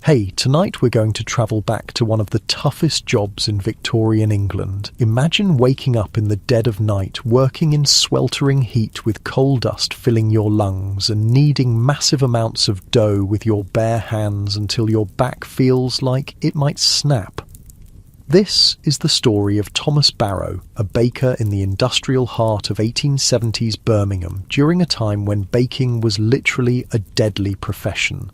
Hey, tonight we're going to travel back to one of the toughest jobs in Victorian England. Imagine waking up in the dead of night, working in sweltering heat with coal dust filling your lungs and kneading massive amounts of dough with your bare hands until your back feels like it might snap. This is the story of Thomas Barrow, a baker in the industrial heart of 1870s Birmingham during a time when baking was literally a deadly profession.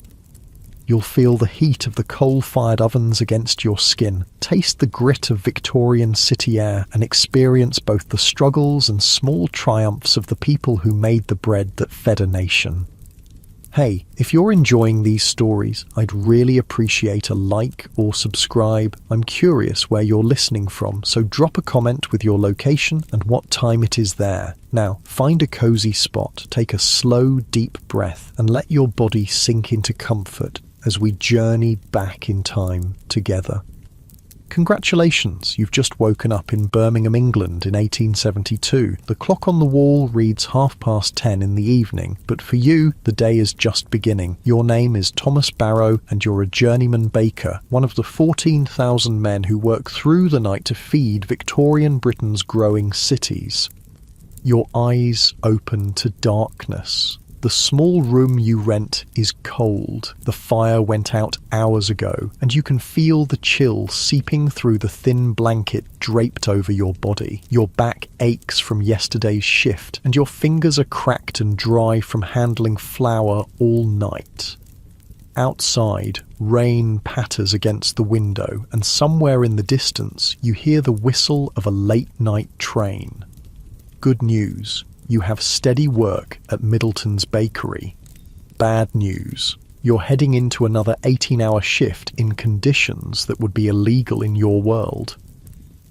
You'll feel the heat of the coal-fired ovens against your skin, taste the grit of Victorian city air, and experience both the struggles and small triumphs of the people who made the bread that fed a nation. Hey, if you're enjoying these stories, I'd really appreciate a like or subscribe. I'm curious where you're listening from, so drop a comment with your location and what time it is there. Now, find a cozy spot, take a slow, deep breath, and let your body sink into comfort as we journey back in time together. Congratulations, you've just woken up in Birmingham, England in 1872. The clock on the wall reads 10:30 in the evening, but for you, the day is just beginning. Your name is Thomas Barrow and you're a journeyman baker, one of the 14,000 men who work through the night to feed Victorian Britain's growing cities. Your eyes open to darkness. The small room you rent is cold. The fire went out hours ago, and you can feel the chill seeping through the thin blanket draped over your body. Your back aches from yesterday's shift, and your fingers are cracked and dry from handling flour all night. Outside, rain patters against the window, and somewhere in the distance, you hear the whistle of a late-night train. Good news. You have steady work at Middleton's bakery. Bad news. You're heading into another 18-hour shift in conditions that would be illegal in your world.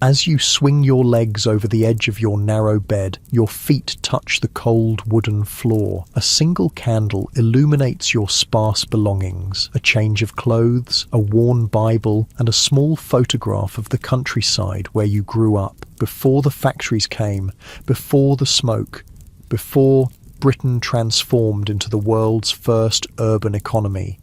As you swing your legs over the edge of your narrow bed, your feet touch the cold wooden floor. A single candle illuminates your sparse belongings, a change of clothes, a worn Bible, and a small photograph of the countryside where you grew up, before the factories came, before the smoke, before Britain transformed into the world's first urban economy.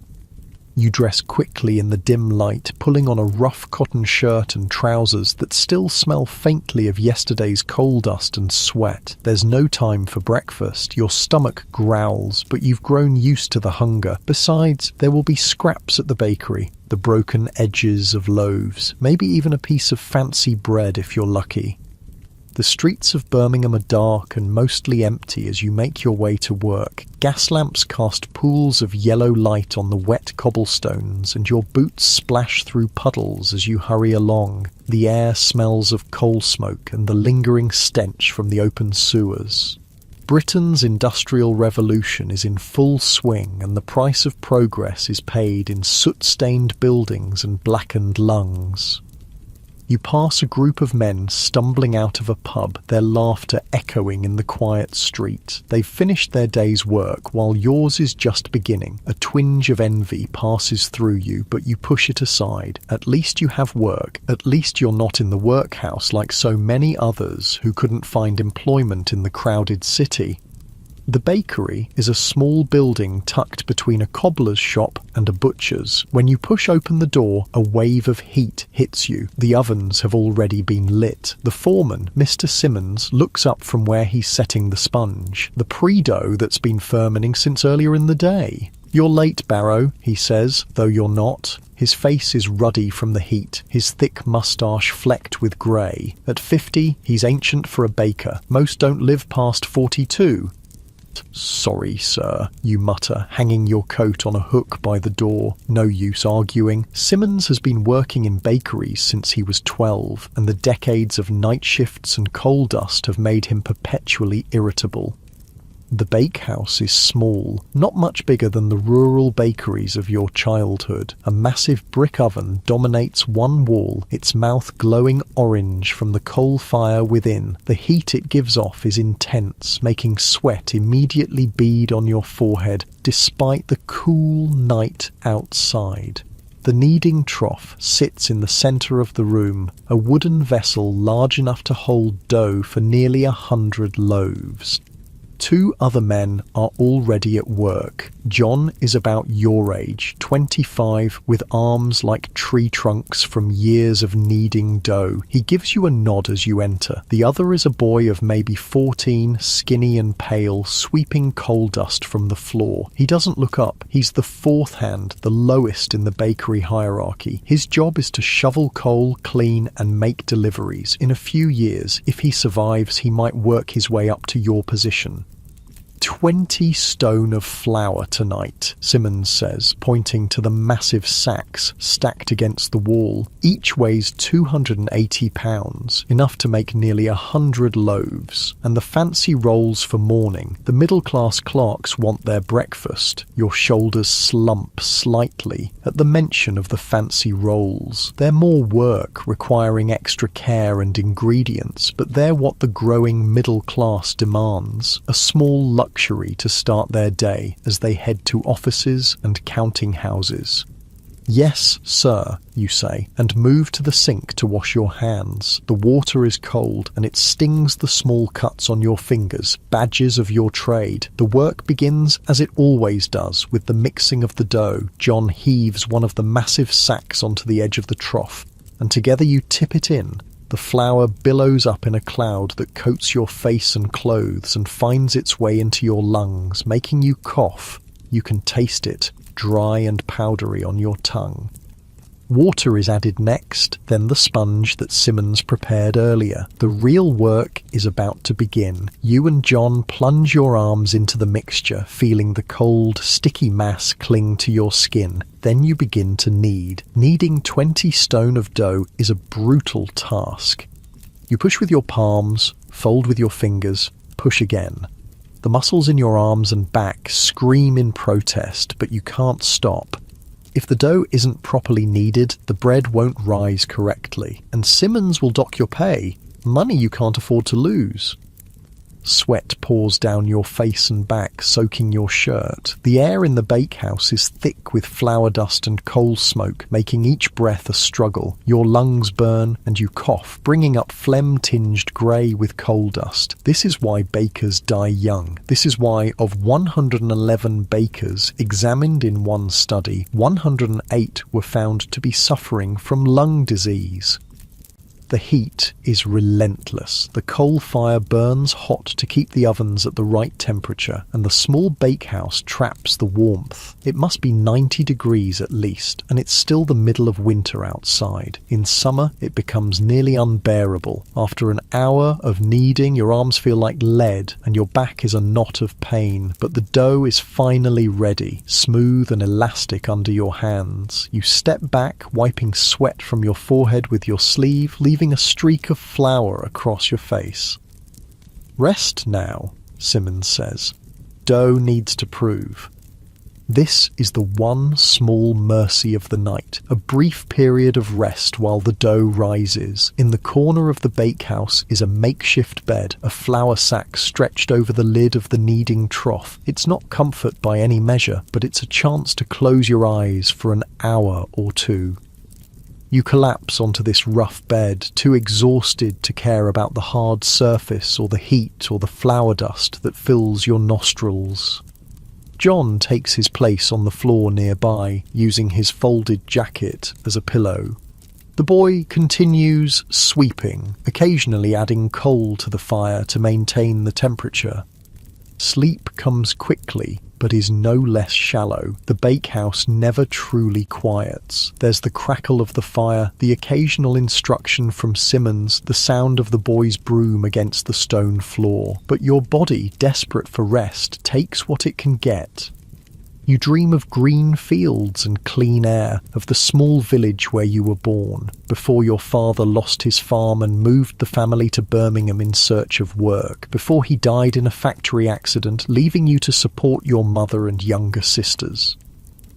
You dress quickly in the dim light, pulling on a rough cotton shirt and trousers that still smell faintly of yesterday's coal dust and sweat. There's no time for breakfast. Your stomach growls, but you've grown used to the hunger. Besides, there will be scraps at the bakery, the broken edges of loaves, maybe even a piece of fancy bread if you're lucky. The streets of Birmingham are dark and mostly empty as you make your way to work. Gas lamps cast pools of yellow light on the wet cobblestones, and your boots splash through puddles as you hurry along. The air smells of coal smoke and the lingering stench from the open sewers. Britain's industrial revolution is in full swing, and the price of progress is paid in soot-stained buildings and blackened lungs. You pass a group of men stumbling out of a pub, their laughter echoing in the quiet street. They've finished their day's work while yours is just beginning. A twinge of envy passes through you, but you push it aside. At least you have work. At least you're not in the workhouse like so many others who couldn't find employment in the crowded city. The bakery is a small building tucked between a cobbler's shop and a butcher's. When you push open the door, a wave of heat hits you. The ovens have already been lit. The foreman, Mr. Simmons, looks up from where he's setting the sponge. The pre-dough that's been fermenting since earlier in the day. "You're late, Barrow," he says, though you're not. His face is ruddy from the heat, his thick moustache flecked with grey. At 50, he's ancient for a baker. Most don't live past 42. "Sorry, sir," you mutter, hanging your coat on a hook by the door. No use arguing. Simmons has been working in bakeries since he was 12, and the decades of night shifts and coal dust have made him perpetually irritable. The bakehouse is small, not much bigger than the rural bakeries of your childhood. A massive brick oven dominates one wall, its mouth glowing orange from the coal fire within. The heat it gives off is intense, making sweat immediately bead on your forehead, despite the cool night outside. The kneading trough sits in the centre of the room, a wooden vessel large enough to hold dough for nearly 100 loaves. Two other men are already at work. John is about your age, 25, with arms like tree trunks from years of kneading dough. He gives you a nod as you enter. The other is a boy of maybe 14, skinny and pale, sweeping coal dust from the floor. He doesn't look up. He's the fourth hand, the lowest in the bakery hierarchy. His job is to shovel coal, clean, and make deliveries. In a few years, if he survives, he might work his way up to your position. 20 stone of flour tonight, Simmons says, pointing to the massive sacks stacked against the wall. Each weighs 280 pounds, enough to make nearly 100 loaves. And the fancy rolls for morning. The middle-class clerks want their breakfast. Your shoulders slump slightly at the mention of the fancy rolls. They're more work, requiring extra care and ingredients, but they're what the growing middle class demands. A small luxury to start their day as they head to offices and counting houses. "Yes, sir," you say, and move to the sink to wash your hands. The water is cold, and it stings the small cuts on your fingers, badges of your trade. The work begins as it always does, with the mixing of the dough. John heaves one of the massive sacks onto the edge of the trough, and together you tip it in. The flour billows up in a cloud that coats your face and clothes and finds its way into your lungs, making you cough. You can taste it, dry and powdery on your tongue. Water is added next, then the sponge that Simmons prepared earlier. The real work is about to begin. You and John plunge your arms into the mixture, feeling the cold, sticky mass cling to your skin. Then you begin to knead. Kneading 20 stone of dough is a brutal task. You push with your palms, fold with your fingers, push again. The muscles in your arms and back scream in protest, but you can't stop. If the dough isn't properly kneaded, the bread won't rise correctly, and Simmons will dock your pay, money you can't afford to lose. Sweat pours down your face and back, soaking your shirt. The air in the bakehouse is thick with flour dust and coal smoke, making each breath a struggle. Your lungs burn and you cough, bringing up phlegm-tinged grey with coal dust. This is why bakers die young. This is why, of 111 bakers examined in one study, 108 were found to be suffering from lung disease. The heat is relentless. The coal fire burns hot to keep the ovens at the right temperature, and the small bakehouse traps the warmth. It must be 90 degrees at least, and it's still the middle of winter outside. In summer, it becomes nearly unbearable. After an hour of kneading, your arms feel like lead, and your back is a knot of pain. But the dough is finally ready, smooth and elastic under your hands. You step back, wiping sweat from your forehead with your sleeve, leaving a streak of flour across your face. "Rest now," Simmons says. "Dough needs to prove." This is the one small mercy of the night, a brief period of rest while the dough rises. In the corner of the bakehouse is a makeshift bed, a flour sack stretched over the lid of the kneading trough. It's not comfort by any measure, but it's a chance to close your eyes for an hour or two. You collapse onto this rough bed, too exhausted to care about the hard surface or the heat or the flour dust that fills your nostrils. John takes his place on the floor nearby, using his folded jacket as a pillow. The boy continues sweeping, occasionally adding coal to the fire to maintain the temperature. Sleep comes quickly, but is no less shallow. The bakehouse never truly quiets. There's the crackle of the fire, the occasional instruction from Simmons, the sound of the boy's broom against the stone floor. But your body, desperate for rest, takes what it can get. You dream of green fields and clean air, of the small village where you were born, before your father lost his farm and moved the family to Birmingham in search of work, before he died in a factory accident, leaving you to support your mother and younger sisters.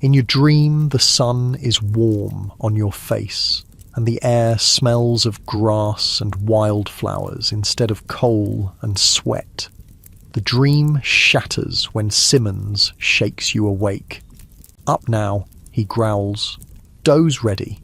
In your dream, the sun is warm on your face, and the air smells of grass and wildflowers instead of coal and sweat. The dream shatters when Simmons shakes you awake. "Up now," he growls. "Dough's ready."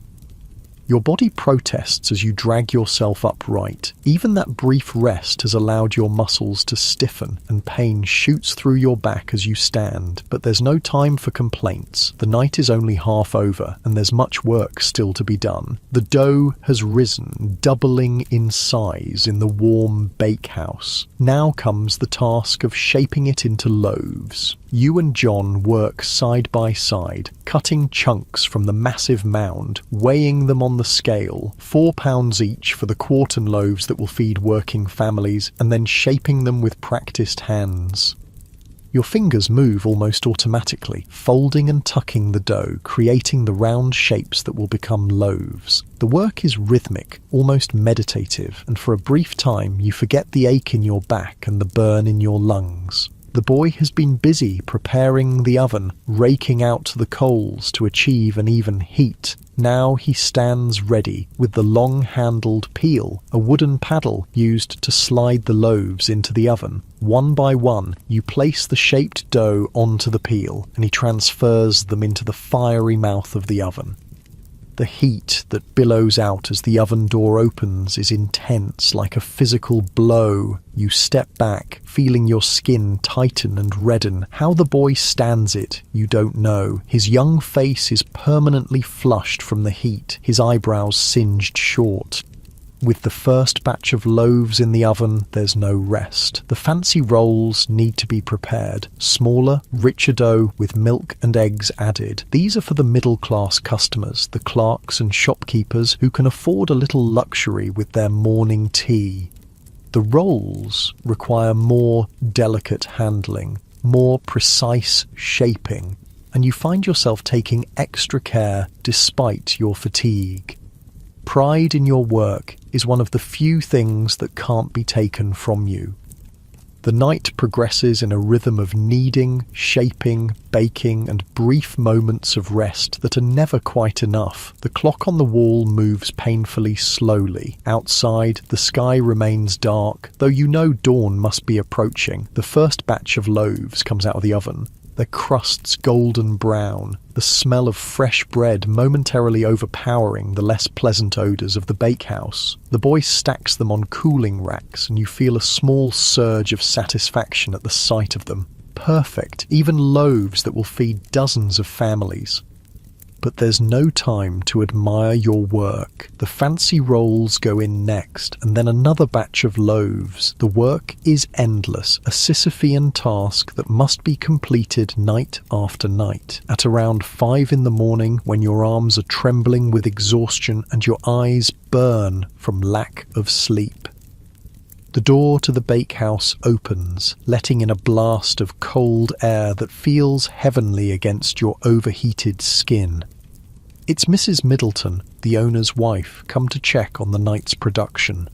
Your body protests as you drag yourself upright. Even that brief rest has allowed your muscles to stiffen, and pain shoots through your back as you stand. But there's no time for complaints. The night is only half over, and there's much work still to be done. The dough has risen, doubling in size in the warm bakehouse. Now comes the task of shaping it into loaves. You and John work side by side, cutting chunks from the massive mound, weighing them on the scale, 4 pounds each for the quartern loaves that will feed working families, and then shaping them with practiced hands. Your fingers move almost automatically, folding and tucking the dough, creating the round shapes that will become loaves. The work is rhythmic, almost meditative, and for a brief time you forget the ache in your back and the burn in your lungs. The boy has been busy preparing the oven, raking out the coals to achieve an even heat. Now he stands ready with the long-handled peel, a wooden paddle used to slide the loaves into the oven. One by one, you place the shaped dough onto the peel, and he transfers them into the fiery mouth of the oven. The heat that billows out as the oven door opens is intense, like a physical blow. You step back, feeling your skin tighten and redden. How the boy stands it, you don't know. His young face is permanently flushed from the heat, his eyebrows singed short. With the first batch of loaves in the oven, there's no rest. The fancy rolls need to be prepared. Smaller, richer dough with milk and eggs added. These are for the middle-class customers, the clerks and shopkeepers who can afford a little luxury with their morning tea. The rolls require more delicate handling, more precise shaping, and you find yourself taking extra care despite your fatigue. Pride in your work is one of the few things that can't be taken from you. The night progresses in a rhythm of kneading, shaping, baking, and brief moments of rest that are never quite enough. The clock on the wall moves painfully slowly. Outside, the sky remains dark, though you know dawn must be approaching. The first batch of loaves comes out of the oven, their crusts golden brown, the smell of fresh bread momentarily overpowering the less pleasant odours of the bakehouse. The boy stacks them on cooling racks, and you feel a small surge of satisfaction at the sight of them. Perfect, even loaves that will feed dozens of families. But there's no time to admire your work. The fancy rolls go in next, and then another batch of loaves. The work is endless, a Sisyphean task that must be completed night after night. At around 5 in the morning, when your arms are trembling with exhaustion and your eyes burn from lack of sleep, the door to the bakehouse opens, letting in a blast of cold air that feels heavenly against your overheated skin. It's Mrs. Middleton, the owner's wife, come to check on the night's production.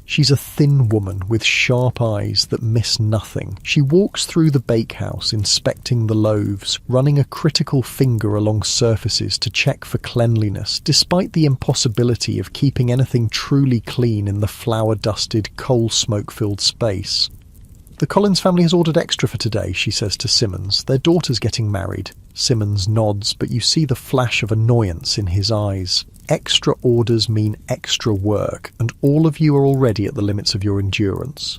She's a thin woman with sharp eyes that miss nothing. She walks through the bakehouse, inspecting the loaves, running a critical finger along surfaces to check for cleanliness, despite the impossibility of keeping anything truly clean in the flour-dusted, coal-smoke-filled space. "The Collins family has ordered extra for today," she says to Simmons. "Their daughter's getting married." Simmons nods, but you see the flash of annoyance in his eyes. Extra orders mean extra work, and all of you are already at the limits of your endurance.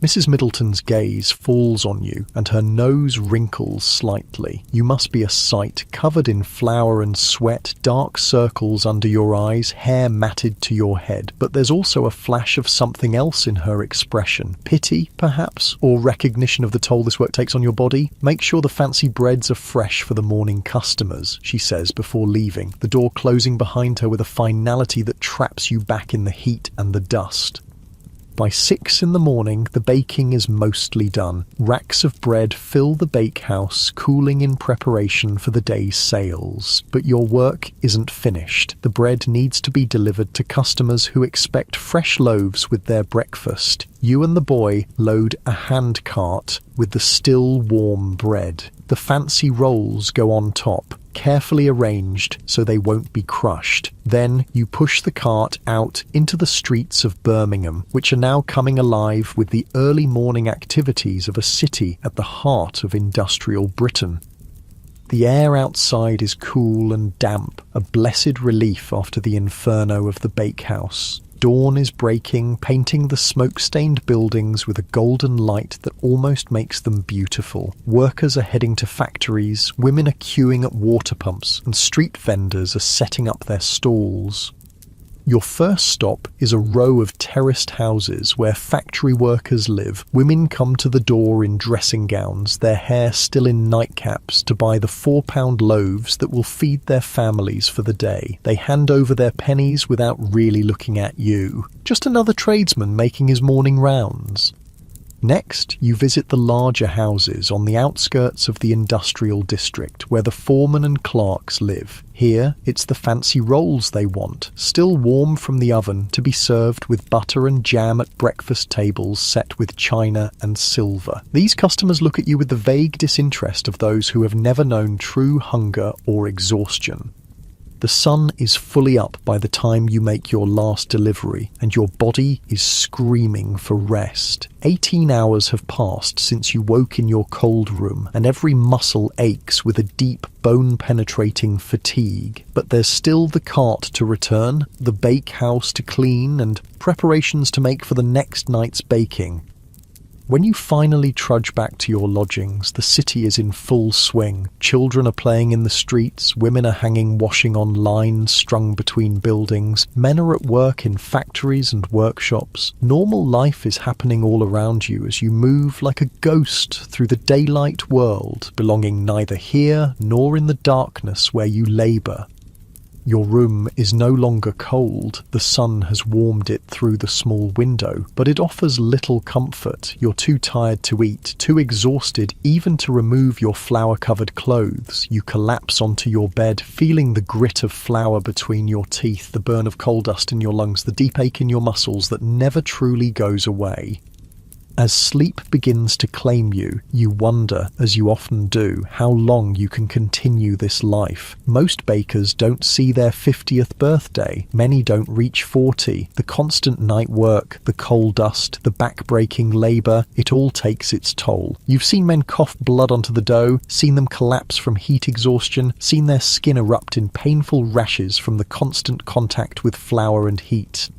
Mrs. Middleton's gaze falls on you, and her nose wrinkles slightly. You must be a sight, covered in flour and sweat, dark circles under your eyes, hair matted to your head. But there's also a flash of something else in her expression. Pity, perhaps, or recognition of the toll this work takes on your body. "Make sure the fancy breads are fresh for the morning customers," she says before leaving, the door closing behind her with a finality that traps you back in the heat and the dust. By 6 in the morning, the baking is mostly done. Racks of bread fill the bakehouse, cooling in preparation for the day's sales. But your work isn't finished. The bread needs to be delivered to customers who expect fresh loaves with their breakfast. You and the boy load a hand cart with the still warm bread. The fancy rolls go on top, carefully arranged so they won't be crushed. Then you push the cart out into the streets of Birmingham, which are now coming alive with the early morning activities of a city at the heart of industrial Britain. The air outside is cool and damp, a blessed relief after the inferno of the bakehouse. Dawn is breaking, painting the smoke-stained buildings with a golden light that almost makes them beautiful. Workers are heading to factories, women are queuing at water pumps, and street vendors are setting up their stalls. Your first stop is a row of terraced houses where factory workers live. Women come to the door in dressing gowns, their hair still in nightcaps, to buy the £4 loaves that will feed their families for the day. They hand over their pennies without really looking at you. Just another tradesman making his morning rounds. Next, you visit the larger houses on the outskirts of the industrial district where the foremen and clerks live. Here, it's the fancy rolls they want, still warm from the oven, to be served with butter and jam at breakfast tables set with china and silver. These customers look at you with the vague disinterest of those who have never known true hunger or exhaustion. The sun is fully up by the time you make your last delivery, and your body is screaming for rest. 18 hours have passed since you woke in your cold room, and every muscle aches with a deep, bone-penetrating fatigue. But there's still the cart to return, the bakehouse to clean, and preparations to make for the next night's baking. When you finally trudge back to your lodgings, the city is in full swing. Children are playing in the streets, women are hanging washing on lines strung between buildings, men are at work in factories and workshops. Normal life is happening all around you as you move like a ghost through the daylight world, belonging neither here nor in the darkness where you labour. Your room is no longer cold, the sun has warmed it through the small window, but it offers little comfort. You're too tired to eat, too exhausted even to remove your flour-covered clothes. You collapse onto your bed, feeling the grit of flour between your teeth, the burn of coal dust in your lungs, the deep ache in your muscles that never truly goes away. As sleep begins to claim you, you wonder, as you often do, how long you can continue this life. Most bakers don't see their 50th birthday. Many don't reach 40. The constant night work, the coal dust, the back-breaking labour, it all takes its toll. You've seen men cough blood onto the dough, seen them collapse from heat exhaustion, seen their skin erupt in painful rashes from the constant contact with flour and heat.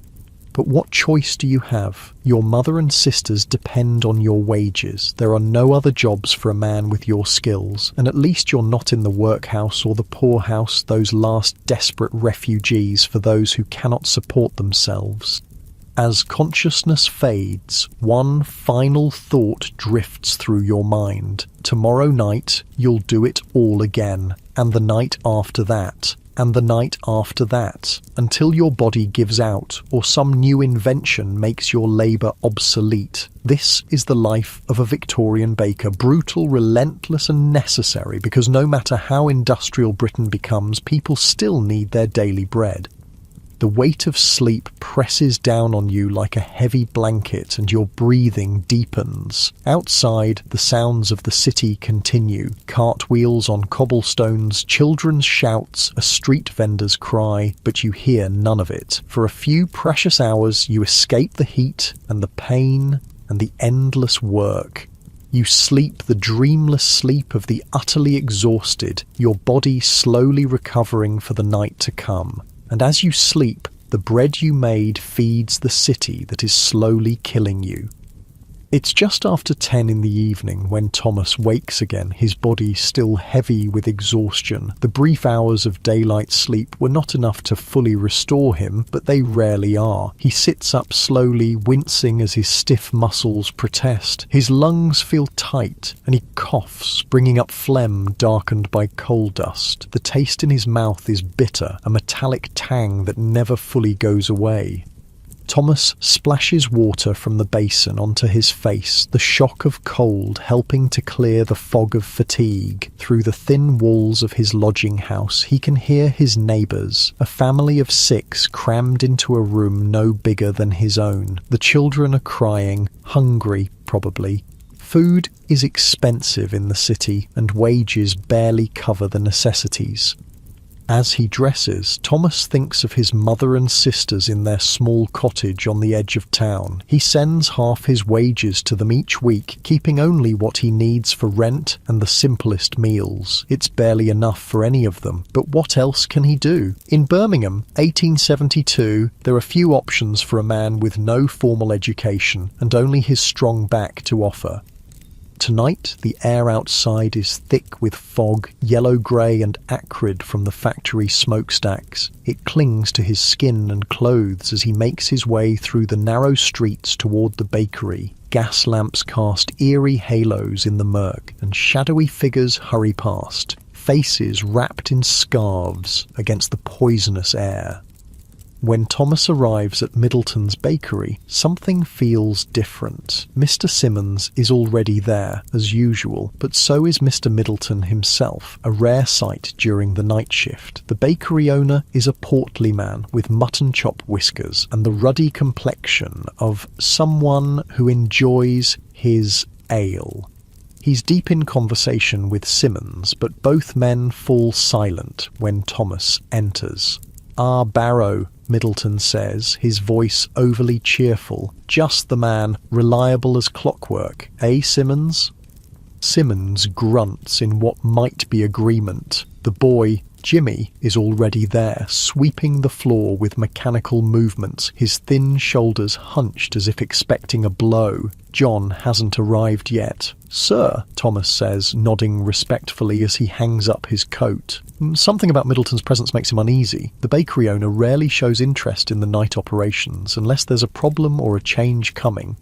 But what choice do you have? Your mother and sisters depend on your wages. There are no other jobs for a man with your skills, and at least you're not in the workhouse or the poorhouse, those last desperate refugees for those who cannot support themselves. As consciousness fades, one final thought drifts through your mind. Tomorrow night, you'll do it all again, and the night after that. And the night after that, until your body gives out or some new invention makes your labour obsolete. This is the life of a Victorian baker, brutal, relentless and necessary, because no matter how industrial Britain becomes, people still need their daily bread. The weight of sleep presses down on you like a heavy blanket and your breathing deepens. Outside, the sounds of the city continue. Cartwheels on cobblestones, children's shouts, a street vendor's cry, but you hear none of it. For a few precious hours, you escape the heat and the pain and the endless work. You sleep the dreamless sleep of the utterly exhausted, your body slowly recovering for the night to come. And as you sleep, the bread you made feeds the city that is slowly killing you. It's just after 10 in the evening when Thomas wakes again, his body still heavy with exhaustion. The brief hours of daylight sleep were not enough to fully restore him, but they rarely are. He sits up slowly, wincing as his stiff muscles protest. His lungs feel tight, and he coughs, bringing up phlegm darkened by coal dust. The taste in his mouth is bitter, a metallic tang that never fully goes away. Thomas splashes water from the basin onto his face, the shock of cold helping to clear the fog of fatigue. Through the thin walls of his lodging house, he can hear his neighbours, a family of 6 crammed into a room no bigger than his own. The children are crying, hungry probably. Food is expensive in the city, and wages barely cover the necessities. As he dresses, Thomas thinks of his mother and sisters in their small cottage on the edge of town. He sends half his wages to them each week, keeping only what he needs for rent and the simplest meals. It's barely enough for any of them, but what else can he do? In Birmingham, 1872, there are few options for a man with no formal education and only his strong back to offer. Tonight, the air outside is thick with fog, yellow-grey and acrid from the factory smokestacks. It clings to his skin and clothes as he makes his way through the narrow streets toward the bakery. Gas lamps cast eerie halos in the murk, and shadowy figures hurry past, faces wrapped in scarves against the poisonous air. When Thomas arrives at Middleton's bakery, something feels different. Mr. Simmons is already there, as usual, but so is Mr. Middleton himself, a rare sight during the night shift. The bakery owner is a portly man with mutton chop whiskers and the ruddy complexion of someone who enjoys his ale. He's deep in conversation with Simmons, but both men fall silent when Thomas enters. "Ah, Barrow," Middleton says, his voice overly cheerful. "Just the man, reliable as clockwork. Eh, Simmons?" Simmons grunts in what might be agreement. The boy, Jimmy, is already there, sweeping the floor with mechanical movements, his thin shoulders hunched as if expecting a blow. John hasn't arrived yet. "Sir," Thomas says, nodding respectfully as he hangs up his coat. Something about Middleton's presence makes him uneasy. The bakery owner rarely shows interest in the night operations unless there's a problem or a change coming.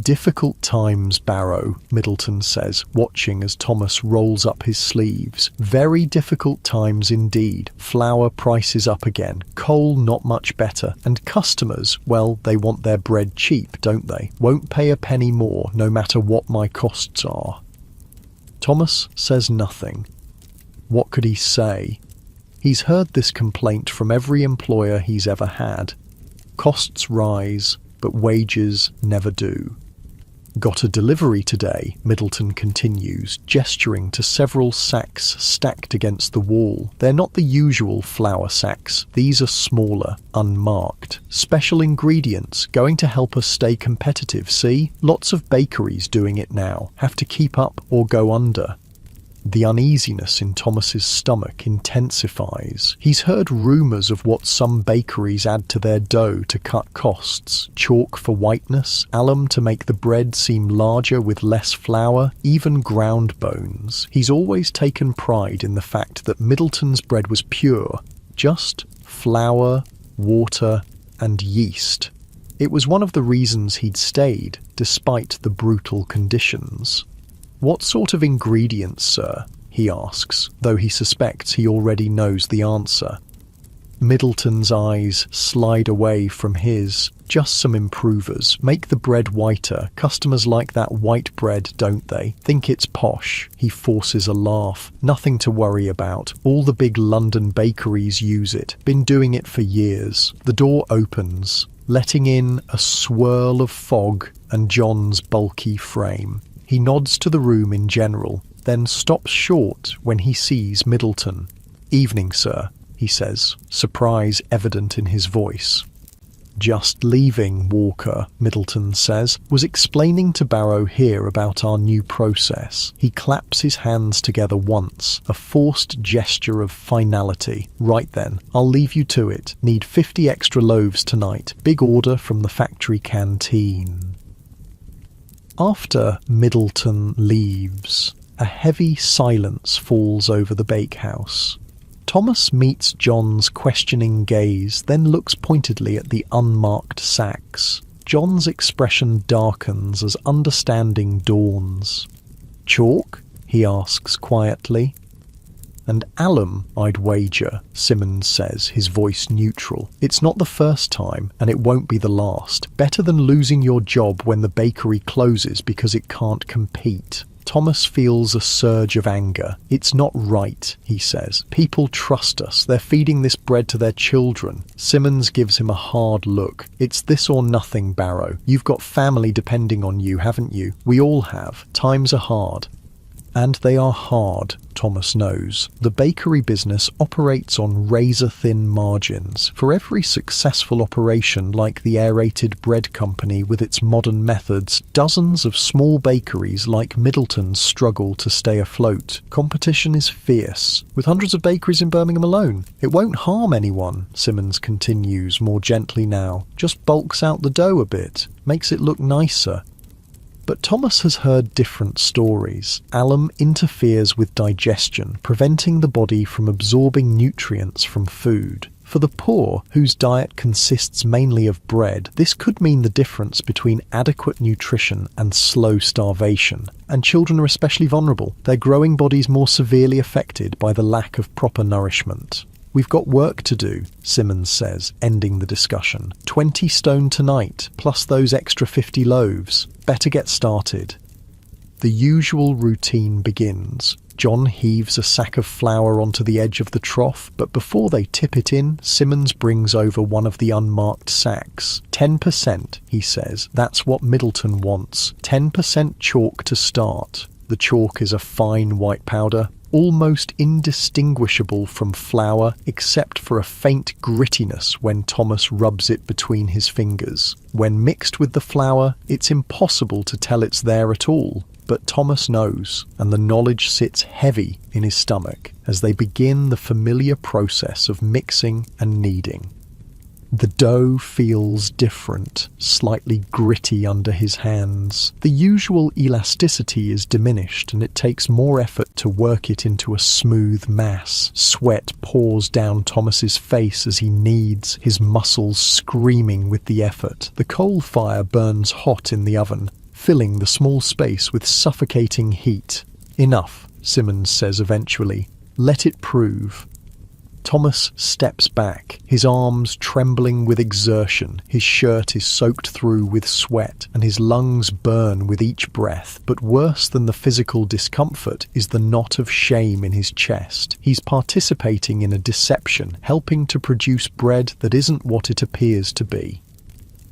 "Difficult times, Barrow," Middleton says, watching as Thomas rolls up his sleeves. "Very difficult times indeed. Flour prices up again, coal not much better, and customers, well, they want their bread cheap, don't they? Won't pay a penny more, no matter what my costs are." Thomas says nothing. What could he say? He's heard this complaint from every employer he's ever had. Costs rise, but wages never do. "Got a delivery today," Middleton continues, gesturing to several sacks stacked against the wall. They're not the usual flour sacks. These are smaller, unmarked. "Special ingredients, going to help us stay competitive, see? Lots of bakeries doing it now. Have to keep up or go under." The uneasiness in Thomas's stomach intensifies. He's heard rumours of what some bakeries add to their dough to cut costs. Chalk for whiteness, alum to make the bread seem larger with less flour, even ground bones. He's always taken pride in the fact that Middleton's bread was pure, just flour, water, and yeast. It was one of the reasons he'd stayed, despite the brutal conditions. "What sort of ingredients, sir?" he asks, though he suspects he already knows the answer. Middleton's eyes slide away from his. "Just some improvers. Make the bread whiter. Customers like that white bread, don't they? Think it's posh." He forces a laugh. "Nothing to worry about. All the big London bakeries use it. Been doing it for years." The door opens, letting in a swirl of fog and John's bulky frame. He nods to the room in general, then stops short when he sees Middleton. "Evening, sir," he says, surprise evident in his voice. "Just leaving, Walker," Middleton says. "Was explaining to Barrow here about our new process." He claps his hands together once, a forced gesture of finality. "Right then, I'll leave you to it. Need 50 extra loaves tonight. Big order from the factory canteen." After Middleton leaves, a heavy silence falls over the bakehouse. Thomas meets John's questioning gaze, then looks pointedly at the unmarked sacks. John's expression darkens as understanding dawns. "Chalk?" he asks quietly. "And alum, I'd wager," Simmons says, his voice neutral. "It's not the first time, and it won't be the last. Better than losing your job when the bakery closes because it can't compete." Thomas feels a surge of anger. "It's not right," he says. "People trust us. They're feeding this bread to their children." Simmons gives him a hard look. "It's this or nothing, Barrow. You've got family depending on you, haven't you? We all have. Times are hard." And they are hard, Thomas knows. The bakery business operates on razor-thin margins. For every successful operation like the aerated bread company with its modern methods, dozens of small bakeries like Middleton's struggle to stay afloat. Competition is fierce, with hundreds of bakeries in Birmingham alone. It won't harm anyone, Simmons continues more gently now. Just bulks out the dough a bit, makes it look nicer. But Thomas has heard different stories. Alum interferes with digestion, preventing the body from absorbing nutrients from food. For the poor, whose diet consists mainly of bread, this could mean the difference between adequate nutrition and slow starvation. And children are especially vulnerable, their growing bodies more severely affected by the lack of proper nourishment. We've got work to do, Simmons says, ending the discussion. 20 stone tonight, plus those extra 50 loaves. Better get started. The usual routine begins. John heaves a sack of flour onto the edge of the trough, but before they tip it in, Simmons brings over one of the unmarked sacks. 10%, he says. That's what Middleton wants. 10% chalk to start. The chalk is a fine white powder, almost indistinguishable from flour except for a faint grittiness when Thomas rubs it between his fingers. When mixed with the flour, it's impossible to tell it's there at all. But Thomas knows, and the knowledge sits heavy in his stomach as they begin the familiar process of mixing and kneading. The dough feels different, slightly gritty under his hands. The usual elasticity is diminished and it takes more effort to work it into a smooth mass. Sweat pours down Thomas's face as he kneads, his muscles screaming with the effort. The coal fire burns hot in the oven, filling the small space with suffocating heat. Enough, Simmons says eventually. Let it prove. Thomas steps back, his arms trembling with exertion. His shirt is soaked through with sweat, and his lungs burn with each breath. But worse than the physical discomfort is the knot of shame in his chest. He's participating in a deception, helping to produce bread that isn't what it appears to be.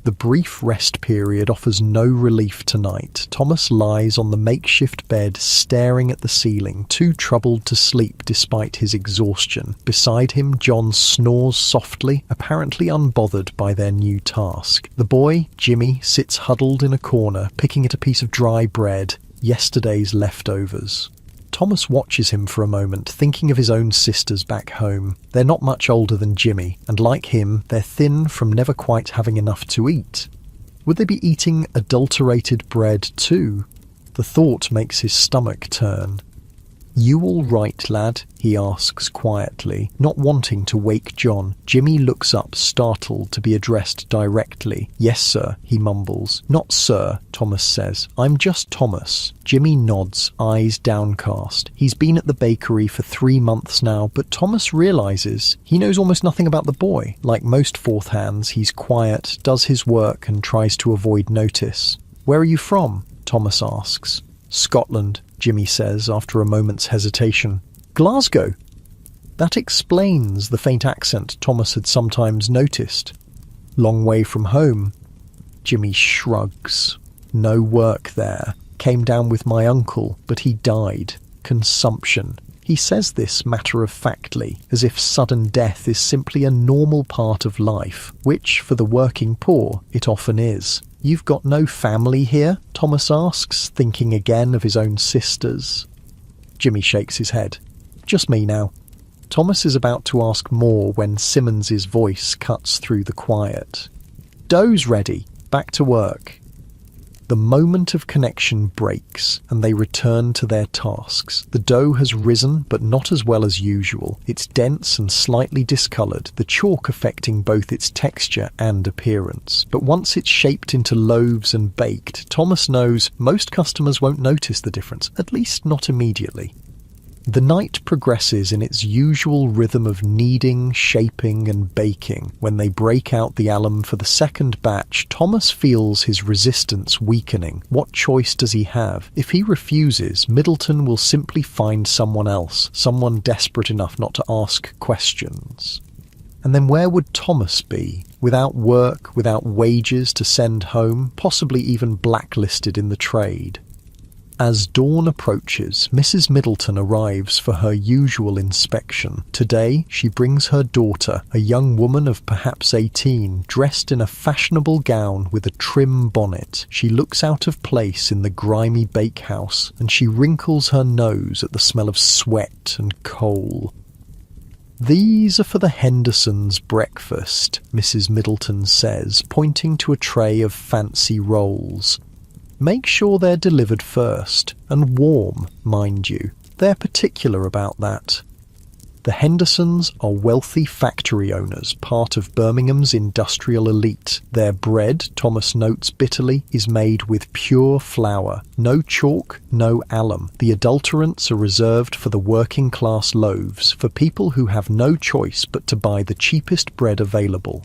The brief rest period offers no relief tonight. Thomas lies on the makeshift bed, staring at the ceiling, too troubled to sleep despite his exhaustion. Beside him, John snores softly, apparently unbothered by their new task. The boy, Jimmy, sits huddled in a corner, picking at a piece of dry bread, yesterday's leftovers. Thomas watches him for a moment, thinking of his own sisters back home. They're not much older than Jimmy, and like him, they're thin from never quite having enough to eat. Would they be eating adulterated bread too? The thought makes his stomach turn. "You all right, lad?" he asks quietly, not wanting to wake John. Jimmy looks up, startled to be addressed directly. "Yes, sir," he mumbles. "Not sir," Thomas says. "I'm just Thomas." Jimmy nods, eyes downcast. He's been at the bakery for 3 months now, but Thomas realizes he knows almost nothing about the boy. Like most fourth hands, he's quiet, does his work, and tries to avoid notice. "Where are you from?" Thomas asks. "Scotland," Jimmy says after a moment's hesitation. "Glasgow?" That explains the faint accent Thomas had sometimes noticed. "Long way from home?" Jimmy shrugs. "No work there. Came down with my uncle, but he died. Consumption." He says this matter-of-factly, as if sudden death is simply a normal part of life, which, for the working poor, it often is. "You've got no family here?" Thomas asks, thinking again of his own sisters. Jimmy shakes his head. "Just me now." Thomas is about to ask more when Simmons's voice cuts through the quiet. "Dough's ready. Back to work." The moment of connection breaks, and they return to their tasks. The dough has risen, but not as well as usual. It's dense and slightly discoloured, the chalk affecting both its texture and appearance. But once it's shaped into loaves and baked, Thomas knows most customers won't notice the difference, at least not immediately. The night progresses in its usual rhythm of kneading, shaping and baking. When they break out the alum for the second batch, Thomas feels his resistance weakening. What choice does he have? If he refuses, Middleton will simply find someone else, someone desperate enough not to ask questions. And then where would Thomas be? Without work, without wages to send home, possibly even blacklisted in the trade. As dawn approaches, Mrs. Middleton arrives for her usual inspection. Today, she brings her daughter, a young woman of perhaps 18, dressed in a fashionable gown with a trim bonnet. She looks out of place in the grimy bakehouse, and she wrinkles her nose at the smell of sweat and coal. "These are for the Hendersons' breakfast," Mrs. Middleton says, pointing to a tray of fancy rolls. "Make sure they're delivered first, and warm, mind you. They're particular about that." The Hendersons are wealthy factory owners, part of Birmingham's industrial elite. Their bread, Thomas notes bitterly, is made with pure flour. No chalk, no alum. The adulterants are reserved for the working class loaves, for people who have no choice but to buy the cheapest bread available.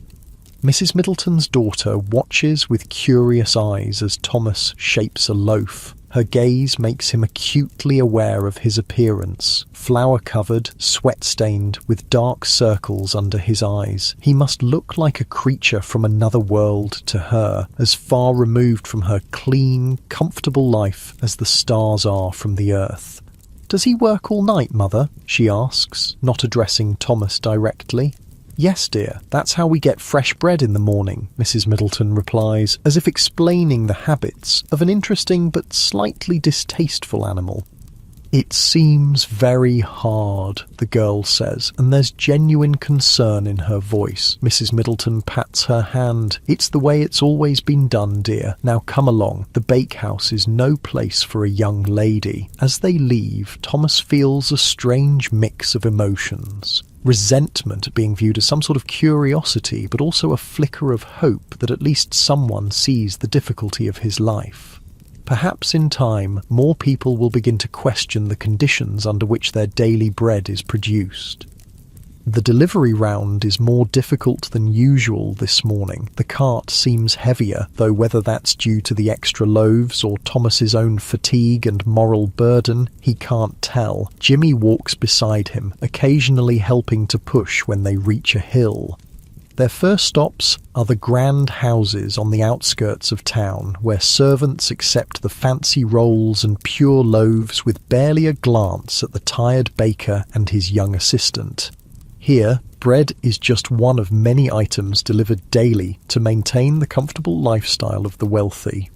Mrs. Middleton's daughter watches with curious eyes as Thomas shapes a loaf. Her gaze makes him acutely aware of his appearance. Flour-covered, sweat-stained, with dark circles under his eyes. He must look like a creature from another world to her, as far removed from her clean, comfortable life as the stars are from the earth. "Does he work all night, Mother?" she asks, not addressing Thomas directly. "Yes, dear, that's how we get fresh bread in the morning," Mrs. Middleton replies, as if explaining the habits of an interesting but slightly distasteful animal. "It seems very hard," the girl says, and there's genuine concern in her voice. Mrs. Middleton pats her hand. "It's the way it's always been done, dear. Now come along. The bakehouse is no place for a young lady." As they leave, Thomas feels a strange mix of emotions. Resentment at being viewed as some sort of curiosity, but also a flicker of hope that at least someone sees the difficulty of his life. Perhaps in time, more people will begin to question the conditions under which their daily bread is produced. The delivery round is more difficult than usual this morning. The cart seems heavier, though whether that's due to the extra loaves or Thomas's own fatigue and moral burden, he can't tell. Jimmy walks beside him, occasionally helping to push when they reach a hill. Their first stops are the grand houses on the outskirts of town, where servants accept the fancy rolls and pure loaves with barely a glance at the tired baker and his young assistant. Here, bread is just one of many items delivered daily to maintain the comfortable lifestyle of the wealthy.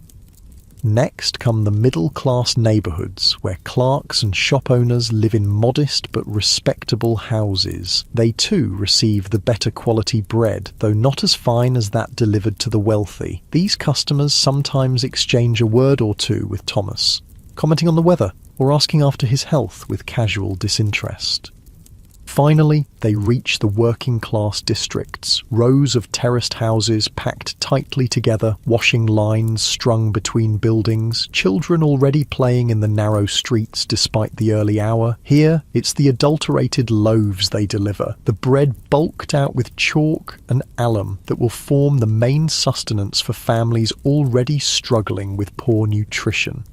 Next come the middle-class neighbourhoods, where clerks and shop owners live in modest but respectable houses. They too receive the better quality bread, though not as fine as that delivered to the wealthy. These customers sometimes exchange a word or two with Thomas, commenting on the weather or asking after his health with casual disinterest. Finally, they reach the working-class districts, rows of terraced houses packed tightly together, washing lines strung between buildings, children already playing in the narrow streets despite the early hour. Here, it's the adulterated loaves they deliver, the bread bulked out with chalk and alum that will form the main sustenance for families already struggling with poor nutrition.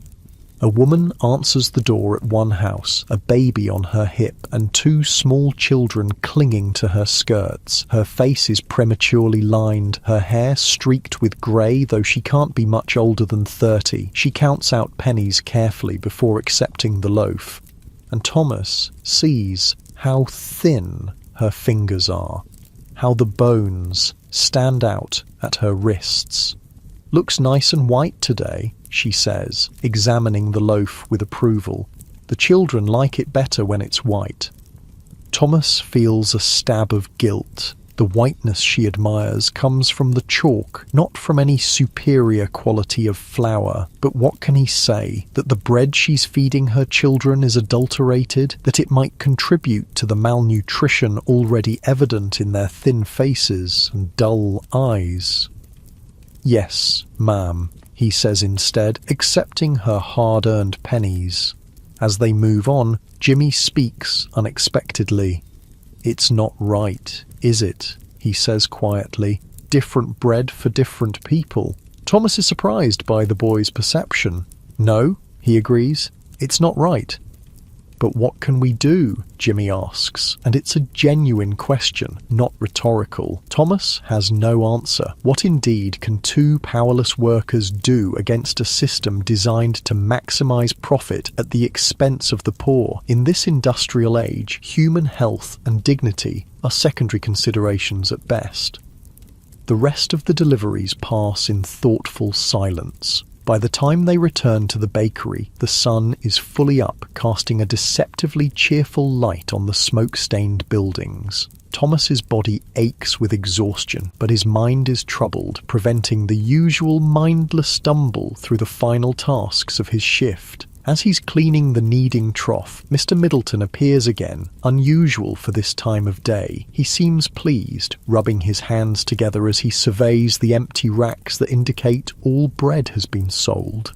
A woman answers the door at one house, a baby on her hip and two small children clinging to her skirts. Her face is prematurely lined, her hair streaked with grey, though she can't be much older than 30. She counts out pennies carefully before accepting the loaf. And Thomas sees how thin her fingers are, how the bones stand out at her wrists. "Looks nice and white today," she says, examining the loaf with approval. "The children like it better when it's white." Thomas feels a stab of guilt. The whiteness she admires comes from the chalk, not from any superior quality of flour. But what can he say? That the bread she's feeding her children is adulterated? That it might contribute to the malnutrition already evident in their thin faces and dull eyes? "Yes, ma'am," he says instead, accepting her hard-earned pennies. As they move on, Jimmy speaks unexpectedly. "It's not right, is it?" he says quietly. "Different bread for different people." Thomas is surprised by the boy's perception. "No," he agrees, "it's not right." But what can we do? Jimmy asks, and it's a genuine question, not rhetorical. Thomas has no answer. What indeed can two powerless workers do against a system designed to maximize profit at the expense of the poor? In this industrial age, human health and dignity are secondary considerations at best. The rest of the deliveries pass in thoughtful silence. By the time they return to the bakery, the sun is fully up, casting a deceptively cheerful light on the smoke-stained buildings. Thomas's body aches with exhaustion, but his mind is troubled, preventing the usual mindless stumble through the final tasks of his shift. As he's cleaning the kneading trough, Mr. Middleton appears again, unusual for this time of day. He seems pleased, rubbing his hands together as he surveys the empty racks that indicate all bread has been sold.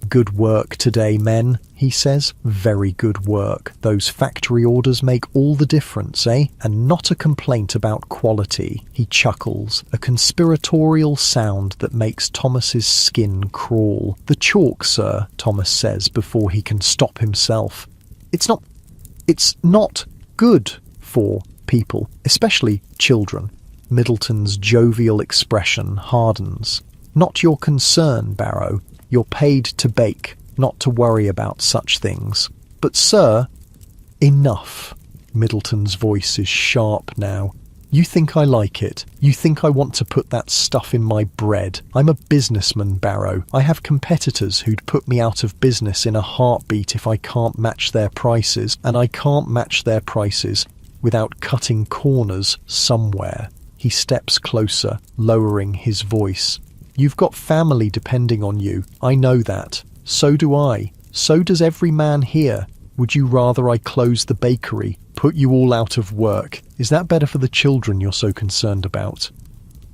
"Good work today, men," he says. "Very good work. Those factory orders make all the difference, eh? And not a complaint about quality." He chuckles, a conspiratorial sound that makes Thomas's skin crawl. "The chalk, sir," Thomas says before he can stop himself. It's not good for people, especially children." Middleton's jovial expression hardens. "Not your concern, Barrow. You're paid to bake, not to worry about such things." "But, sir—" "Enough." Middleton's voice is sharp now. "You think I like it. You think I want to put that stuff in my bread. I'm a businessman, Barrow. I have competitors who'd put me out of business in a heartbeat if I can't match their prices, and I can't match their prices without cutting corners somewhere." He steps closer, lowering his voice. "You've got family depending on you. I know that. So do I. So does every man here. Would you rather I close the bakery, put you all out of work? Is that better for the children you're so concerned about?"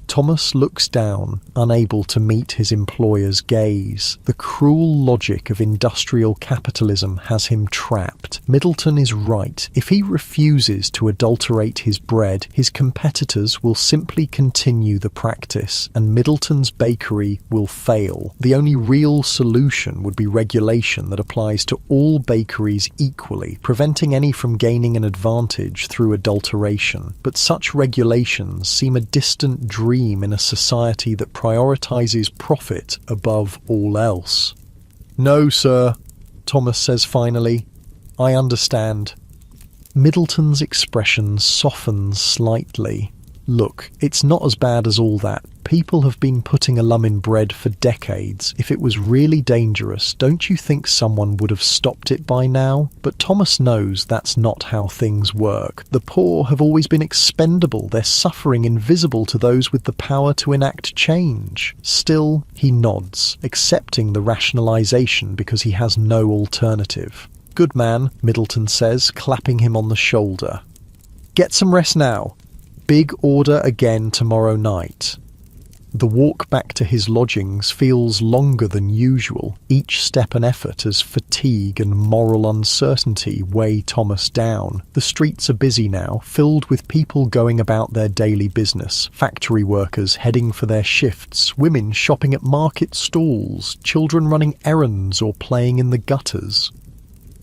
Thomas looks down, unable to meet his employer's gaze. The cruel logic of industrial capitalism has him trapped. Middleton is right. If he refuses to adulterate his bread, his competitors will simply continue the practice, and Middleton's bakery will fail. The only real solution would be regulation that applies to all bakeries equally, preventing any from gaining an advantage through adulteration. But such regulations seem a distant dream in a society that prioritizes profit above all else. "No, sir," Thomas says finally. "I understand." Middleton's expression softens slightly. "Look, it's not as bad as all that. People have been putting alum in bread for decades. If it was really dangerous, don't you think someone would have stopped it by now?" But Thomas knows that's not how things work. The poor have always been expendable, their suffering invisible to those with the power to enact change. Still, he nods, accepting the rationalization because he has no alternative. "Good man," Middleton says, clapping him on the shoulder. "Get some rest now. Big order again tomorrow night." The walk back to his lodgings feels longer than usual, each step an effort as fatigue and moral uncertainty weigh Thomas down. The streets are busy now, filled with people going about their daily business, factory workers heading for their shifts, women shopping at market stalls, children running errands or playing in the gutters.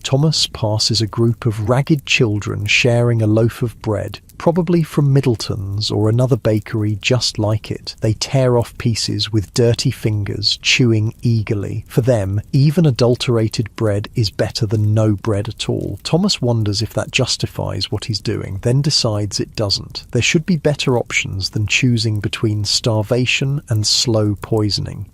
Thomas passes a group of ragged children sharing a loaf of bread, probably from Middleton's or another bakery just like it. They tear off pieces with dirty fingers, chewing eagerly. For them, even adulterated bread is better than no bread at all. Thomas wonders if that justifies what he's doing, then decides it doesn't. There should be better options than choosing between starvation and slow poisoning.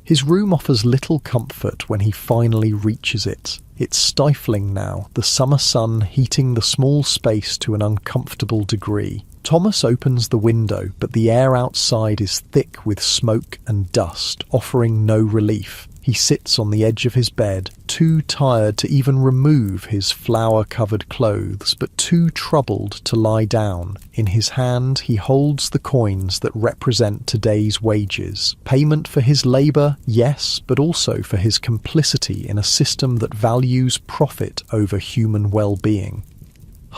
His room offers little comfort when he finally reaches it. It's stifling now, the summer sun heating the small space to an uncomfortable degree. Thomas opens the window, but the air outside is thick with smoke and dust, offering no relief. He sits on the edge of his bed, too tired to even remove his flour-covered clothes, but too troubled to lie down. In his hand, he holds the coins that represent today's wages. Payment for his labour, yes, but also for his complicity in a system that values profit over human well-being.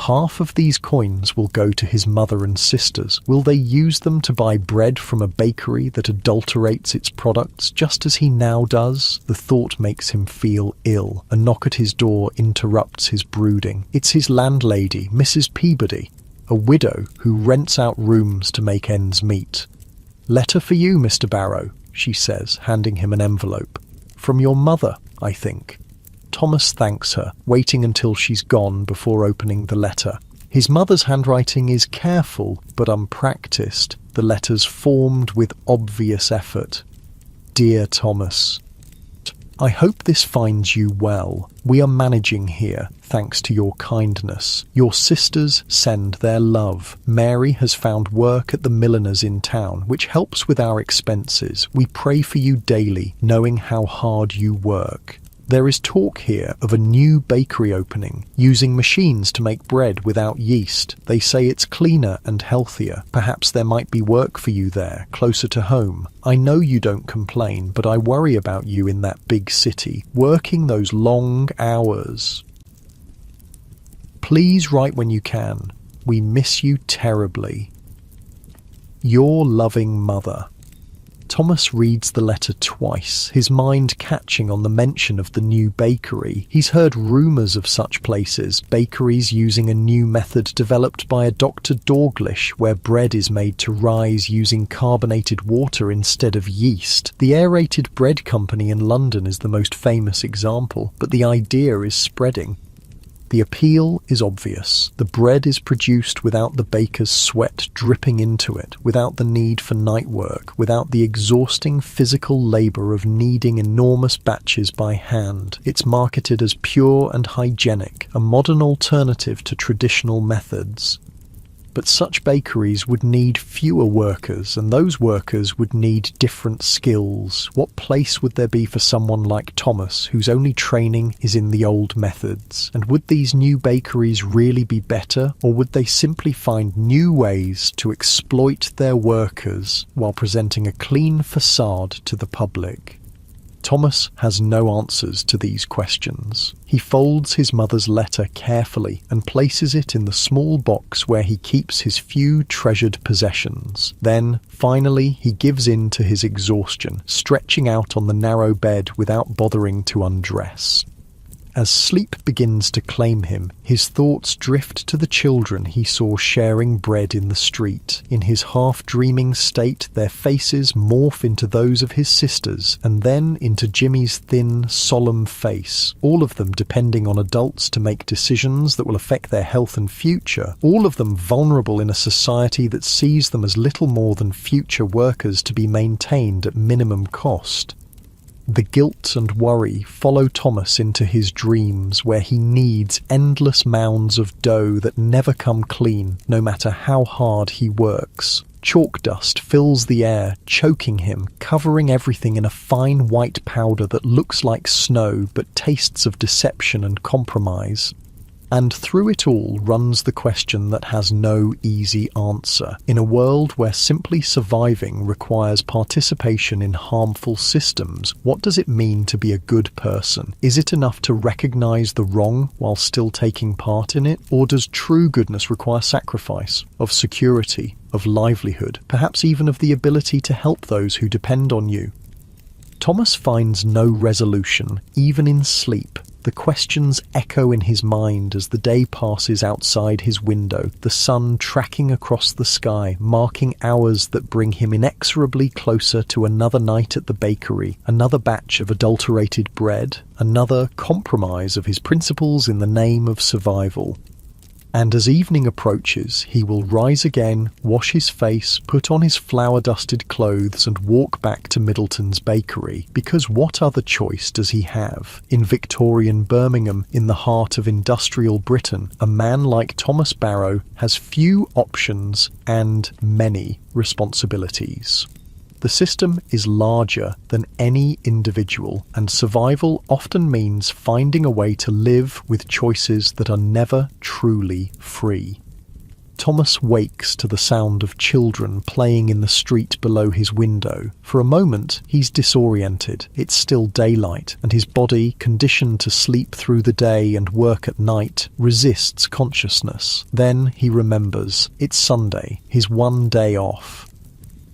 Half of these coins will go to his mother and sisters. Will they use them to buy bread from a bakery that adulterates its products, just as he now does? The thought makes him feel ill. A knock at his door interrupts his brooding. It's his landlady, Mrs. Peabody, a widow who rents out rooms to make ends meet. "Letter for you, Mr. Barrow," she says, handing him an envelope. "From your mother, I think." Thomas thanks her, waiting until she's gone before opening the letter. His mother's handwriting is careful but unpracticed, the letters formed with obvious effort. "Dear Thomas, I hope this finds you well. We are managing here, thanks to your kindness. Your sisters send their love. Mary has found work at the milliner's in town, which helps with our expenses. We pray for you daily, knowing how hard you work. There is talk here of a new bakery opening, using machines to make bread without yeast. They say it's cleaner and healthier. Perhaps there might be work for you there, closer to home. I know you don't complain, but I worry about you in that big city, working those long hours. Please write when you can. We miss you terribly. Your loving mother." Thomas reads the letter twice, his mind catching on the mention of the new bakery. He's heard rumours of such places, bakeries using a new method developed by a Dr. Dorglish, where bread is made to rise using carbonated water instead of yeast. The Aerated Bread Company in London is the most famous example, but the idea is spreading. The appeal is obvious. The bread is produced without the baker's sweat dripping into it, without the need for night work, without the exhausting physical labour of kneading enormous batches by hand. It's marketed as pure and hygienic, a modern alternative to traditional methods. But such bakeries would need fewer workers, and those workers would need different skills. What place would there be for someone like Thomas, whose only training is in the old methods? And would these new bakeries really be better, or would they simply find new ways to exploit their workers while presenting a clean facade to the public? Thomas has no answers to these questions. He folds his mother's letter carefully and places it in the small box where he keeps his few treasured possessions. Then, finally, he gives in to his exhaustion, stretching out on the narrow bed without bothering to undress. As sleep begins to claim him, his thoughts drift to the children he saw sharing bread in the street. In his half-dreaming state, their faces morph into those of his sisters, and then into Jimmy's thin, solemn face, all of them depending on adults to make decisions that will affect their health and future, all of them vulnerable in a society that sees them as little more than future workers to be maintained at minimum cost. The guilt and worry follow Thomas into his dreams, where he kneads endless mounds of dough that never come clean, no matter how hard he works. Chalk dust fills the air, choking him, covering everything in a fine white powder that looks like snow but tastes of deception and compromise. And through it all runs the question that has no easy answer. In a world where simply surviving requires participation in harmful systems, what does it mean to be a good person? Is it enough to recognize the wrong while still taking part in it? Or does true goodness require sacrifice, of security, of livelihood, perhaps even of the ability to help those who depend on you? Thomas finds no resolution, even in sleep. The questions echo in his mind as the day passes outside his window, the sun tracking across the sky, marking hours that bring him inexorably closer to another night at the bakery, another batch of adulterated bread, another compromise of his principles in the name of survival. And as evening approaches, he will rise again, wash his face, put on his flour-dusted clothes and walk back to Middleton's bakery, because what other choice does he have? In Victorian Birmingham, in the heart of industrial Britain, a man like Thomas Barrow has few options and many responsibilities. The system is larger than any individual, and survival often means finding a way to live with choices that are never truly free. Thomas wakes to the sound of children playing in the street below his window. For a moment, he's disoriented. It's still daylight, and his body, conditioned to sleep through the day and work at night, resists consciousness. Then he remembers. It's Sunday, his one day off.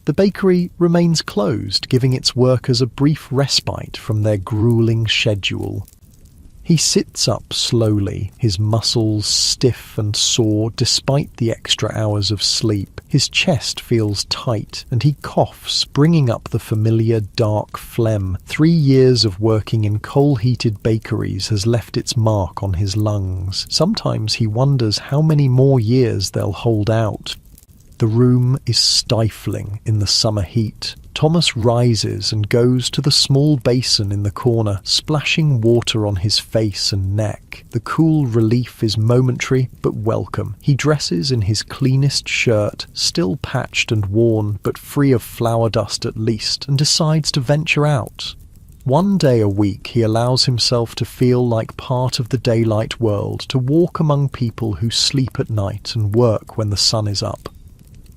The bakery remains closed, giving its workers a brief respite from their grueling schedule. He sits up slowly, his muscles stiff and sore despite the extra hours of sleep. His chest feels tight, and he coughs, bringing up the familiar dark phlegm. 3 years of working in coal-heated bakeries has left its mark on his lungs. Sometimes he wonders how many more years they'll hold out. The room is stifling in the summer heat. Thomas rises and goes to the small basin in the corner, splashing water on his face and neck. The cool relief is momentary but welcome. He dresses in his cleanest shirt, still patched and worn but free of flour dust at least, and decides to venture out. 1 day a week he allows himself to feel like part of the daylight world, to walk among people who sleep at night and work when the sun is up.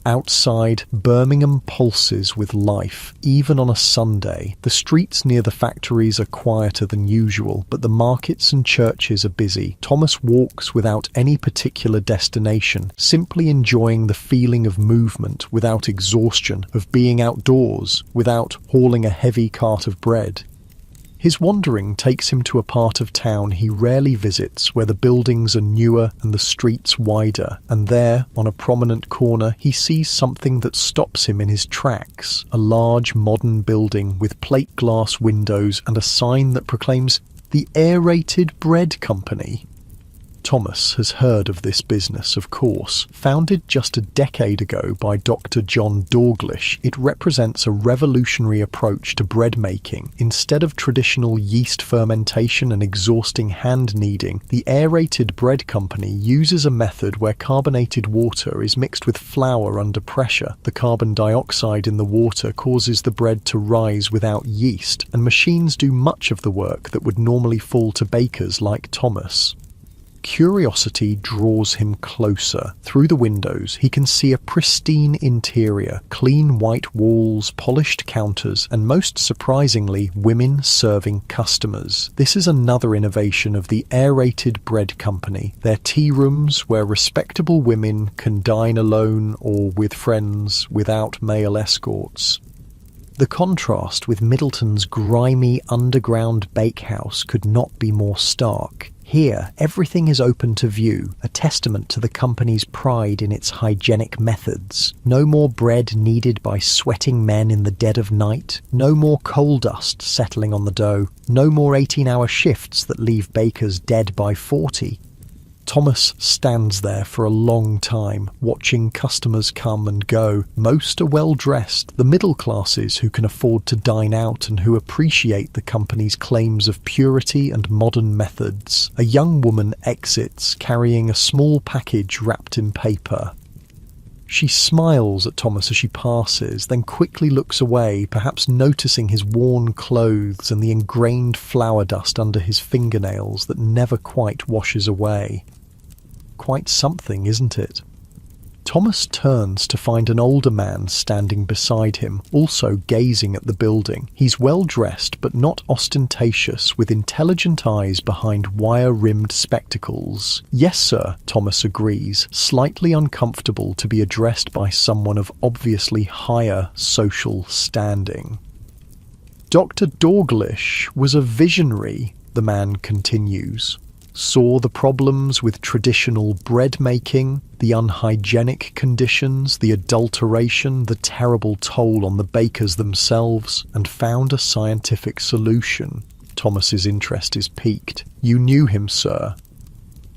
Outside, Birmingham pulses with life, even on a Sunday. The streets near the factories are quieter than usual, but the markets and churches are busy. Thomas walks without any particular destination, simply enjoying the feeling of movement without exhaustion, of being outdoors, without hauling a heavy cart of bread. His wandering takes him to a part of town he rarely visits, where the buildings are newer and the streets wider, and there, on a prominent corner, he sees something that stops him in his tracks. A large modern building with plate glass windows and a sign that proclaims the Aerated Bread Company. Thomas has heard of this business, of course. Founded just a decade ago by Dr. John Dalglish, it represents a revolutionary approach to bread making. Instead of traditional yeast fermentation and exhausting hand kneading, the Aerated Bread Company uses a method where carbonated water is mixed with flour under pressure. The carbon dioxide in the water causes the bread to rise without yeast, and machines do much of the work that would normally fall to bakers like Thomas. Curiosity draws him closer. Through the windows, he can see a pristine interior, clean white walls, polished counters, and most surprisingly, women serving customers. This is another innovation of the Aerated Bread Company. Their tea rooms where respectable women can dine alone or with friends without male escorts. The contrast with Middleton's grimy underground bakehouse could not be more stark. Here, everything is open to view, a testament to the company's pride in its hygienic methods. No more bread kneaded by sweating men in the dead of night, no more coal dust settling on the dough, no more 18-hour shifts that leave bakers dead by 40. Thomas stands there for a long time, watching customers come and go. Most are well-dressed, the middle classes who can afford to dine out and who appreciate the company's claims of purity and modern methods. A young woman exits, carrying a small package wrapped in paper. She smiles at Thomas as she passes, then quickly looks away, perhaps noticing his worn clothes and the ingrained flour dust under his fingernails that never quite washes away. Quite something, isn't it? Thomas turns to find an older man standing beside him, also gazing at the building. He's well-dressed but not ostentatious, with intelligent eyes behind wire-rimmed spectacles. "Yes, sir," Thomas agrees, slightly uncomfortable to be addressed by someone of obviously higher social standing. "Dr. Dalglish was a visionary," the man continues. "Saw the problems with traditional bread making, the unhygienic conditions, the adulteration, the terrible toll on the bakers themselves, and found a scientific solution." Thomas's interest is piqued. "You knew him, sir?"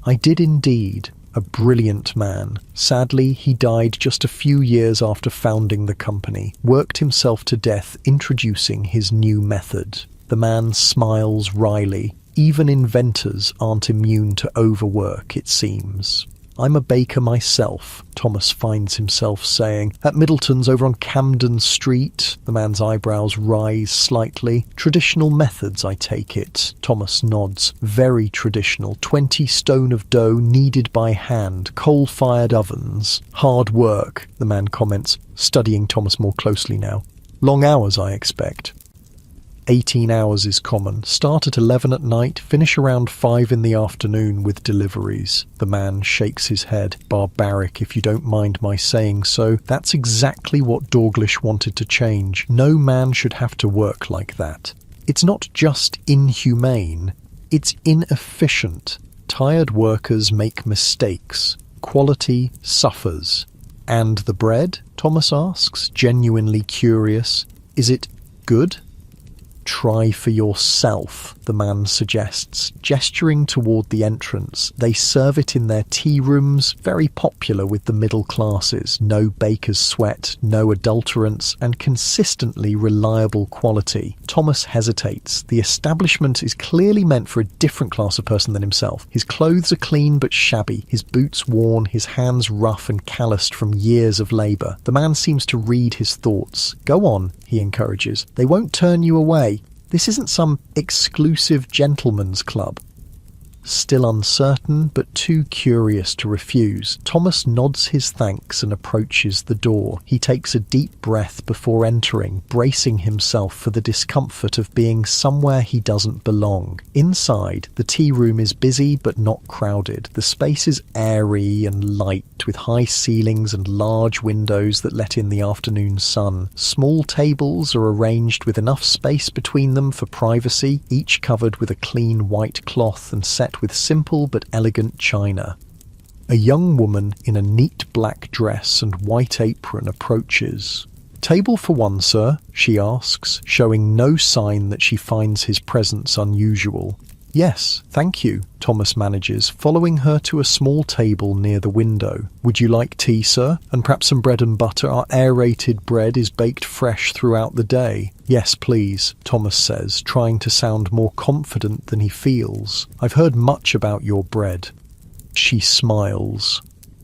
"I did indeed. A brilliant man. Sadly, he died just a few years after founding the company, worked himself to death introducing his new method." The man smiles wryly. Even inventors aren't immune to overwork, it seems. I'm a baker myself, Thomas finds himself saying. At Middleton's over on Camden Street. The man's eyebrows rise slightly. Traditional methods, I take it. Thomas nods. Very traditional. 20 stone of dough kneaded by hand. Coal-fired ovens. Hard work, the man comments, studying Thomas more closely now. Long hours, I expect. 18 hours is common. Start at 11 at night, finish around 5 in the afternoon with deliveries. The man shakes his head. Barbaric, if you don't mind my saying so. That's exactly what Dalglish wanted to change. No man should have to work like that. It's not just inhumane, it's inefficient. Tired workers make mistakes. Quality suffers. And the bread? Thomas asks, genuinely curious. Is it good? Try for yourself, the man suggests, gesturing toward the entrance. They serve it in their tea rooms, very popular with the middle classes. No baker's sweat, no adulterants, and consistently reliable quality. Thomas hesitates. The establishment is clearly meant for a different class of person than himself. His clothes are clean but shabby, his boots worn, his hands rough and calloused from years of labour. The man seems to read his thoughts. Go on, he encourages. They won't turn you away. This isn't some exclusive gentleman's club. Still uncertain, but too curious to refuse, Thomas nods his thanks and approaches the door. He takes a deep breath before entering, bracing himself for the discomfort of being somewhere he doesn't belong. Inside, the tea room is busy but not crowded. The space is airy and light, with high ceilings and large windows that let in the afternoon sun. Small tables are arranged with enough space between them for privacy, each covered with a clean white cloth and set with simple but elegant china. A young woman in a neat black dress and white apron approaches. "Table for one, sir?" she asks, showing no sign that she finds his presence unusual. "Yes, thank you," Thomas manages, following her to a small table near the window. "Would you like tea, sir? And perhaps some bread and butter? Our aerated bread is baked fresh throughout the day." "Yes, please," Thomas says, trying to sound more confident than he feels. "I've heard much about your bread." She smiles.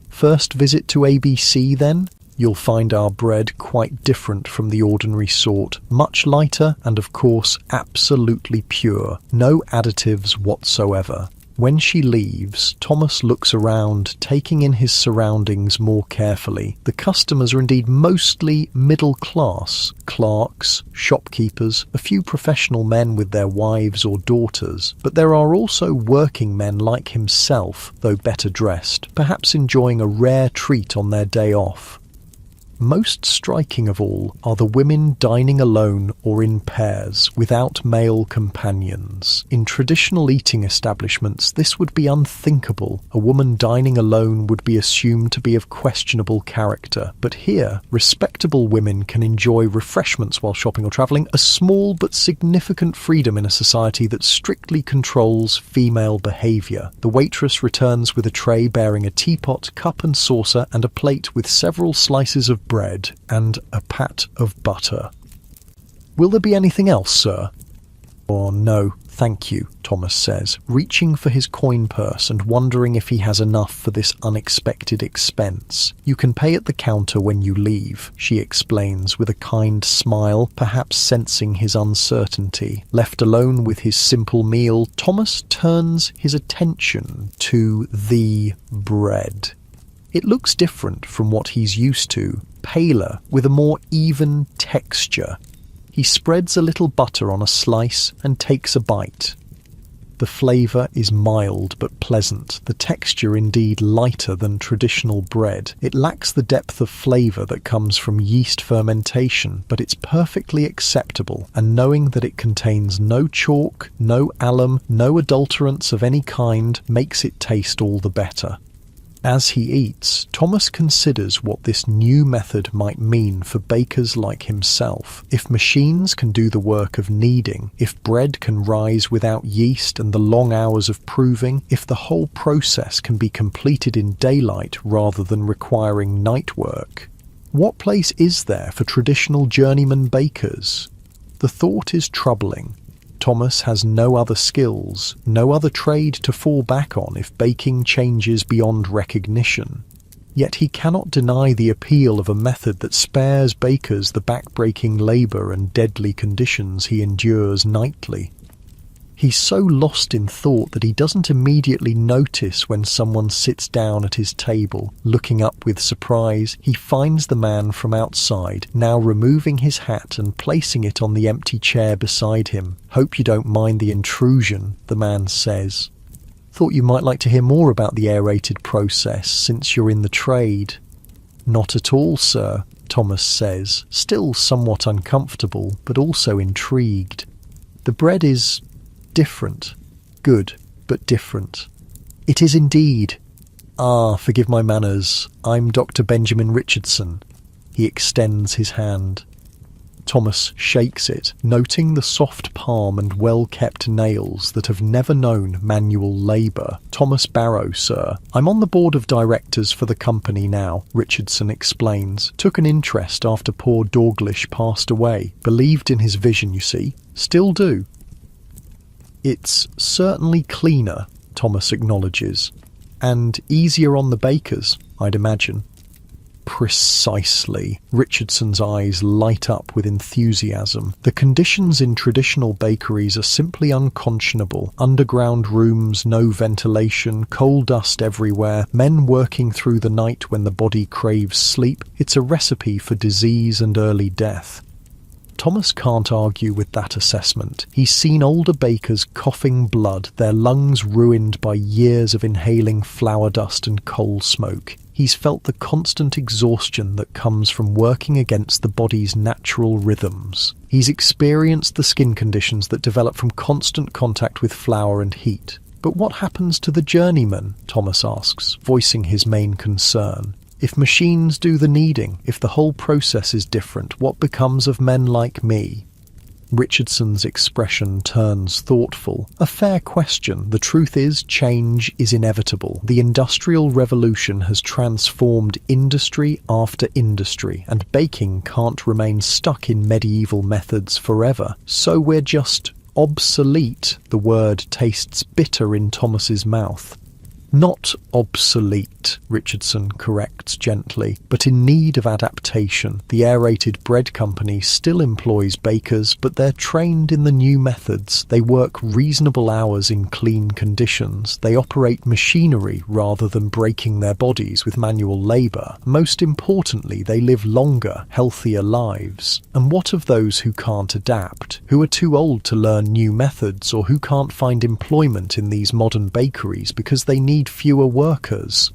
"First visit to ABC, then? You'll find our bread quite different from the ordinary sort, much lighter and, of course, absolutely pure. No additives whatsoever." When she leaves, Thomas looks around, taking in his surroundings more carefully. The customers are indeed mostly middle class. Clerks, shopkeepers, a few professional men with their wives or daughters. But there are also working men like himself, though better dressed, perhaps enjoying a rare treat on their day off. Most striking of all are the women dining alone or in pairs, without male companions. In traditional eating establishments, this would be unthinkable. A woman dining alone would be assumed to be of questionable character. But here, respectable women can enjoy refreshments while shopping or travelling, a small but significant freedom in a society that strictly controls female behaviour. The waitress returns with a tray bearing a teapot, cup and saucer, and a plate with several slices of bread and a pat of butter. "Will there be anything else, sir?" "Oh, no, thank you," Thomas says, reaching for his coin purse and wondering if he has enough for this unexpected expense. "You can pay at the counter when you leave," she explains with a kind smile, perhaps sensing his uncertainty. Left alone with his simple meal, Thomas turns his attention to the bread. It looks different from what he's used to, paler, with a more even texture. He spreads a little butter on a slice and takes a bite. The flavour is mild but pleasant, the texture indeed lighter than traditional bread. It lacks the depth of flavour that comes from yeast fermentation, but it's perfectly acceptable, and knowing that it contains no chalk, no alum, no adulterants of any kind makes it taste all the better. As he eats, Thomas considers what this new method might mean for bakers like himself. If machines can do the work of kneading, if bread can rise without yeast and the long hours of proving, if the whole process can be completed in daylight rather than requiring night work, what place is there for traditional journeyman bakers? The thought is troubling. Thomas has no other skills, no other trade to fall back on if baking changes beyond recognition. Yet he cannot deny the appeal of a method that spares bakers the back-breaking labour and deadly conditions he endures nightly. He's so lost in thought that he doesn't immediately notice when someone sits down at his table. Looking up with surprise, he finds the man from outside, now removing his hat and placing it on the empty chair beside him. "Hope you don't mind the intrusion," the man says. "Thought you might like to hear more about the aerated process since you're in the trade." "Not at all, sir," Thomas says, still somewhat uncomfortable, but also intrigued. "The bread is different. Good, but different." "It is indeed." "Ah, forgive my manners. I'm Dr. Benjamin Richardson." He extends his hand. Thomas shakes it, noting the soft palm and well-kept nails that have never known manual labour. "Thomas Barrow, sir. I'm on the board of directors for the company now," Richardson explains. "Took an interest after poor Dorglish passed away. Believed in his vision, you see. Still do." "It's certainly cleaner," Thomas acknowledges. "And easier on the bakers, I'd imagine." "Precisely." Richardson's eyes light up with enthusiasm. "The conditions in traditional bakeries are simply unconscionable. Underground rooms, no ventilation, coal dust everywhere, men working through the night when the body craves sleep. It's a recipe for disease and early death." Thomas can't argue with that assessment. He's seen older bakers coughing blood, their lungs ruined by years of inhaling flour dust and coal smoke. He's felt the constant exhaustion that comes from working against the body's natural rhythms. He's experienced the skin conditions that develop from constant contact with flour and heat. "But what happens to the journeyman?" Thomas asks, voicing his main concern. "If machines do the kneading, if the whole process is different, what becomes of men like me?" Richardson's expression turns thoughtful. "A fair question. The truth is, change is inevitable. The Industrial Revolution has transformed industry after industry, and baking can't remain stuck in medieval methods forever. So we're just obsolete." The word tastes bitter in Thomas's mouth. "Not obsolete," Richardson corrects gently, "but in need of adaptation. The aerated bread company still employs bakers, but they're trained in the new methods. They work reasonable hours in clean conditions. They operate machinery rather than breaking their bodies with manual labour. Most importantly, they live longer, healthier lives. And what of those who can't adapt, who are too old to learn new methods, or who can't find employment in these modern bakeries because they need fewer workers?"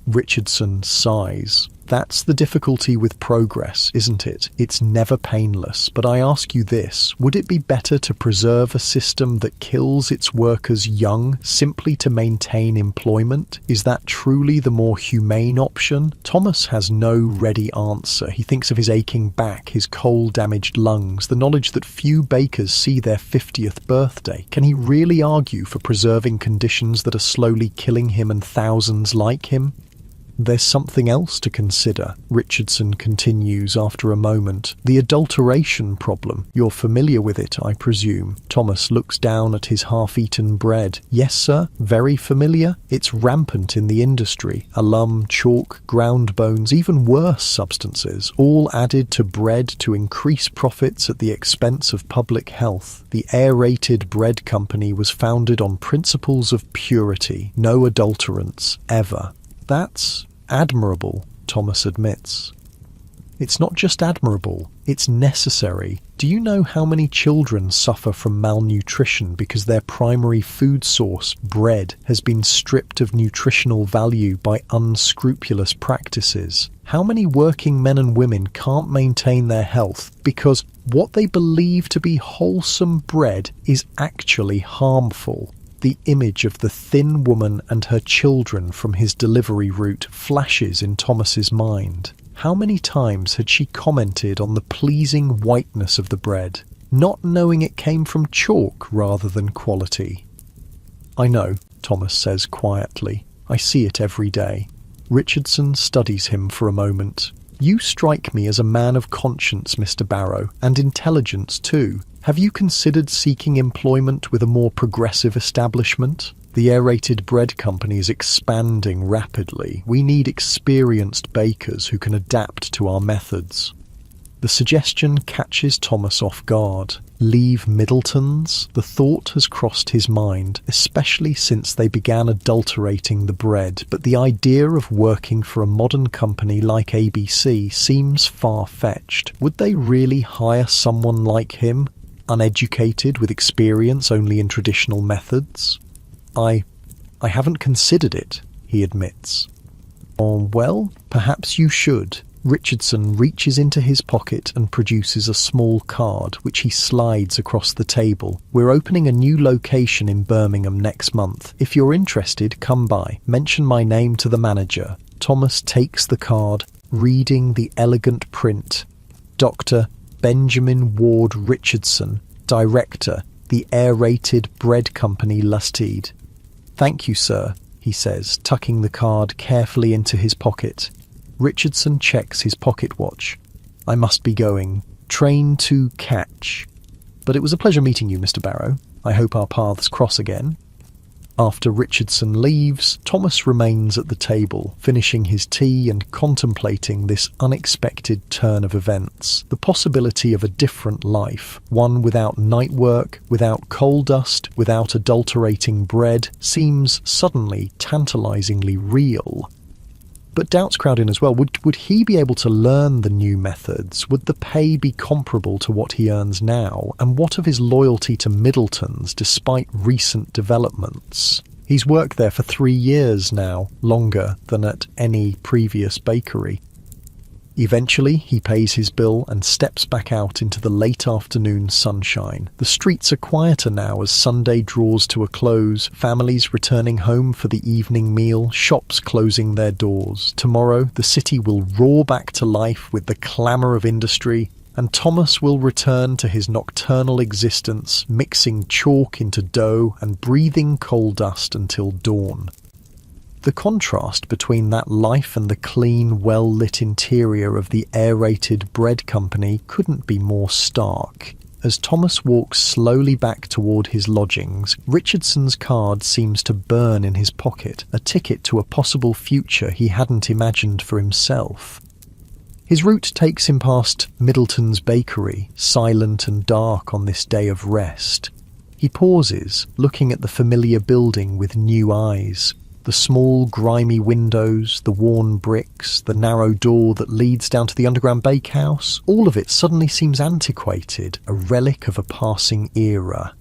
Richardson sighs. "That's the difficulty with progress, isn't it? It's never painless. But I ask you this, would it be better to preserve a system that kills its workers young simply to maintain employment? Is that truly the more humane option?" Thomas has no ready answer. He thinks of his aching back, his coal-damaged lungs, the knowledge that few bakers see their 50th birthday. Can he really argue for preserving conditions that are slowly killing him and thousands like him? "There's something else to consider," Richardson continues after a moment. "The adulteration problem. You're familiar with it, I presume." Thomas looks down at his half-eaten bread. "Yes, sir, very familiar. It's rampant in the industry. Alum, chalk, ground bones, even worse substances, all added to bread to increase profits at the expense of public health. The aerated bread company was founded on principles of purity, no adulterants, ever." "That's admirable," Thomas admits. "It's not just admirable, it's necessary. Do you know how many children suffer from malnutrition because their primary food source, bread, has been stripped of nutritional value by unscrupulous practices? How many working men and women can't maintain their health because what they believe to be wholesome bread is actually harmful?" The image of the thin woman and her children from his delivery route flashes in Thomas's mind. How many times had she commented on the pleasing whiteness of the bread, not knowing it came from chalk rather than quality? "I know," Thomas says quietly. "I see it every day." Richardson studies him for a moment. "You strike me as a man of conscience, Mr. Barrow, and intelligence too. Have you considered seeking employment with a more progressive establishment? The aerated bread company is expanding rapidly. We need experienced bakers who can adapt to our methods. The suggestion catches Thomas off guard. Leave Middleton's? The thought has crossed his mind, especially since they began adulterating the bread, but the idea of working for a modern company like ABC seems far-fetched. Would they really hire someone like him, uneducated with experience only in traditional methods? I haven't considered it, he admits. Oh, well, perhaps you should. Richardson reaches into his pocket and produces a small card, which he slides across the table. We're opening a new location in Birmingham next month. If you're interested, come by. Mention my name to the manager. Thomas takes the card, reading the elegant print. Dr. Benjamin Ward Richardson, Director, the Aerated Bread Company, Lustede. Thank you, sir, he says, tucking the card carefully into his pocket. Richardson checks his pocket watch. I must be going. Train to catch. But it was a pleasure meeting you, Mr. Barrow. I hope our paths cross again. After Richardson leaves, Thomas remains at the table, finishing his tea and contemplating this unexpected turn of events. The possibility of a different life, one without night work, without coal dust, without adulterating bread, seems suddenly tantalizingly real. But doubts crowd in as well. Would he be able to learn the new methods? Would the pay be comparable to what he earns now? And what of his loyalty to Middleton's despite recent developments? He's worked there for 3 years now, longer than at any previous bakery. Eventually, he pays his bill and steps back out into the late afternoon sunshine. The streets are quieter now as Sunday draws to a close, families returning home for the evening meal, shops closing their doors. Tomorrow, the city will roar back to life with the clamour of industry, and Thomas will return to his nocturnal existence, mixing chalk into dough and breathing coal dust until dawn. The contrast between that life and the clean, well-lit interior of the aerated bread company couldn't be more stark. As Thomas walks slowly back toward his lodgings, Richardson's card seems to burn in his pocket, a ticket to a possible future he hadn't imagined for himself. His route takes him past Middleton's bakery, silent and dark on this day of rest. He pauses, looking at the familiar building with new eyes. The small, grimy windows, the worn bricks, the narrow door that leads down to the underground bakehouse, all of it suddenly seems antiquated, a relic of a passing era.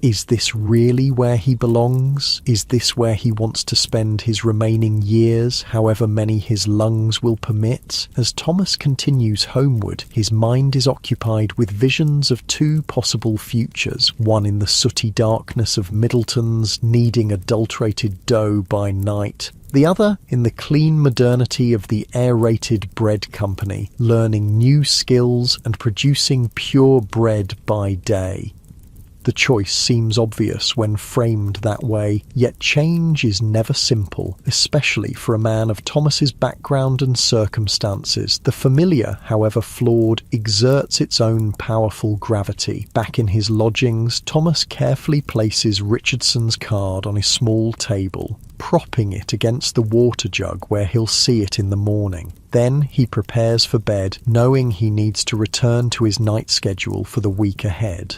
Is this really where he belongs? Is this where he wants to spend his remaining years, however many his lungs will permit? As Thomas continues homeward, his mind is occupied with visions of 2 possible futures, one in the sooty darkness of Middleton's, kneading adulterated dough by night, the other in the clean modernity of the aerated bread company, learning new skills and producing pure bread by day. The choice seems obvious when framed that way, yet change is never simple, especially for a man of Thomas's background and circumstances. The familiar, however flawed, exerts its own powerful gravity. Back in his lodgings, Thomas carefully places Richardson's card on his small table, propping it against the water jug where he'll see it in the morning. Then he prepares for bed, knowing he needs to return to his night schedule for the week ahead.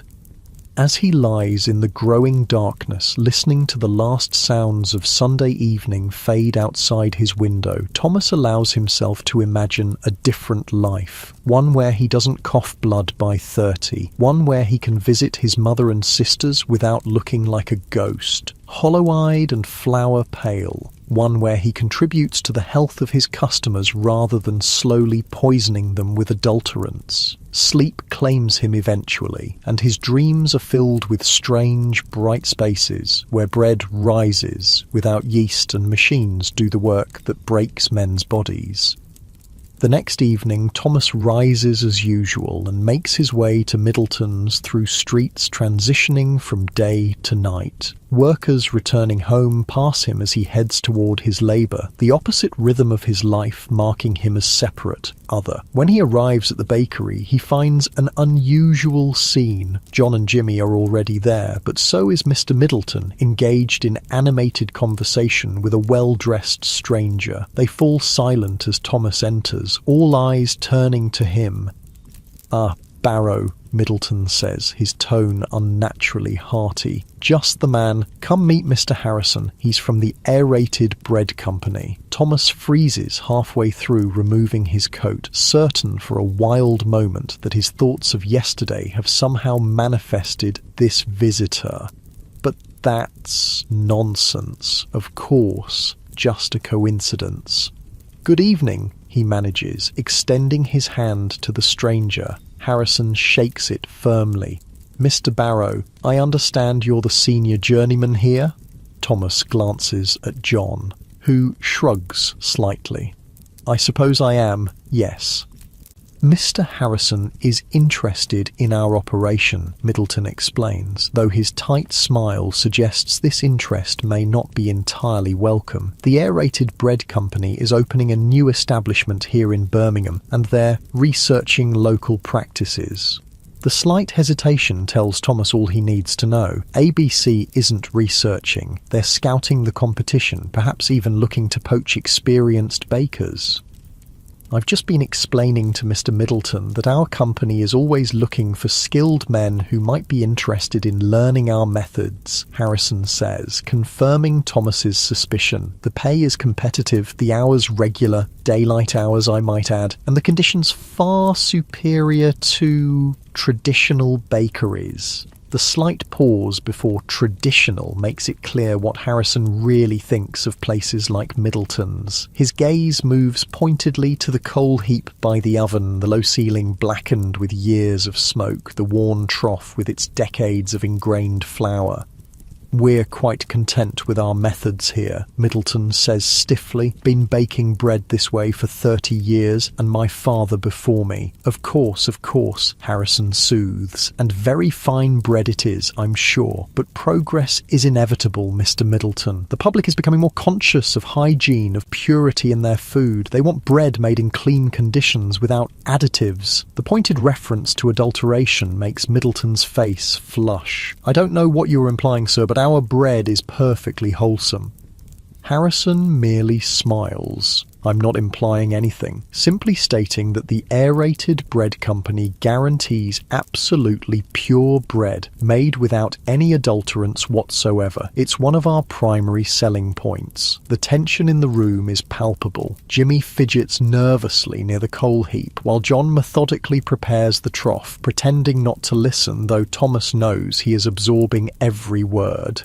As he lies in the growing darkness, listening to the last sounds of Sunday evening fade outside his window, Thomas allows himself to imagine a different life, one where he doesn't cough blood by 30, one where he can visit his mother and sisters without looking like a ghost, hollow-eyed and flower-pale, one where he contributes to the health of his customers rather than slowly poisoning them with adulterants. Sleep claims him eventually, and his dreams are filled with strange, bright spaces where bread rises without yeast and machines do the work that breaks men's bodies. The next evening, Thomas rises as usual and makes his way to Middleton's through streets transitioning from day to night. Workers returning home pass him as he heads toward his labour, the opposite rhythm of his life marking him as separate, other. When he arrives at the bakery, he finds an unusual scene. John and Jimmy are already there, but so is Mr. Middleton, engaged in animated conversation with a well-dressed stranger. They fall silent as Thomas enters, all eyes turning to him. "Ah, Barrow," Middleton says, his tone unnaturally hearty. "Just the man. Come meet Mr. Harrison. He's from the Aerated Bread Company." Thomas freezes halfway through removing his coat, certain for a wild moment that his thoughts of yesterday have somehow manifested this visitor. But that's nonsense. Of course, just a coincidence. "Good evening," he manages, extending his hand to the stranger. Harrison shakes it firmly. "Mr. Barrow, I understand you're the senior journeyman here?" Thomas glances at John, who shrugs slightly. "I suppose I am, yes." "Mr. Harrison is interested in our operation," Middleton explains, though his tight smile suggests this interest may not be entirely welcome. "The Aerated Bread Company is opening a new establishment here in Birmingham, and they're researching local practices." The slight hesitation tells Thomas all he needs to know. ABC isn't researching. They're scouting the competition, perhaps even looking to poach experienced bakers. "I've just been explaining to Mr. Middleton that our company is always looking for skilled men who might be interested in learning our methods," Harrison says, confirming Thomas's suspicion. "The pay is competitive, the hours regular, daylight hours I might add, and the conditions far superior to traditional bakeries." The slight pause before traditional makes it clear what Harrison really thinks of places like Middleton's. His gaze moves pointedly to the coal heap by the oven, the low ceiling blackened with years of smoke, the worn trough with its decades of ingrained flour. "We're quite content with our methods here," Middleton says stiffly. "Been baking bread this way for 30 years, and my father before me." Of course," Harrison soothes. "And very fine bread it is, I'm sure. But progress is inevitable, Mr. Middleton. The public is becoming more conscious of hygiene, of purity in their food. They want bread made in clean conditions, without additives." The pointed reference to adulteration makes Middleton's face flush. "I don't know what you're implying, sir, but our bread is perfectly wholesome." Harrison merely smiles. "I'm not implying anything, simply stating that the Aerated Bread Company guarantees absolutely pure bread, made without any adulterants whatsoever. It's one of our primary selling points." The tension in the room is palpable. Jimmy fidgets nervously near the coal heap, while John methodically prepares the trough, pretending not to listen, though Thomas knows he is absorbing every word.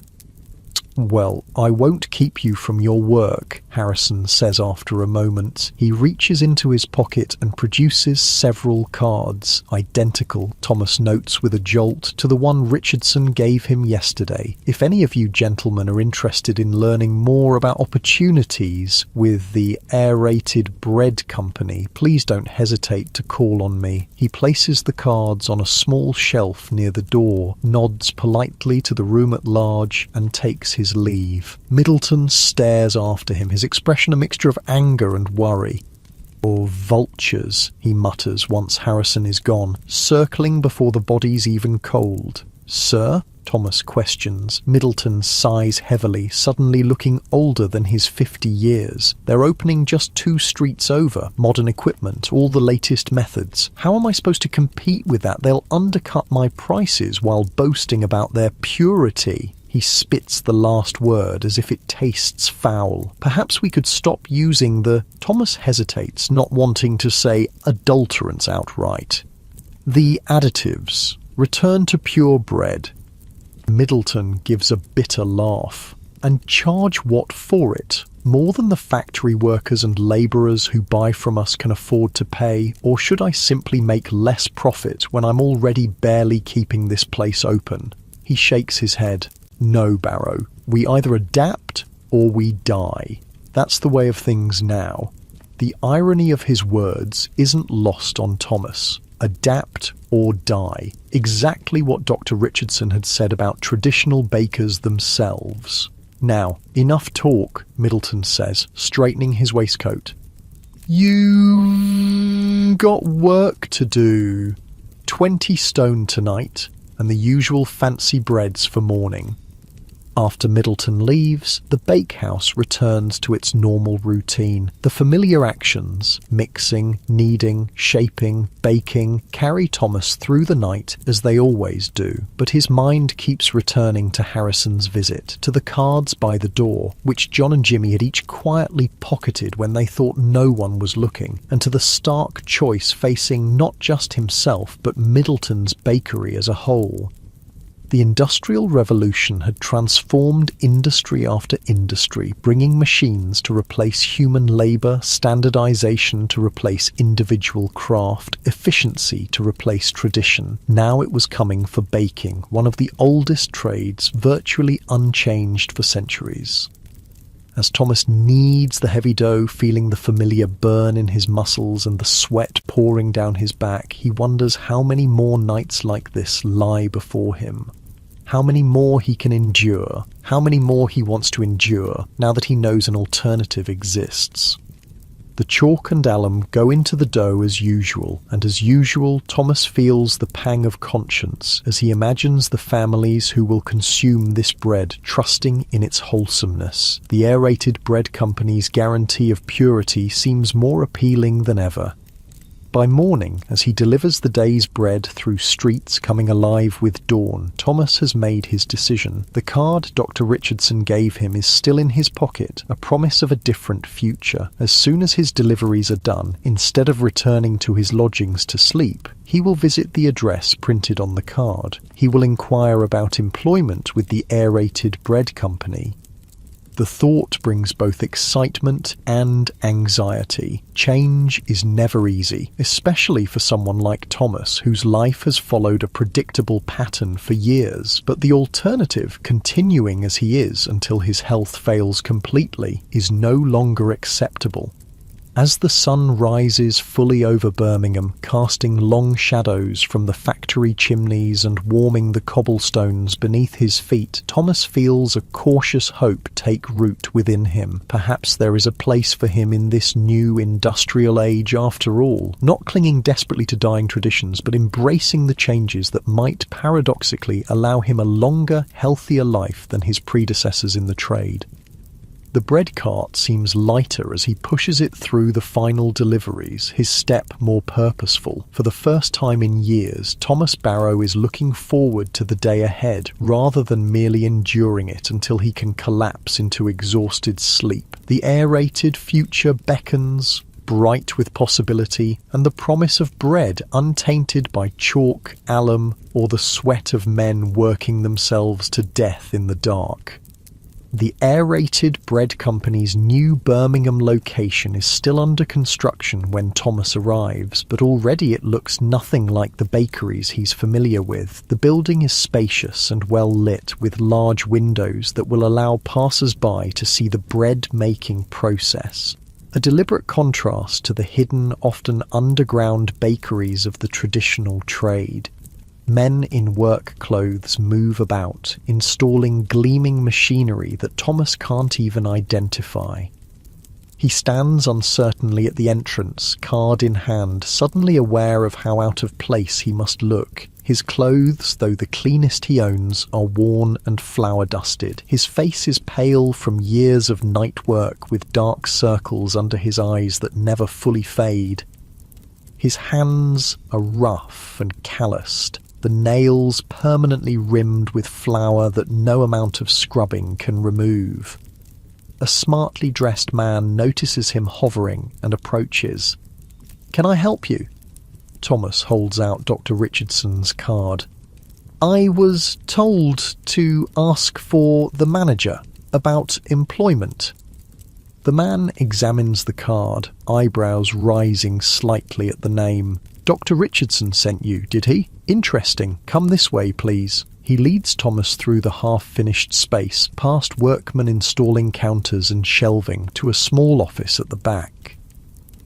"Well, I won't keep you from your work," Harrison says after a moment. He reaches into his pocket and produces several cards, identical, Thomas notes with a jolt, to the one Richardson gave him yesterday. "If any of you gentlemen are interested in learning more about opportunities with the Aerated Bread Company, please don't hesitate to call on me." He places the cards on a small shelf near the door, nods politely to the room at large, and takes his leave. Middleton stares after him, his expression a mixture of anger and worry. "Or vultures," he mutters once Harrison is gone, "circling before the body's even cold." "Sir?" Thomas questions. Middleton sighs heavily, suddenly looking older than his 50 years. "They're opening just 2 streets over. Modern equipment, all the latest methods. How am I supposed to compete with that? They'll undercut my prices while boasting about their purity." He spits the last word as if it tastes foul. "Perhaps we could stop using the—" Thomas hesitates, not wanting to say adulterants outright. "The additives. Return to pure bread." Middleton gives a bitter laugh. "And charge what for it? More than the factory workers and labourers who buy from us can afford to pay? Or should I simply make less profit when I'm already barely keeping this place open?" He shakes his head. "No, Barrow. We either adapt or we die. That's the way of things now." The irony of his words isn't lost on Thomas. Adapt or die. Exactly what Dr. Richardson had said about traditional bakers themselves. Now, enough talk, Middleton says, straightening his waistcoat. You got work to do. 20 stone tonight, and the usual fancy breads for morning. After Middleton leaves, the bakehouse returns to its normal routine. The familiar actions, mixing, kneading, shaping, baking, carry Thomas through the night as they always do. But his mind keeps returning to Harrison's visit, to the cards by the door, which John and Jimmy had each quietly pocketed when they thought no one was looking, and to the stark choice facing not just himself but Middleton's bakery as a whole. The Industrial Revolution had transformed industry after industry, bringing machines to replace human labour, standardization to replace individual craft, efficiency to replace tradition. Now it was coming for baking, one of the oldest trades, virtually unchanged for centuries. As Thomas kneads the heavy dough, feeling the familiar burn in his muscles and the sweat pouring down his back, he wonders how many more nights like this lie before him. How many more he can endure, how many more he wants to endure, now that he knows an alternative exists. The chalk and alum go into the dough as usual, and as usual, Thomas feels the pang of conscience as he imagines the families who will consume this bread, trusting in its wholesomeness. The aerated bread company's guarantee of purity seems more appealing than ever. By morning, as he delivers the day's bread through streets coming alive with dawn, Thomas has made his decision. The card Dr. Richardson gave him is still in his pocket, a promise of a different future. As soon as his deliveries are done, instead of returning to his lodgings to sleep, he will visit the address printed on the card. He will inquire about employment with the aerated bread company. The thought brings both excitement and anxiety. Change is never easy, especially for someone like Thomas, whose life has followed a predictable pattern for years. But the alternative, continuing as he is until his health fails completely, is no longer acceptable. As the sun rises fully over Birmingham, casting long shadows from the factory chimneys and warming the cobblestones beneath his feet, Thomas feels a cautious hope take root within him. Perhaps there is a place for him in this new industrial age after all, not clinging desperately to dying traditions, but embracing the changes that might paradoxically allow him a longer, healthier life than his predecessors in the trade. The bread cart seems lighter as he pushes it through the final deliveries, his step more purposeful. For the first time in years, Thomas Barrow is looking forward to the day ahead, rather than merely enduring it until he can collapse into exhausted sleep. The aerated future beckons, bright with possibility, and the promise of bread untainted by chalk, alum, or the sweat of men working themselves to death in the dark. The aerated bread company's new Birmingham location is still under construction when Thomas arrives, but already it looks nothing like the bakeries he's familiar with. The building is spacious and well lit, with large windows that will allow passers-by to see the bread-making process. A deliberate contrast to the hidden, often underground bakeries of the traditional trade. Men in work clothes move about, installing gleaming machinery that Thomas can't even identify. He stands uncertainly at the entrance, card in hand, suddenly aware of how out of place he must look. His clothes, though the cleanest he owns, are worn and flour-dusted. His face is pale from years of night work, with dark circles under his eyes that never fully fade. His hands are rough and calloused, the nails permanently rimmed with flour that no amount of scrubbing can remove. A smartly dressed man notices him hovering and approaches. "Can I help you?" Thomas holds out Dr. Richardson's card. "I was told to ask for the manager about employment." The man examines the card, eyebrows rising slightly at the name. "Dr. Richardson sent you, did he? Interesting. Come this way, please." He leads Thomas through the half-finished space, past workmen installing counters and shelving, to a small office at the back.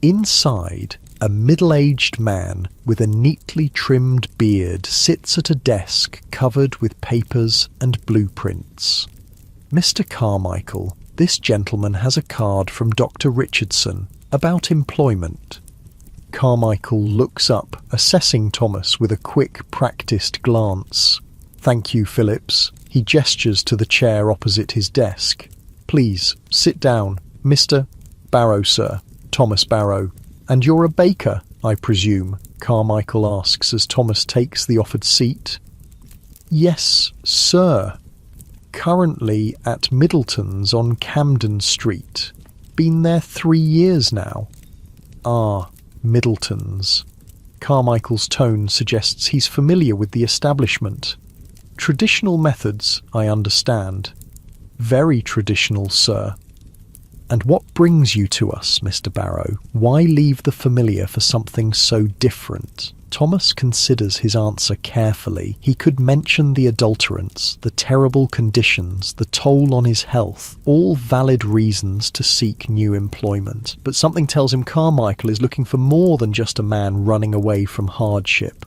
Inside, a middle-aged man with a neatly trimmed beard sits at a desk covered with papers and blueprints. "Mr. Carmichael, this gentleman has a card from Dr. Richardson about employment." Carmichael looks up, assessing Thomas with a quick, practiced glance. "Thank you, Phillips." He gestures to the chair opposite his desk. "Please, sit down. Mr. Barrow, sir. Thomas Barrow. And you're a baker, I presume?" Carmichael asks as Thomas takes the offered seat. "Yes, sir. Currently at Middleton's on Camden Street. Been there 3 years now." "Ah, Middleton's." Carmichael's tone suggests he's familiar with the establishment. "Traditional methods, I understand." "Very traditional, sir." "And what brings you to us, Mr. Barrow? Why leave the familiar for something so different?" Thomas considers his answer carefully. He could mention the adulterants, the terrible conditions, the toll on his health, all valid reasons to seek new employment. But something tells him Carmichael is looking for more than just a man running away from hardship.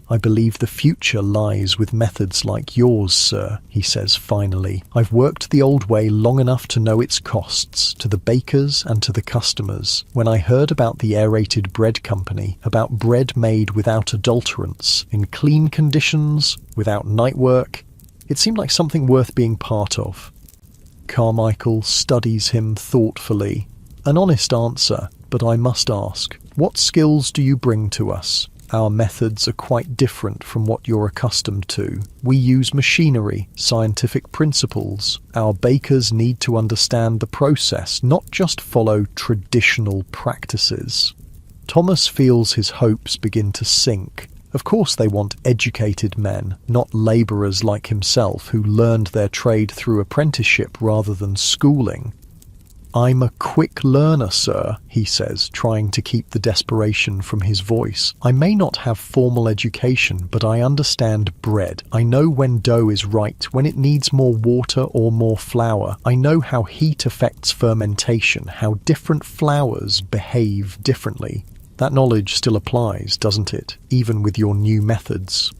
"I believe the future lies with methods like yours, sir," he says finally. "I've worked the old way long enough to know its costs, to the bakers and to the customers. When I heard about the aerated bread company, about bread made without adulterants, in clean conditions, without night work, it seemed like something worth being part of." Carmichael studies him thoughtfully. "An honest answer, but I must ask, what skills do you bring to us? Our methods are quite different from what you're accustomed to. We use machinery, scientific principles. Our bakers need to understand the process, not just follow traditional practices." Thomas feels his hopes begin to sink. Of course they want educated men, not labourers like himself who learned their trade through apprenticeship rather than schooling. "I'm a quick learner, sir," he says, trying to keep the desperation from his voice. "I may not have formal education, but I understand bread. I know when dough is right, when it needs more water or more flour. I know how heat affects fermentation, how different flours behave differently. That knowledge still applies, doesn't it, even with your new methods?"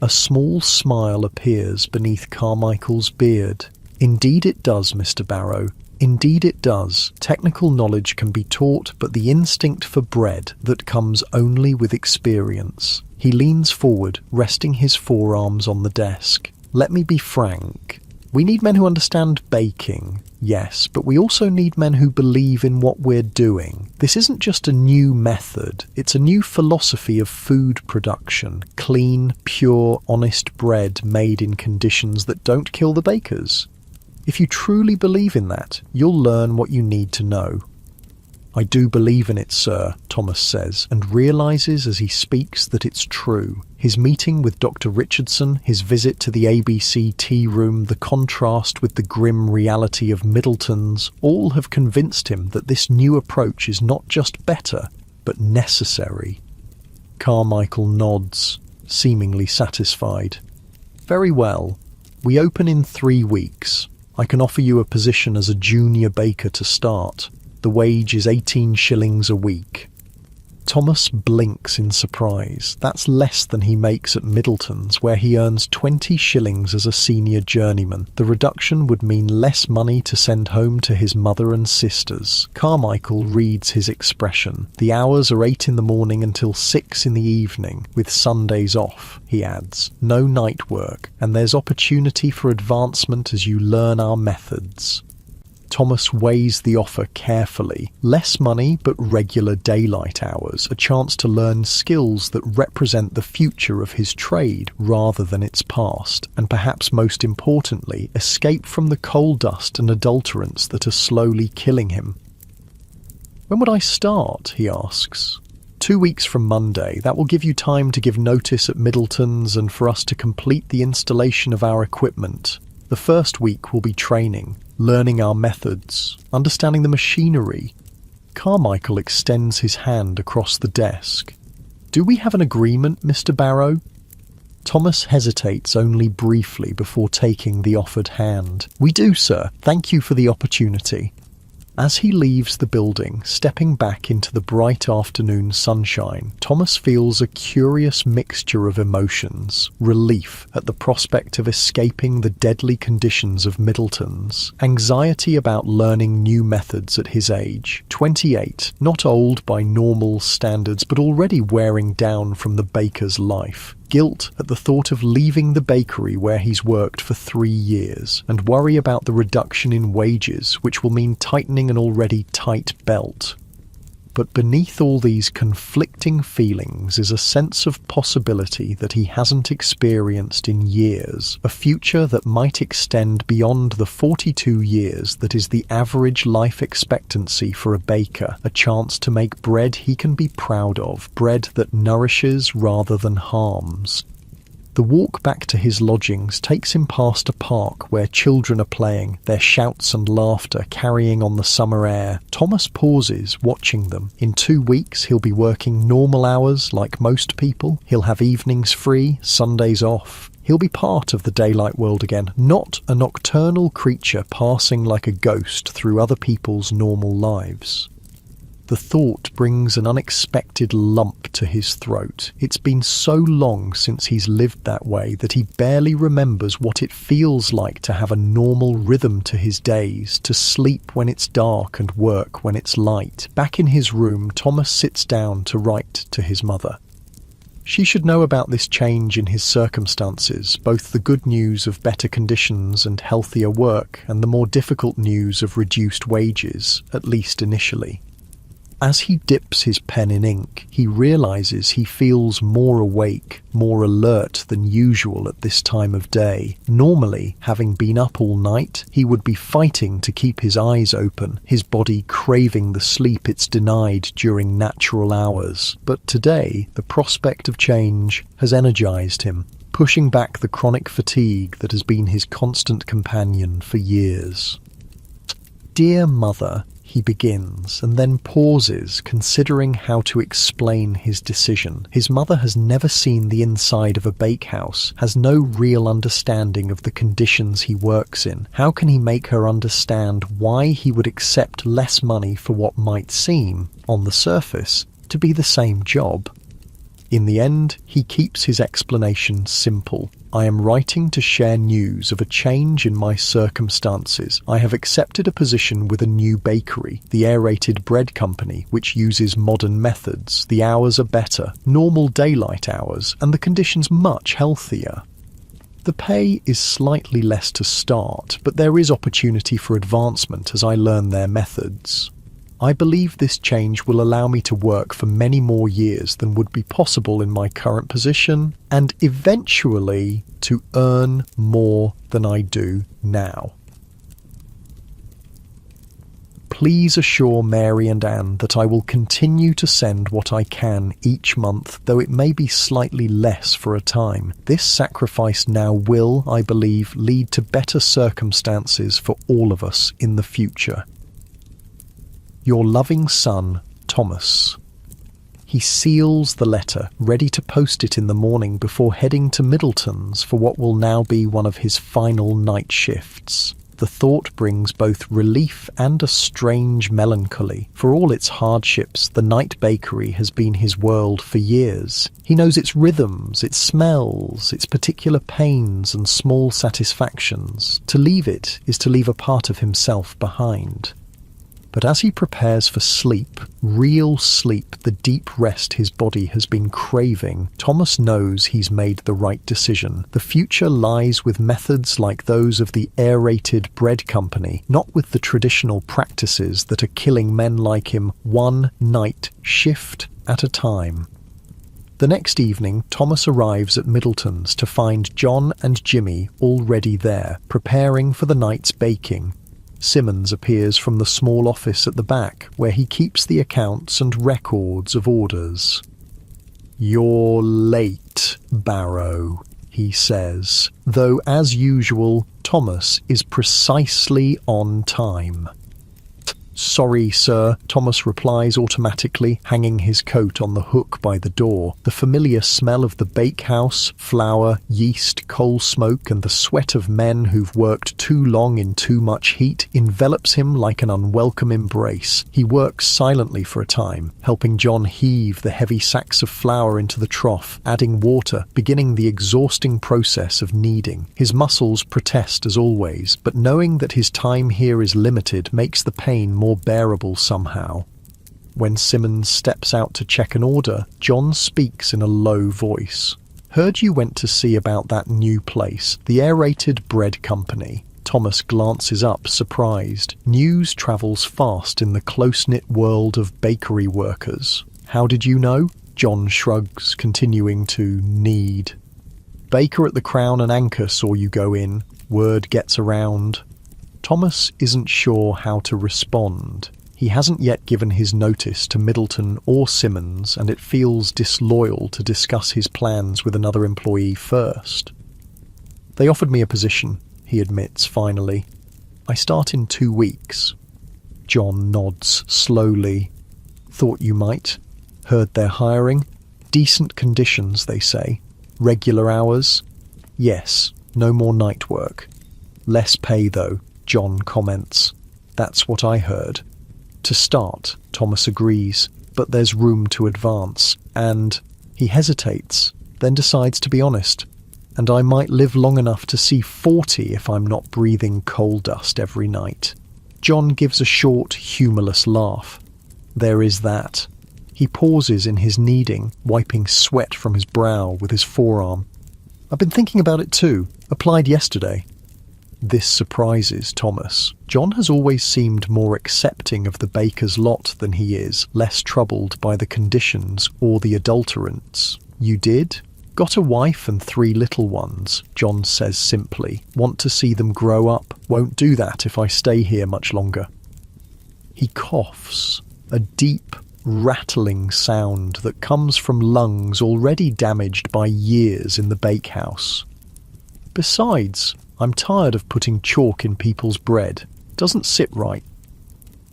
A small smile appears beneath Carmichael's beard. "Indeed it does, Mr. Barrow. Indeed it does. Technical knowledge can be taught, but the instinct for bread, that comes only with experience." He leans forward, resting his forearms on the desk. "Let me be frank. We need men who understand baking, yes, but we also need men who believe in what we're doing. This isn't just a new method, it's a new philosophy of food production. Clean, pure, honest bread made in conditions that don't kill the bakers. If you truly believe in that, you'll learn what you need to know." "I do believe in it, sir," Thomas says, and realises as he speaks that it's true. His meeting with Dr. Richardson, his visit to the ABC tea room, the contrast with the grim reality of Middleton's, all have convinced him that this new approach is not just better, but necessary. Carmichael nods, seemingly satisfied. "Very well. We open in 3 weeks. I can offer you a position as a junior baker to start. The wage is 18 shillings a week." Thomas blinks in surprise. That's less than he makes at Middleton's, where he earns 20 shillings as a senior journeyman. The reduction would mean less money to send home to his mother and sisters. Carmichael reads his expression. "The hours are 8 in the morning until 6 in the evening, with Sundays off," he adds. "No night work, and there's opportunity for advancement as you learn our methods." Thomas weighs the offer carefully. Less money, but regular daylight hours, a chance to learn skills that represent the future of his trade rather than its past, and perhaps most importantly, escape from the coal dust and adulterants that are slowly killing him. "When would I start?" he asks. 2 weeks from Monday. That will give you time to give notice at Middleton's and for us to complete the installation of our equipment. The first week will be training, learning our methods, understanding the machinery." Carmichael extends his hand across the desk. "Do we have an agreement, Mr. Barrow?" Thomas hesitates only briefly before taking the offered hand. "We do, sir. Thank you for the opportunity." As he leaves the building, stepping back into the bright afternoon sunshine, Thomas feels a curious mixture of emotions: relief at the prospect of escaping the deadly conditions of Middleton's, anxiety about learning new methods at his age, 28, not old by normal standards but already wearing down from the baker's life, guilt at the thought of leaving the bakery where he's worked for 3 years, and worry about the reduction in wages, which will mean tightening an already tight belt. But beneath all these conflicting feelings is a sense of possibility that he hasn't experienced in years, a future that might extend beyond the 42 years that is the average life expectancy for a baker, a chance to make bread he can be proud of, bread that nourishes rather than harms. The walk back to his lodgings takes him past a park where children are playing, their shouts and laughter carrying on the summer air. Thomas pauses, watching them. In 2 weeks, he'll be working normal hours like most people. He'll have evenings free, Sundays off. He'll be part of the daylight world again, not a nocturnal creature passing like a ghost through other people's normal lives. The thought brings an unexpected lump to his throat. It's been so long since he's lived that way that he barely remembers what it feels like to have a normal rhythm to his days, to sleep when it's dark and work when it's light. Back in his room, Thomas sits down to write to his mother. She should know about this change in his circumstances, both the good news of better conditions and healthier work, and the more difficult news of reduced wages, at least initially. As he dips his pen in ink, he realizes he feels more awake, more alert than usual at this time of day. Normally, having been up all night, he would be fighting to keep his eyes open, his body craving the sleep it's denied during natural hours. But today, the prospect of change has energized him, pushing back the chronic fatigue that has been his constant companion for years. "Dear Mother," he begins, and then pauses, considering how to explain his decision. His mother has never seen the inside of a bakehouse, has no real understanding of the conditions he works in. How can he make her understand why he would accept less money for what might seem, on the surface, to be the same job? In the end, he keeps his explanation simple. "I am writing to share news of a change in my circumstances. I have accepted a position with a new bakery, the aerated bread company, which uses modern methods. The hours are better, normal daylight hours, and the conditions much healthier. The pay is slightly less to start, but there is opportunity for advancement as I learn their methods. I believe this change will allow me to work for many more years than would be possible in my current position, and eventually to earn more than I do now. Please assure Mary and Anne that I will continue to send what I can each month, though it may be slightly less for a time. This sacrifice now will, I believe, lead to better circumstances for all of us in the future. Your loving son, Thomas." He seals the letter, ready to post it in the morning before heading to Middleton's for what will now be one of his final night shifts. The thought brings both relief and a strange melancholy. For all its hardships, the night bakery has been his world for years. He knows its rhythms, its smells, its particular pains and small satisfactions. To leave it is to leave a part of himself behind. But as he prepares for sleep, real sleep, the deep rest his body has been craving, Thomas knows he's made the right decision. The future lies with methods like those of the aerated bread company, not with the traditional practices that are killing men like him one night shift at a time. The next evening, Thomas arrives at Middleton's to find John and Jimmy already there, preparing for the night's baking. Simmons appears from the small office at the back, where he keeps the accounts and records of orders. "You're late, Barrow," he says, though as usual, Thomas is precisely on time. "Sorry, sir," Thomas replies automatically, hanging his coat on the hook by the door. The familiar smell of the bakehouse, flour, yeast, coal smoke, and the sweat of men who've worked too long in too much heat envelops him like an unwelcome embrace. He works silently for a time, helping John heave the heavy sacks of flour into the trough, adding water, beginning the exhausting process of kneading. His muscles protest as always, but knowing that his time here is limited makes the pain more bearable somehow. When Simmons steps out to check an order, John speaks in a low voice. "Heard you went to see about that new place, the aerated bread company." Thomas glances up, surprised. News travels fast in the close-knit world of bakery workers. "How did you know?" John shrugs, continuing to knead. "Baker at the Crown and Anchor saw you go in. Word gets around." Thomas isn't sure how to respond. He hasn't yet given his notice to Middleton or Simmons, and it feels disloyal to discuss his plans with another employee first. "They offered me a position," he admits finally. "I start in 2 weeks." John nods slowly. "Thought you might. Heard they're hiring. Decent conditions, they say. Regular hours?" "Yes, no more night work." "Less pay, though," John comments. "That's what I heard." To start, Thomas agrees, but there's room to advance, and he hesitates, then decides to be honest. "And I might live long enough to see 40 if I'm not breathing coal dust every night." John gives a short, humourless laugh. There is that. He pauses in his kneading, wiping sweat from his brow with his forearm. "I've been thinking about it too. Applied yesterday." This surprises Thomas. John has always seemed more accepting of the baker's lot than he is, less troubled by the conditions or the adulterants. "You did?" "Got a wife and 3 little ones," John says simply. "Want to see them grow up. Won't do that if I stay here much longer." He coughs, a deep, rattling sound that comes from lungs already damaged by years in the bakehouse. "Besides, I'm tired of putting chalk in people's bread. Doesn't sit right."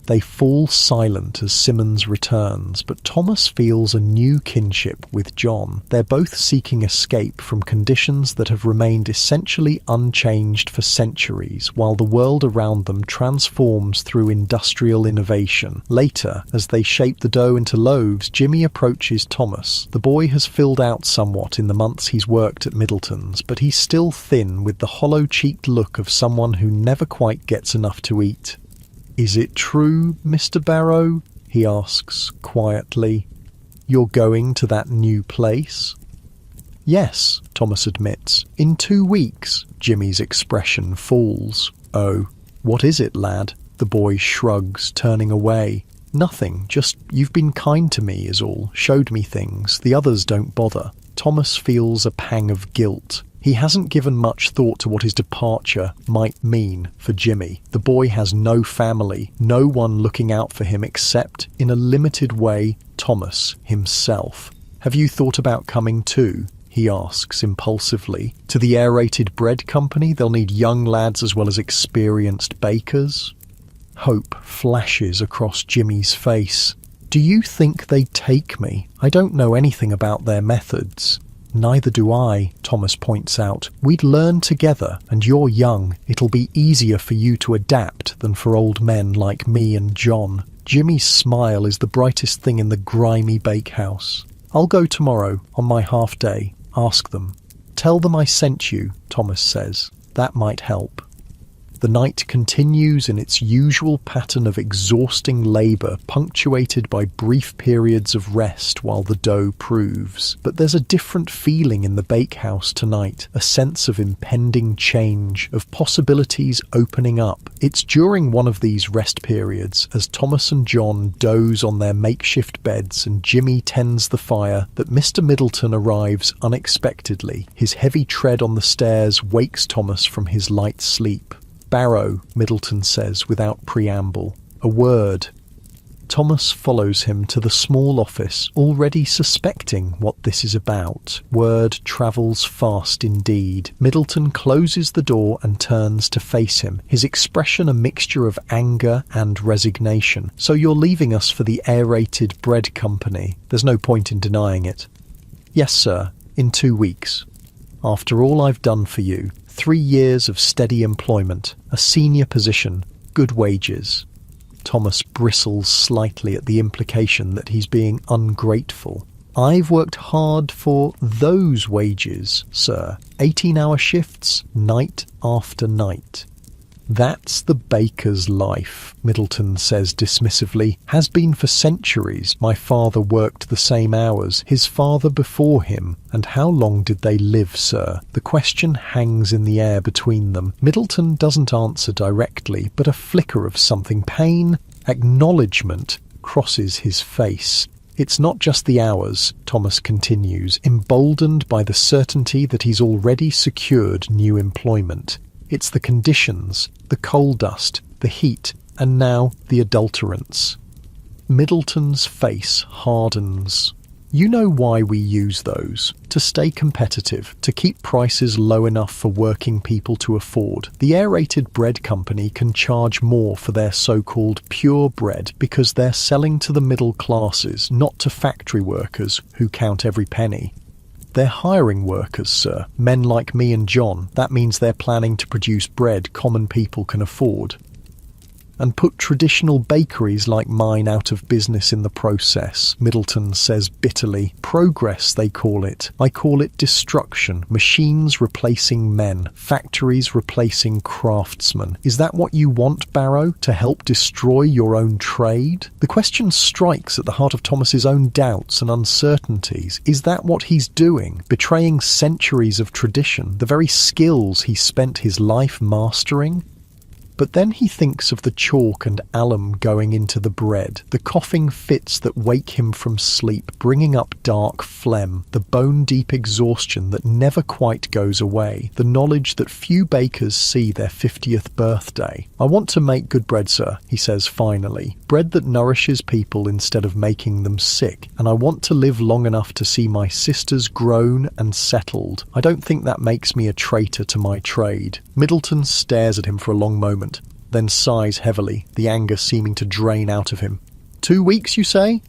They fall silent as Simmons returns, but Thomas feels a new kinship with John. They're both seeking escape from conditions that have remained essentially unchanged for centuries, while the world around them transforms through industrial innovation. Later, as they shape the dough into loaves, Jimmy approaches Thomas. The boy has filled out somewhat in the months he's worked at Middleton's, but he's still thin, with the hollow-cheeked look of someone who never quite gets enough to eat. "Is it true, Mr. Barrow?" he asks quietly. "You're going to that new place?" "Yes," Thomas admits. "In 2 weeks." Jimmy's expression falls. "Oh, what is it, lad?" The boy shrugs, turning away. "Nothing, just you've been kind to me is all. Showed me things. The others don't bother." Thomas feels a pang of guilt. He hasn't given much thought to what his departure might mean for Jimmy. The boy has no family, no one looking out for him except, in a limited way, Thomas himself. "Have you thought about coming too?" he asks impulsively. "To the aerated bread company? They'll need young lads as well as experienced bakers." Hope flashes across Jimmy's face. "Do you think they'd take me? I don't know anything about their methods." "Neither do I," Thomas points out. "We'd learn together, and you're young. It'll be easier for you to adapt than for old men like me and John." Jimmy's smile is the brightest thing in the grimy bakehouse. "I'll go tomorrow, on my half day. Ask them." "Tell them I sent you," Thomas says. "That might help." The night continues in its usual pattern of exhausting labour, punctuated by brief periods of rest while the dough proves. But there's a different feeling in the bakehouse tonight, a sense of impending change, of possibilities opening up. It's during one of these rest periods, as Thomas and John doze on their makeshift beds and Jimmy tends the fire, that Mr. Middleton arrives unexpectedly. His heavy tread on the stairs wakes Thomas from his light sleep. "Barrow," Middleton says without preamble. A word. Thomas follows him to the small office, already suspecting what this is about. Word travels fast indeed. Middleton closes the door and turns to face him, his expression a mixture of anger and resignation. "So you're leaving us for the aerated bread company? There's no point in denying it." "Yes, sir, in 2 weeks. After all I've done for you, 3 years of steady employment, a senior position, good wages." Thomas bristles slightly at the implication that he's being ungrateful. "I've worked hard for those wages, sir. 18-hour shifts, night after night." "That's the baker's life," Middleton says dismissively. "Has been for centuries. My father worked the same hours, his father before him. And how long did they live, sir?" The question hangs in the air between them. Middleton doesn't answer directly, but a flicker of something, pain, acknowledgement, crosses his face. "It's not just the hours," Thomas continues, emboldened by the certainty that he's already secured new employment. "It's the conditions, the coal dust, the heat, and now the adulterants." Middleton's face hardens. "You know why we use those. To stay competitive, to keep prices low enough for working people to afford. The aerated bread company can charge more for their so-called pure bread because they're selling to the middle classes, not to factory workers who count every penny. They're hiring workers, sir, men like me and John. That means they're planning to produce bread common people can afford. And put traditional bakeries like mine out of business in the process," Middleton says bitterly. "Progress, they call it. I call it destruction. Machines replacing men. Factories replacing craftsmen. Is that what you want, Barrow? To help destroy your own trade?" The question strikes at the heart of Thomas's own doubts and uncertainties. Is that what he's doing? Betraying centuries of tradition, the very skills he spent his life mastering? But then he thinks of the chalk and alum going into the bread, the coughing fits that wake him from sleep, bringing up dark phlegm, the bone-deep exhaustion that never quite goes away, the knowledge that few bakers see their 50th birthday. "I want to make good bread, sir," he says finally, "bread that nourishes people instead of making them sick, and I want to live long enough to see my sisters grown and settled. I don't think that makes me a traitor to my trade." Middleton stares at him for a long moment, then sighs heavily, the anger seeming to drain out of him. 2 weeks, you say?"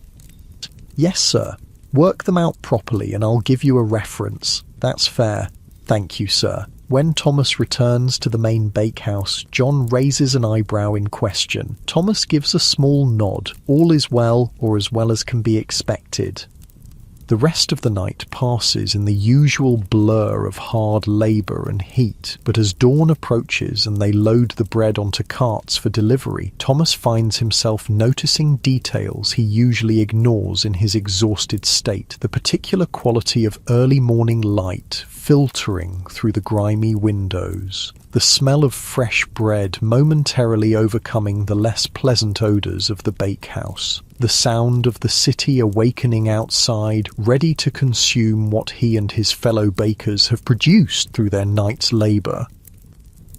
"Yes, sir. Work them out properly and I'll give you a reference." "That's fair. Thank you, sir." When Thomas returns to the main bakehouse, John raises an eyebrow in question. Thomas gives a small nod. All is well, or as well as can be expected. The rest of the night passes in the usual blur of hard labour and heat, but as dawn approaches and they load the bread onto carts for delivery, Thomas finds himself noticing details he usually ignores in his exhausted state, the particular quality of early morning light filtering through the grimy windows, the smell of fresh bread momentarily overcoming the less pleasant odours of the bakehouse, the sound of the city awakening outside, ready to consume what he and his fellow bakers have produced through their night's labour.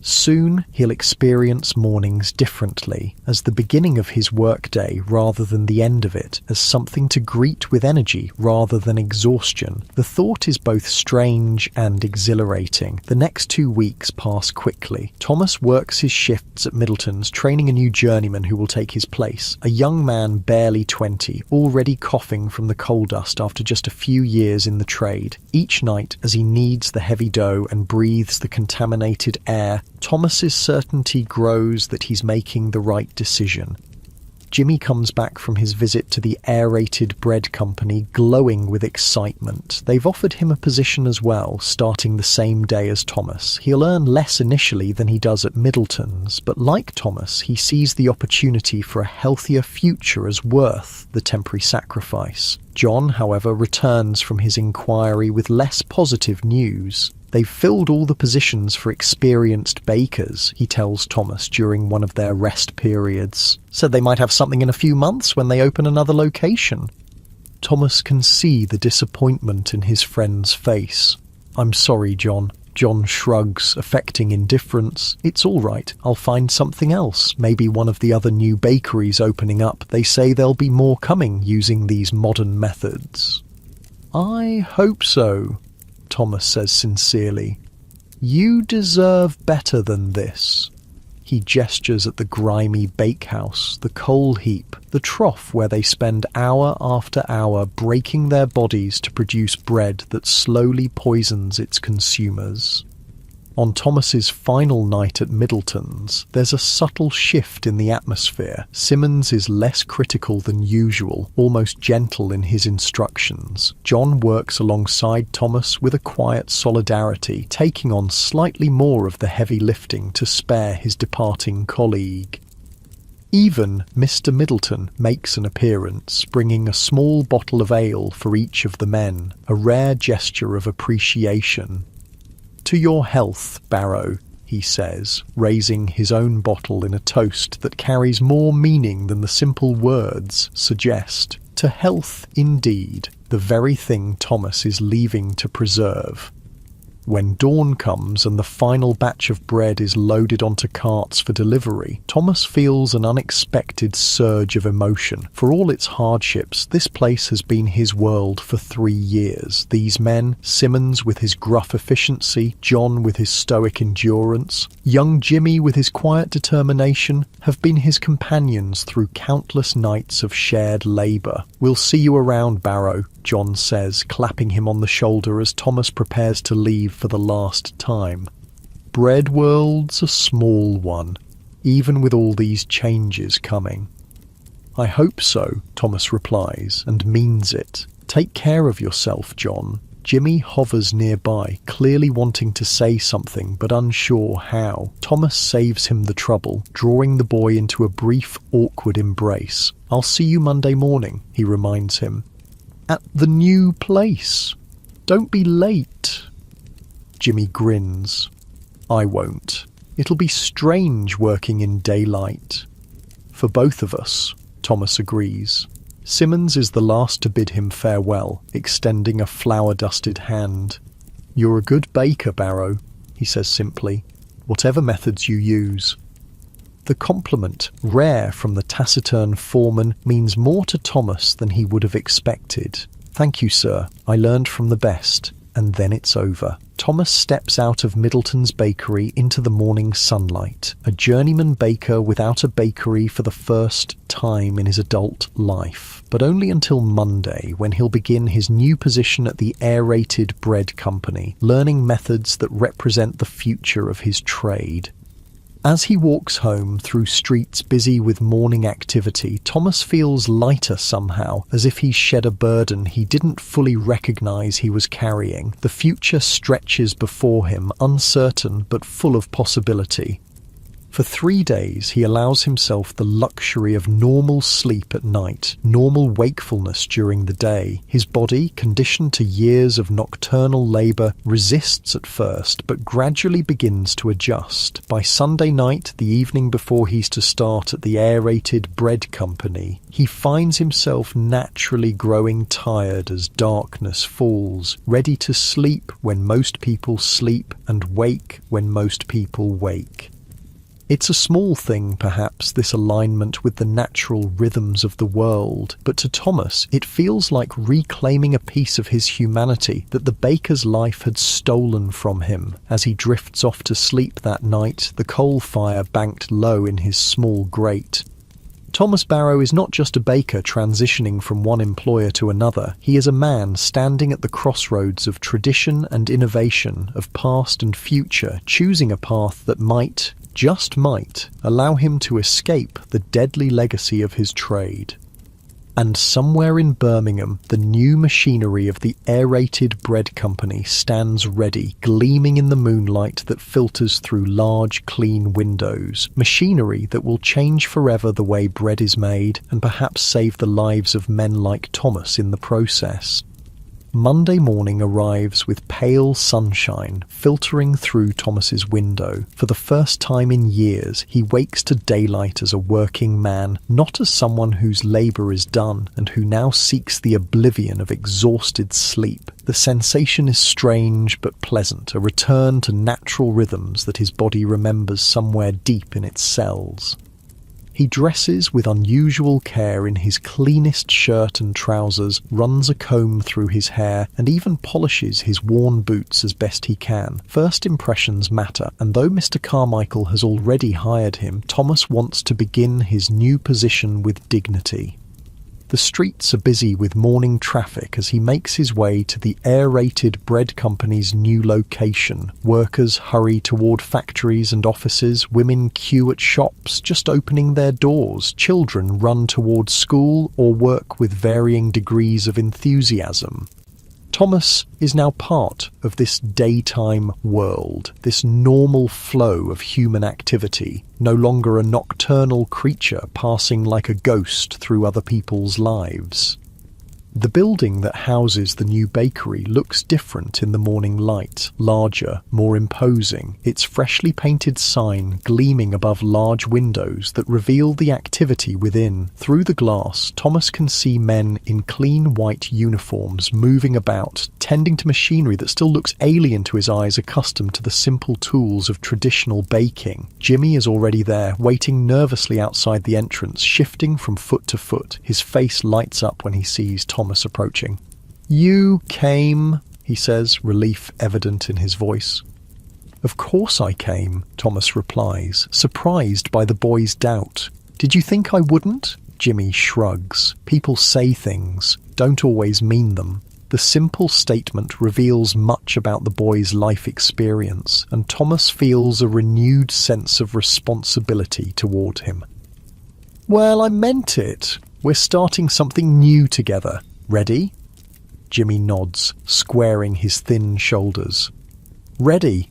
Soon he'll experience mornings differently, as the beginning of his workday rather than the end of it, as something to greet with energy rather than exhaustion. The thought is both strange and exhilarating. The next 2 weeks pass quickly. Thomas works his shifts at Middleton's, training a new journeyman who will take his place, a young man barely 20, already coughing from the coal dust after just a few years in the trade. Each night, as he kneads the heavy dough and breathes the contaminated air, Thomas's certainty grows that he's making the right decision. Jimmy comes back from his visit to the aerated bread company glowing with excitement. They've offered him a position as well, starting the same day as Thomas. He'll earn less initially than he does at Middleton's, but like Thomas, he sees the opportunity for a healthier future as worth the temporary sacrifice. John, however, returns from his inquiry with less positive news. They've filled all the positions for experienced bakers, he tells Thomas during one of their rest periods. Said they might have something in a few months when they open another location. Thomas can see the disappointment in his friend's face. "I'm sorry, John. John shrugs, affecting indifference. It's all right. I'll find something else. Maybe one of the other new bakeries opening up. They say there'll be more coming using these modern methods. I hope so, Thomas says sincerely. You deserve better than this. He gestures at the grimy bakehouse, the coal heap, the trough where they spend hour after hour breaking their bodies to produce bread that slowly poisons its consumers. On Thomas's final night at Middleton's, there's a subtle shift in the atmosphere. Simmons is less critical than usual, almost gentle in his instructions. John works alongside Thomas with a quiet solidarity, taking on slightly more of the heavy lifting to spare his departing colleague. Even Mr. Middleton makes an appearance, bringing a small bottle of ale for each of the men, a rare gesture of appreciation. To your health, Barrow, he says, raising his own bottle in a toast that carries more meaning than the simple words suggest. To health, indeed, the very thing Thomas is leaving to preserve. When dawn comes and the final batch of bread is loaded onto carts for delivery, Thomas feels an unexpected surge of emotion. For all its hardships, this place has been his world for 3 years. These men, Simmons with his gruff efficiency, John with his stoic endurance, young Jimmy with his quiet determination, have been his companions through countless nights of shared labour. We'll see you around, Barrow, John says, clapping him on the shoulder as Thomas prepares to leave for the last time. Bread world's a small one, even with all these changes coming. I hope so, Thomas replies, and means it. Take care of yourself, John. Jimmy hovers nearby, clearly wanting to say something but unsure how. Thomas saves him the trouble, drawing the boy into a brief, awkward embrace. I'll see you Monday morning, he reminds him. At the new place. Don't be late. Jimmy grins. I won't. It'll be strange working in daylight. For both of us, Thomas agrees. Simmons is the last to bid him farewell, extending a flour-dusted hand. You're a good baker, Barrow, he says simply, whatever methods you use. The compliment, rare from the taciturn foreman, means more to Thomas than he would have expected. Thank you, sir. I learned from the best. And then it's over. Thomas steps out of Middleton's bakery into the morning sunlight, a journeyman baker without a bakery for the first time in his adult life, but only until Monday, when he'll begin his new position at the aerated bread company, learning methods that represent the future of his trade. As he walks home through streets busy with morning activity, Thomas feels lighter somehow, as if he's shed a burden he didn't fully recognize he was carrying. The future stretches before him, uncertain but full of possibility. For 3 days, he allows himself the luxury of normal sleep at night, normal wakefulness during the day. His body, conditioned to years of nocturnal labour, resists at first, but gradually begins to adjust. By Sunday night, the evening before he's to start at the aerated bread company, he finds himself naturally growing tired as darkness falls, ready to sleep when most people sleep and wake when most people wake. It's a small thing, perhaps, this alignment with the natural rhythms of the world, but to Thomas it feels like reclaiming a piece of his humanity that the baker's life had stolen from him. As he drifts off to sleep that night, the coal fire banked low in his small grate. Thomas Barrow is not just a baker transitioning from one employer to another. He is a man standing at the crossroads of tradition and innovation, of past and future, choosing a path that might, just might, allow him to escape the deadly legacy of his trade. And somewhere in Birmingham, the new machinery of the aerated bread company stands ready, gleaming in the moonlight that filters through large, clean windows. Machinery that will change forever the way bread is made, and perhaps save the lives of men like Thomas in the process. Monday morning arrives with pale sunshine filtering through Thomas's window. For the first time in years, he wakes to daylight as a working man, not as someone whose labour is done and who now seeks the oblivion of exhausted sleep. The sensation is strange but pleasant, a return to natural rhythms that his body remembers somewhere deep in its cells. He dresses with unusual care in his cleanest shirt and trousers, runs a comb through his hair, and even polishes his worn boots as best he can. First impressions matter, and though Mr. Carmichael has already hired him, Thomas wants to begin his new position with dignity. The streets are busy with morning traffic as he makes his way to the aerated bread company's new location. Workers hurry toward factories and offices, women queue at shops just opening their doors, children run toward school or work with varying degrees of enthusiasm. Thomas is now part of this daytime world, this normal flow of human activity, no longer a nocturnal creature passing like a ghost through other people's lives. The building that houses the new bakery looks different in the morning light, larger, more imposing, its freshly painted sign gleaming above large windows that reveal the activity within. Through the glass, Thomas can see men in clean white uniforms moving about, tending to machinery that still looks alien to his eyes accustomed to the simple tools of traditional baking. Jimmy is already there, waiting nervously outside the entrance, shifting from foot to foot. His face lights up when he sees Thomas approaching. "You came," he says, relief evident in his voice. "Of course I came," Thomas replies, surprised by the boy's doubt. "Did you think I wouldn't?" Jimmy shrugs. People say things, don't always mean them. The simple statement reveals much about the boy's life experience, and Thomas feels a renewed sense of responsibility toward him. "Well, I meant it. We're starting something new together. Ready?" Jimmy nods, squaring his thin shoulders. "Ready."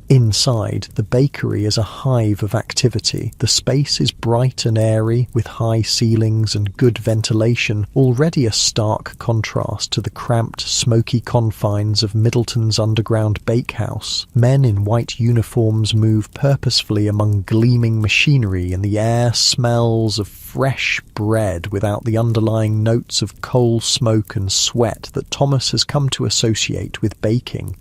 Inside, the bakery is a hive of activity. The space is bright and airy, with high ceilings and good ventilation, already a stark contrast to the cramped, smoky confines of Middleton's underground bakehouse. Men in white uniforms move purposefully among gleaming machinery, and the air smells of fresh bread without the underlying notes of coal smoke and sweat that Thomas has come to associate with baking.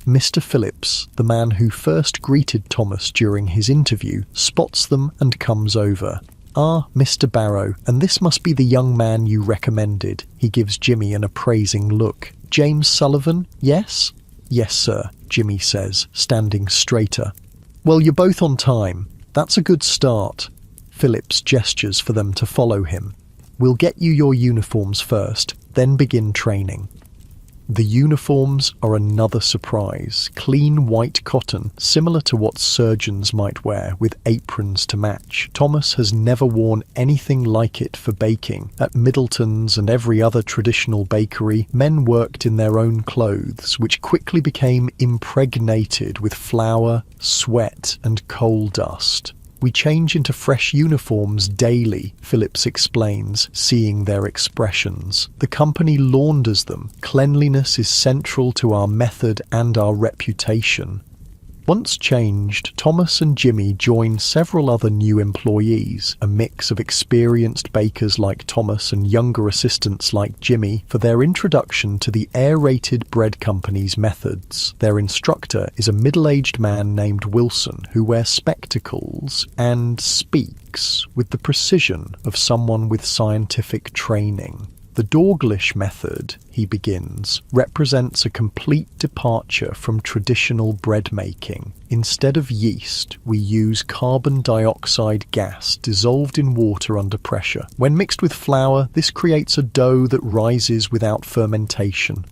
Mr. Phillips, the man who first greeted Thomas during his interview, spots them and comes over. "Ah, Mr. Barrow, and this must be the young man you recommended." He gives Jimmy an appraising look. "James Sullivan, yes?" "Yes, sir," Jimmy says, standing straighter. "Well, you're both on time. That's a good start." Phillips gestures for them to follow him. "We'll get you your uniforms first, then begin training." The uniforms are another surprise. Clean white cotton, similar to what surgeons might wear, with aprons to match. Thomas has never worn anything like it for baking. At Middleton's and every other traditional bakery, men worked in their own clothes, which quickly became impregnated with flour, sweat, and coal dust. "We change into fresh uniforms daily," Phillips explains, seeing their expressions. "The company launders them. Cleanliness is central to our method and our reputation." Once changed, Thomas and Jimmy join several other new employees, a mix of experienced bakers like Thomas and younger assistants like Jimmy, for their introduction to the aerated bread company's methods. Their instructor is a middle-aged man named Wilson who wears spectacles and speaks with the precision of someone with scientific training. "The Dorglish method," he begins, "represents a complete departure from traditional bread making. Instead of yeast, we use carbon dioxide gas dissolved in water under pressure. When mixed with flour, this creates a dough that rises without fermentation."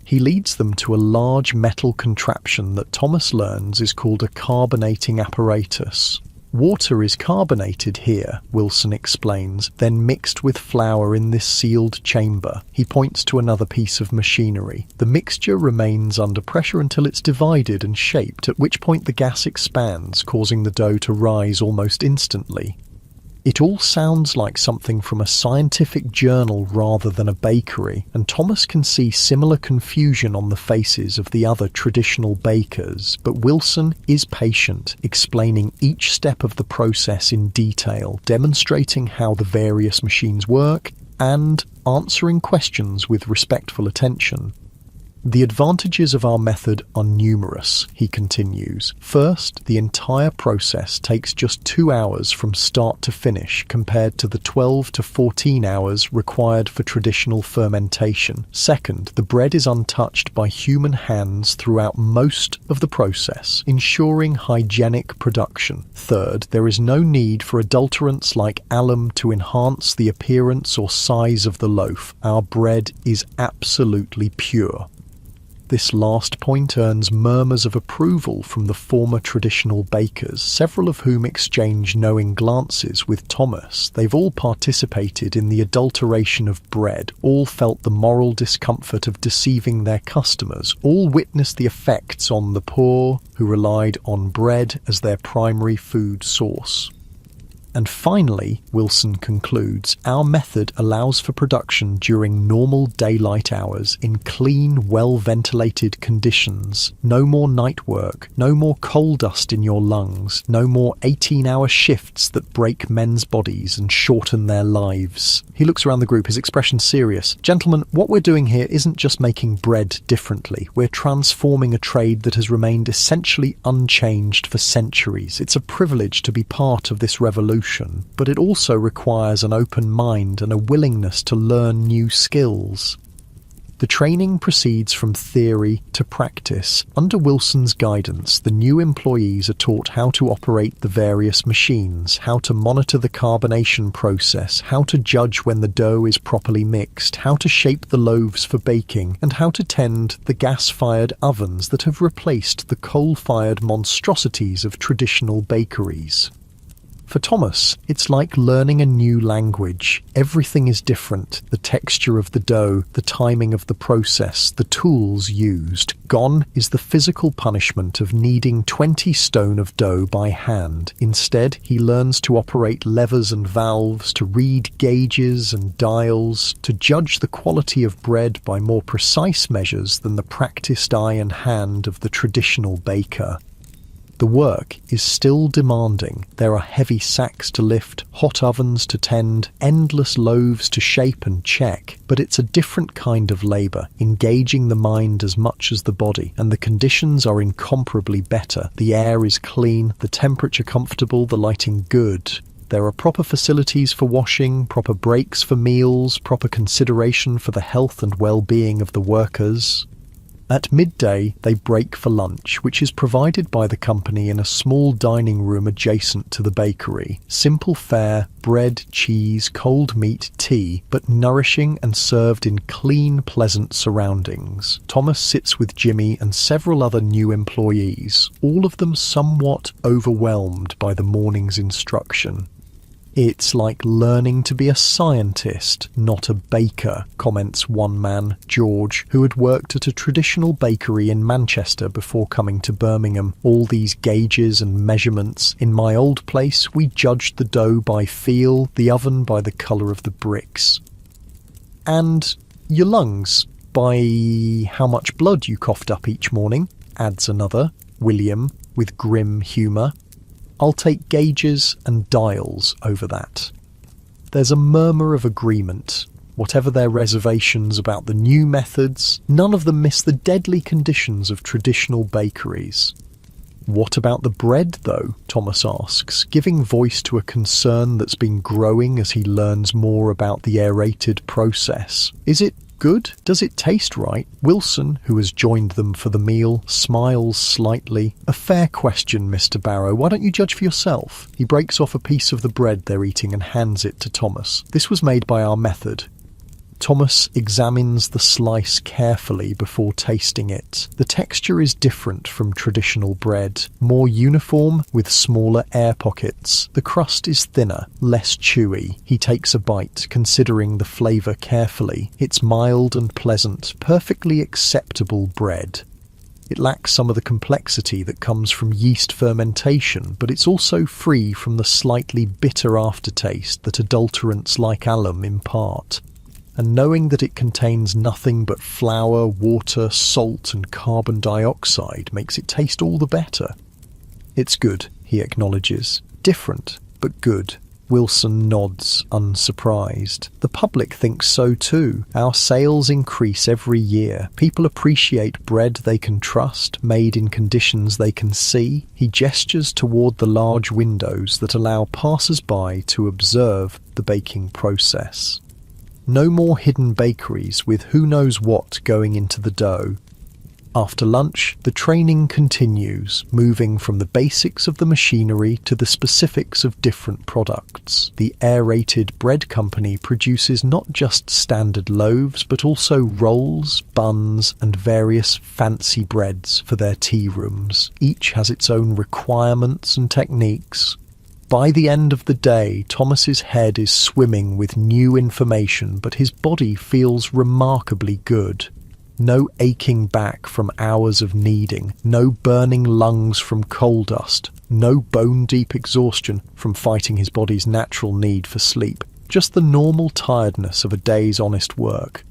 He leads them to a large metal contraption that Thomas learns is called a carbonating apparatus. "Water is carbonated here," Wilson explains, "then mixed with flour in this sealed chamber." He points to another piece of machinery. "The mixture remains under pressure until it's divided and shaped, at which point the gas expands, causing the dough to rise almost instantly." It all sounds like something from a scientific journal rather than a bakery, and Thomas can see similar confusion on the faces of the other traditional bakers, but Wilson is patient, explaining each step of the process in detail, demonstrating how the various machines work, and answering questions with respectful attention. The advantages of our method are numerous, he continues. First, the entire process takes just 2 hours from start to finish compared to the 12 to 14 hours required for traditional fermentation. Second, the bread is untouched by human hands throughout most of the process, ensuring hygienic production. Third, there is no need for adulterants like alum to enhance the appearance or size of the loaf. Our bread is absolutely pure. This last point earns murmurs of approval from the former traditional bakers, several of whom exchange knowing glances with Thomas. They've all participated in the adulteration of bread, all felt the moral discomfort of deceiving their customers, all witnessed the effects on the poor who relied on bread as their primary food source. And finally, Wilson concludes, our method allows for production during normal daylight hours in clean, well-ventilated conditions. No more night work, no more coal dust in your lungs, no more 18-hour shifts that break men's bodies and shorten their lives. He looks around the group, his expression serious. Gentlemen, what we're doing here isn't just making bread differently. We're transforming a trade that has remained essentially unchanged for centuries. It's a privilege to be part of this revolution, but it also requires an open mind and a willingness to learn new skills. The training proceeds from theory to practice. Under Wilson's guidance, the new employees are taught how to operate the various machines, how to monitor the carbonation process, how to judge when the dough is properly mixed, how to shape the loaves for baking, and how to tend the gas-fired ovens that have replaced the coal-fired monstrosities of traditional bakeries. For Thomas, it's like learning a new language. Everything is different. The texture of the dough, the timing of the process, the tools used. Gone is the physical punishment of kneading 20 stone of dough by hand. Instead, he learns to operate levers and valves, to read gauges and dials, to judge the quality of bread by more precise measures than the practiced eye and hand of the traditional baker. The work is still demanding. There are heavy sacks to lift, hot ovens to tend, endless loaves to shape and check, but it's a different kind of labour, engaging the mind as much as the body, and the conditions are incomparably better. The air is clean, the temperature comfortable, the lighting good. There are proper facilities for washing, proper breaks for meals, proper consideration for the health and well-being of the workers. At midday, they break for lunch, which is provided by the company in a small dining room adjacent to the bakery. Simple fare, bread, cheese, cold meat, tea, but nourishing and served in clean, pleasant surroundings. Thomas sits with Jimmy and several other new employees, all of them somewhat overwhelmed by the morning's instruction. It's like learning to be a scientist, not a baker, comments one man, George, who had worked at a traditional bakery in Manchester before coming to Birmingham. All these gauges and measurements. In my old place, we judged the dough by feel, the oven by the colour of the bricks. And your lungs, by how much blood you coughed up each morning, adds another, William, with grim humour. I'll take gauges and dials over that. There's a murmur of agreement. Whatever their reservations about the new methods, none of them miss the deadly conditions of traditional bakeries. What about the bread, though? Thomas asks, giving voice to a concern that's been growing as he learns more about the aerated process. Is it good? Does it taste right? Wilson, who has joined them for the meal, smiles slightly. A fair question, Mr. Barrow. Why don't you judge for yourself? He breaks off a piece of the bread they're eating and hands it to Thomas. This was made by our method. Thomas examines the slice carefully before tasting it. The texture is different from traditional bread, more uniform with smaller air pockets. The crust is thinner, less chewy. He takes a bite, considering the flavour carefully. It's mild and pleasant, perfectly acceptable bread. It lacks some of the complexity that comes from yeast fermentation, but it's also free from the slightly bitter aftertaste that adulterants like alum impart. And knowing that it contains nothing but flour, water, salt and carbon dioxide makes it taste all the better. It's good, he acknowledges. Different, but good. Wilson nods, unsurprised. The public thinks so too. Our sales increase every year. People appreciate bread they can trust, made in conditions they can see. He gestures toward the large windows that allow passers-by to observe the baking process. No more hidden bakeries with who knows what going into the dough. After lunch, the training continues, moving from the basics of the machinery to the specifics of different products. The aerated bread company produces not just standard loaves, but also rolls, buns, and various fancy breads for their tea rooms. Each has its own requirements and techniques. By the end of the day, Thomas's head is swimming with new information, but his body feels remarkably good. No aching back from hours of kneading, no burning lungs from coal dust, no bone-deep exhaustion from fighting his body's natural need for sleep, just the normal tiredness of a day's honest work.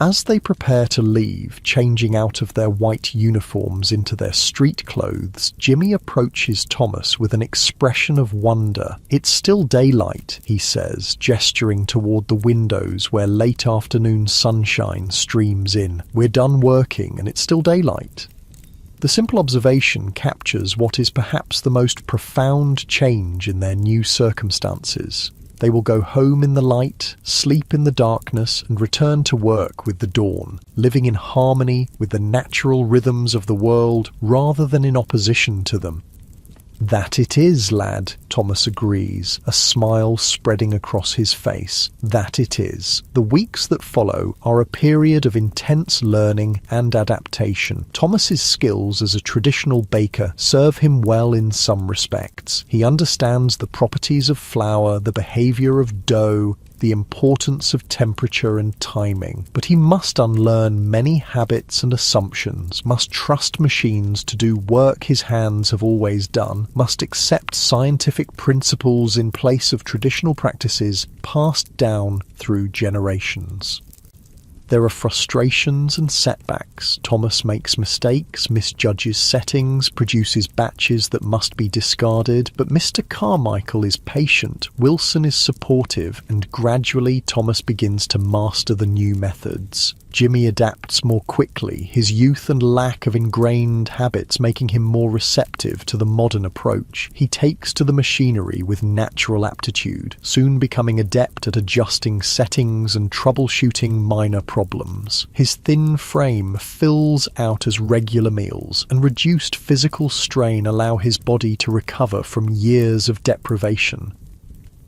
As they prepare to leave, changing out of their white uniforms into their street clothes, Jimmy approaches Thomas with an expression of wonder. "It's still daylight," he says, gesturing toward the windows where late afternoon sunshine streams in. "We're done working and it's still daylight." The simple observation captures what is perhaps the most profound change in their new circumstances. They will go home in the light, sleep in the darkness, and return to work with the dawn, living in harmony with the natural rhythms of the world rather than in opposition to them. "That it is, lad," Thomas agrees, a smile spreading across his face. "That it is." The weeks that follow are a period of intense learning and adaptation. Thomas's skills as a traditional baker serve him well in some respects. He understands the properties of flour, the behavior of dough, the importance of temperature and timing, but he must unlearn many habits and assumptions, must trust machines to do work his hands have always done, must accept scientific principles in place of traditional practices passed down through generations. There are frustrations and setbacks. Thomas makes mistakes, misjudges settings, produces batches that must be discarded, but Mr. Carmichael is patient, Wilson is supportive, and gradually Thomas begins to master the new methods. Jimmy adapts more quickly, his youth and lack of ingrained habits making him more receptive to the modern approach. He takes to the machinery with natural aptitude, soon becoming adept at adjusting settings and troubleshooting minor problems. His thin frame fills out as regular meals, and reduced physical strain allow his body to recover from years of deprivation.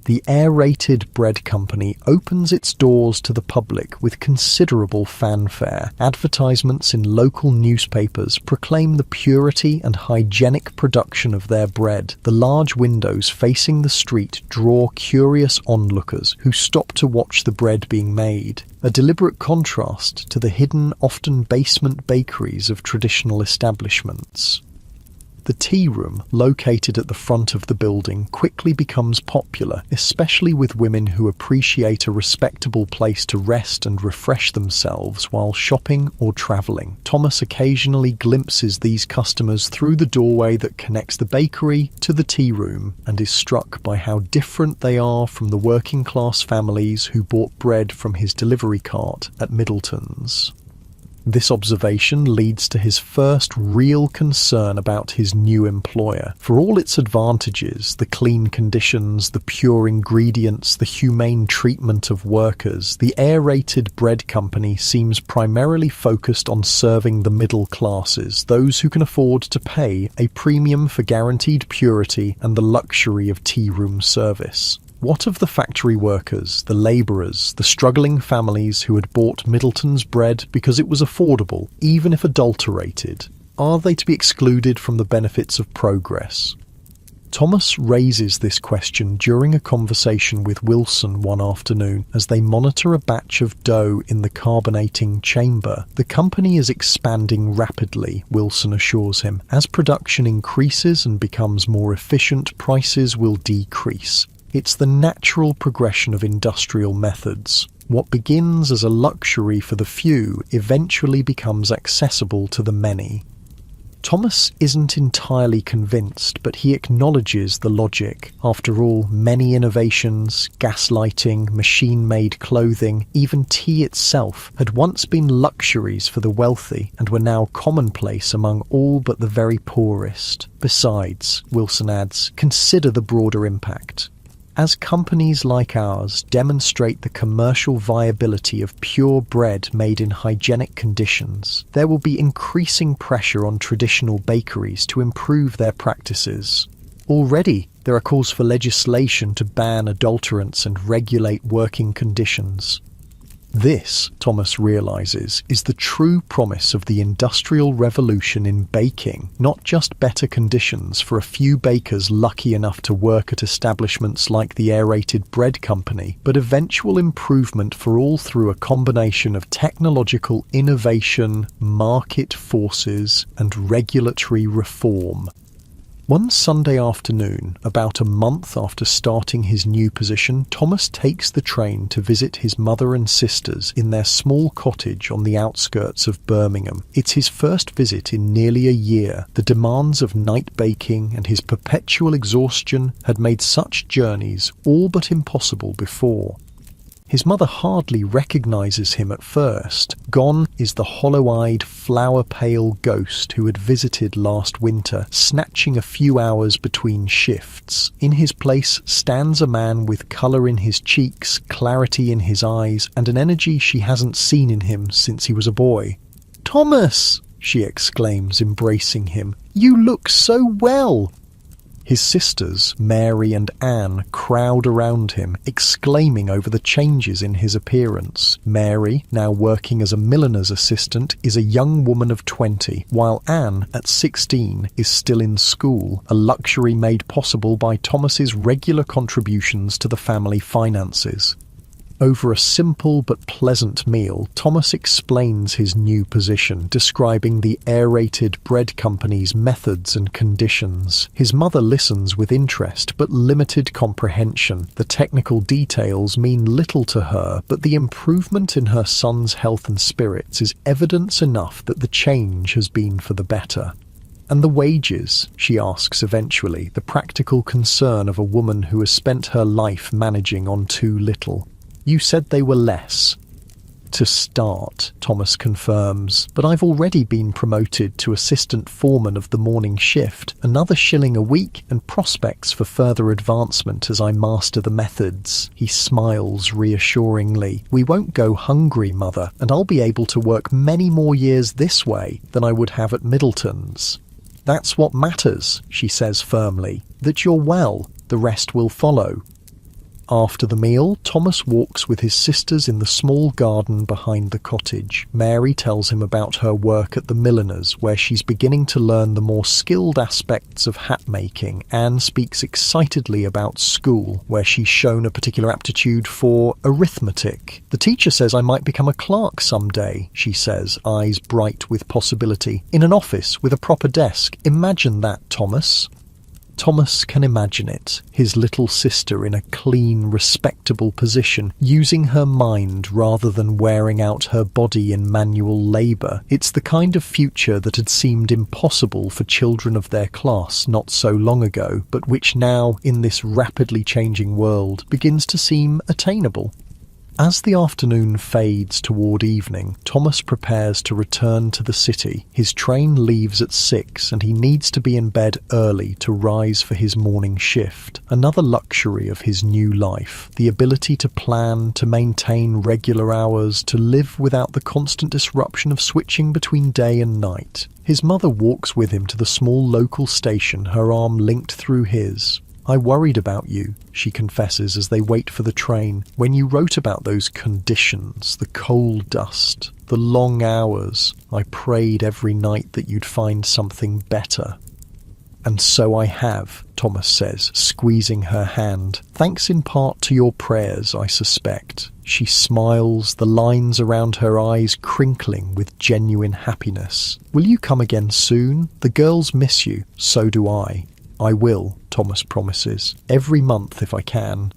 The aerated bread company opens its doors to the public with considerable fanfare. Advertisements in local newspapers proclaim the purity and hygienic production of their bread. The large windows facing the street draw curious onlookers who stop to watch the bread being made, a deliberate contrast to the hidden, often basement bakeries of traditional establishments. The tea room, located at the front of the building, quickly becomes popular, especially with women who appreciate a respectable place to rest and refresh themselves while shopping or travelling. Thomas occasionally glimpses these customers through the doorway that connects the bakery to the tea room, and is struck by how different they are from the working-class families who bought bread from his delivery cart at Middleton's. This observation leads to his first real concern about his new employer. For all its advantages, the clean conditions, the pure ingredients, the humane treatment of workers, the aerated bread company seems primarily focused on serving the middle classes, those who can afford to pay a premium for guaranteed purity and the luxury of tea room service. What of the factory workers, the labourers, the struggling families who had bought Middleton's bread because it was affordable, even if adulterated? Are they to be excluded from the benefits of progress? Thomas raises this question during a conversation with Wilson one afternoon as they monitor a batch of dough in the carbonating chamber. The company is expanding rapidly, Wilson assures him. As production increases and becomes more efficient, prices will decrease. It's the natural progression of industrial methods. What begins as a luxury for the few eventually becomes accessible to the many. Thomas isn't entirely convinced, but he acknowledges the logic. After all, many innovations, gaslighting, machine-made clothing, even tea itself, had once been luxuries for the wealthy and were now commonplace among all but the very poorest. Besides, Wilson adds, consider the broader impact. As companies like ours demonstrate the commercial viability of pure bread made in hygienic conditions, there will be increasing pressure on traditional bakeries to improve their practices. Already, there are calls for legislation to ban adulterants and regulate working conditions. This, Thomas realizes, is the true promise of the Industrial Revolution in baking, not just better conditions for a few bakers lucky enough to work at establishments like the Aerated Bread Company, but eventual improvement for all through a combination of technological innovation, market forces, and regulatory reform. One Sunday afternoon, about a month after starting his new position, Thomas takes the train to visit his mother and sisters in their small cottage on the outskirts of Birmingham. It's his first visit in nearly a year. The demands of night baking and his perpetual exhaustion had made such journeys all but impossible before. His mother hardly recognizes him at first. Gone is the hollow-eyed, flower-pale ghost who had visited last winter, snatching a few hours between shifts. In his place stands a man with colour in his cheeks, clarity in his eyes, and an energy she hasn't seen in him since he was a boy. "Thomas!" she exclaims, embracing him. "You look so well!" His sisters, Mary and Anne, crowd around him, exclaiming over the changes in his appearance. Mary, now working as a milliner's assistant, is a young woman of 20, while Anne, at 16, is still in school, a luxury made possible by Thomas's regular contributions to the family finances. Over a simple but pleasant meal, Thomas explains his new position, describing the Aerated Bread Company's methods and conditions. His mother listens with interest but limited comprehension. The technical details mean little to her, but the improvement in her son's health and spirits is evidence enough that the change has been for the better. "And the wages?" she asks eventually, the practical concern of a woman who has spent her life managing on too little. "You said they were less." "To start," Thomas confirms, "but I've already been promoted to assistant foreman of the morning shift, another shilling a week, and prospects for further advancement as I master the methods." He smiles reassuringly. "We won't go hungry, Mother, and I'll be able to work many more years this way than I would have at Middleton's." "That's what matters," she says firmly, "that you're well. The rest will follow." After the meal, Thomas walks with his sisters in the small garden behind the cottage. Mary tells him about her work at the milliner's, where she's beginning to learn the more skilled aspects of hat making. Anne speaks excitedly about school, where she's shown a particular aptitude for arithmetic. "The teacher says I might become a clerk someday," she says, eyes bright with possibility. "In an office with a proper desk. Imagine that, Thomas." Thomas can imagine it, his little sister in a clean, respectable position, using her mind rather than wearing out her body in manual labour. It's the kind of future that had seemed impossible for children of their class not so long ago, but which now, in this rapidly changing world, begins to seem attainable. As the afternoon fades toward evening, Thomas prepares to return to the city. His train leaves at 6 and he needs to be in bed early to rise for his morning shift. Another luxury of his new life, the ability to plan, to maintain regular hours, to live without the constant disruption of switching between day and night. His mother walks with him to the small local station, her arm linked through his. "I worried about you," she confesses as they wait for the train. "When you wrote about those conditions, the coal dust, the long hours, I prayed every night that you'd find something better." "And so I have," Thomas says, squeezing her hand. "Thanks in part to your prayers, I suspect." She smiles, the lines around her eyes crinkling with genuine happiness. "Will you come again soon? The girls miss you, so do I." "I will," Thomas promises. "Every month if I can.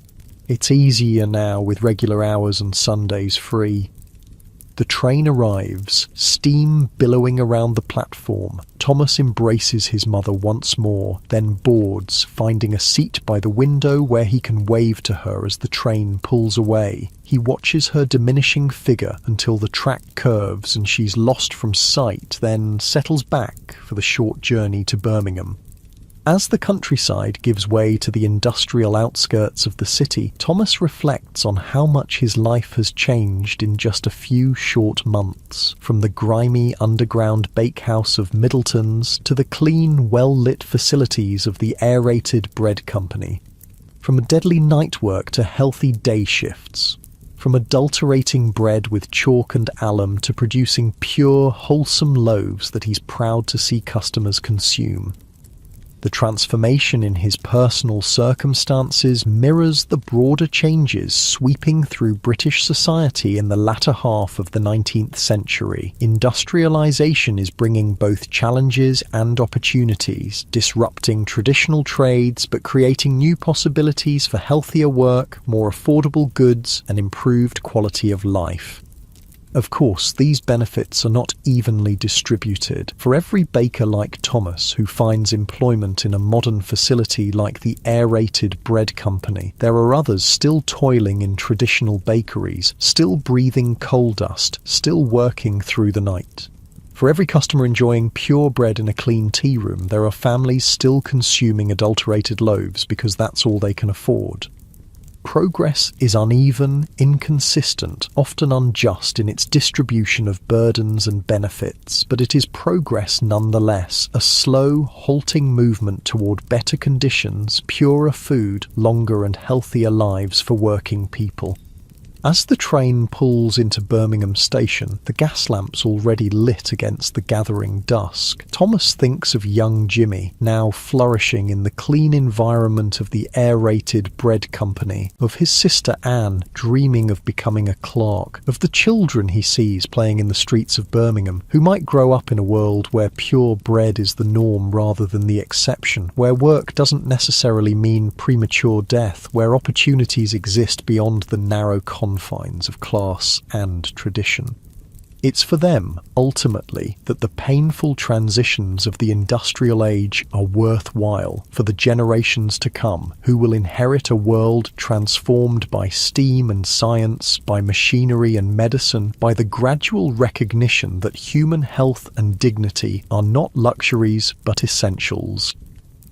It's easier now with regular hours and Sundays free." The train arrives, steam billowing around the platform. Thomas embraces his mother once more, then boards, finding a seat by the window where he can wave to her as the train pulls away. He watches her diminishing figure until the track curves and she's lost from sight, then settles back for the short journey to Birmingham. As the countryside gives way to the industrial outskirts of the city, Thomas reflects on how much his life has changed in just a few short months. From the grimy underground bakehouse of Middleton's to the clean, well-lit facilities of the aerated bread company. From a deadly night work to healthy day shifts. From adulterating bread with chalk and alum to producing pure, wholesome loaves that he's proud to see customers consume. The transformation in his personal circumstances mirrors the broader changes sweeping through British society in the latter half of the 19th century. Industrialisation is bringing both challenges and opportunities, disrupting traditional trades but creating new possibilities for healthier work, more affordable goods, and improved quality of life. Of course, these benefits are not evenly distributed. For every baker like Thomas who finds employment in a modern facility like the aerated bread company, there are others still toiling in traditional bakeries, still breathing coal dust, still working through the night. For every customer enjoying pure bread in a clean tea room, there are families still consuming adulterated loaves because that's all they can afford. Progress is uneven, inconsistent, often unjust in its distribution of burdens and benefits, but it is progress nonetheless, a slow, halting movement toward better conditions, purer food, longer and healthier lives for working people. As the train pulls into Birmingham station, the gas lamps already lit against the gathering dusk. Thomas thinks of young Jimmy, now flourishing in the clean environment of the aerated bread company, of his sister Anne, dreaming of becoming a clerk, of the children he sees playing in the streets of Birmingham, who might grow up in a world where pure bread is the norm rather than the exception, where work doesn't necessarily mean premature death, where opportunities exist beyond the narrow confines of class and tradition. It's for them, ultimately, that the painful transitions of the industrial age are worthwhile for the generations to come, who will inherit a world transformed by steam and science, by machinery and medicine, by the gradual recognition that human health and dignity are not luxuries but essentials.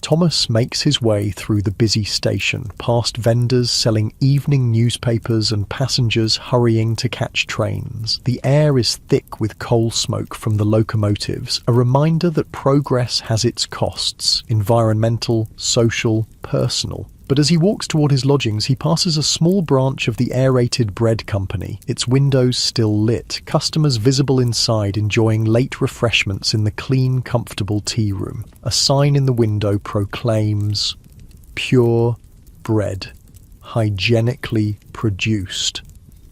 Thomas makes his way through the busy station, past vendors selling evening newspapers and passengers hurrying to catch trains. The air is thick with coal smoke from the locomotives, a reminder that progress has its costs, environmental, social, personal. But as he walks toward his lodgings, he passes a small branch of the aerated bread company, its windows still lit, customers visible inside enjoying late refreshments in the clean, comfortable tea room. A sign in the window proclaims, "Pure bread, hygienically produced,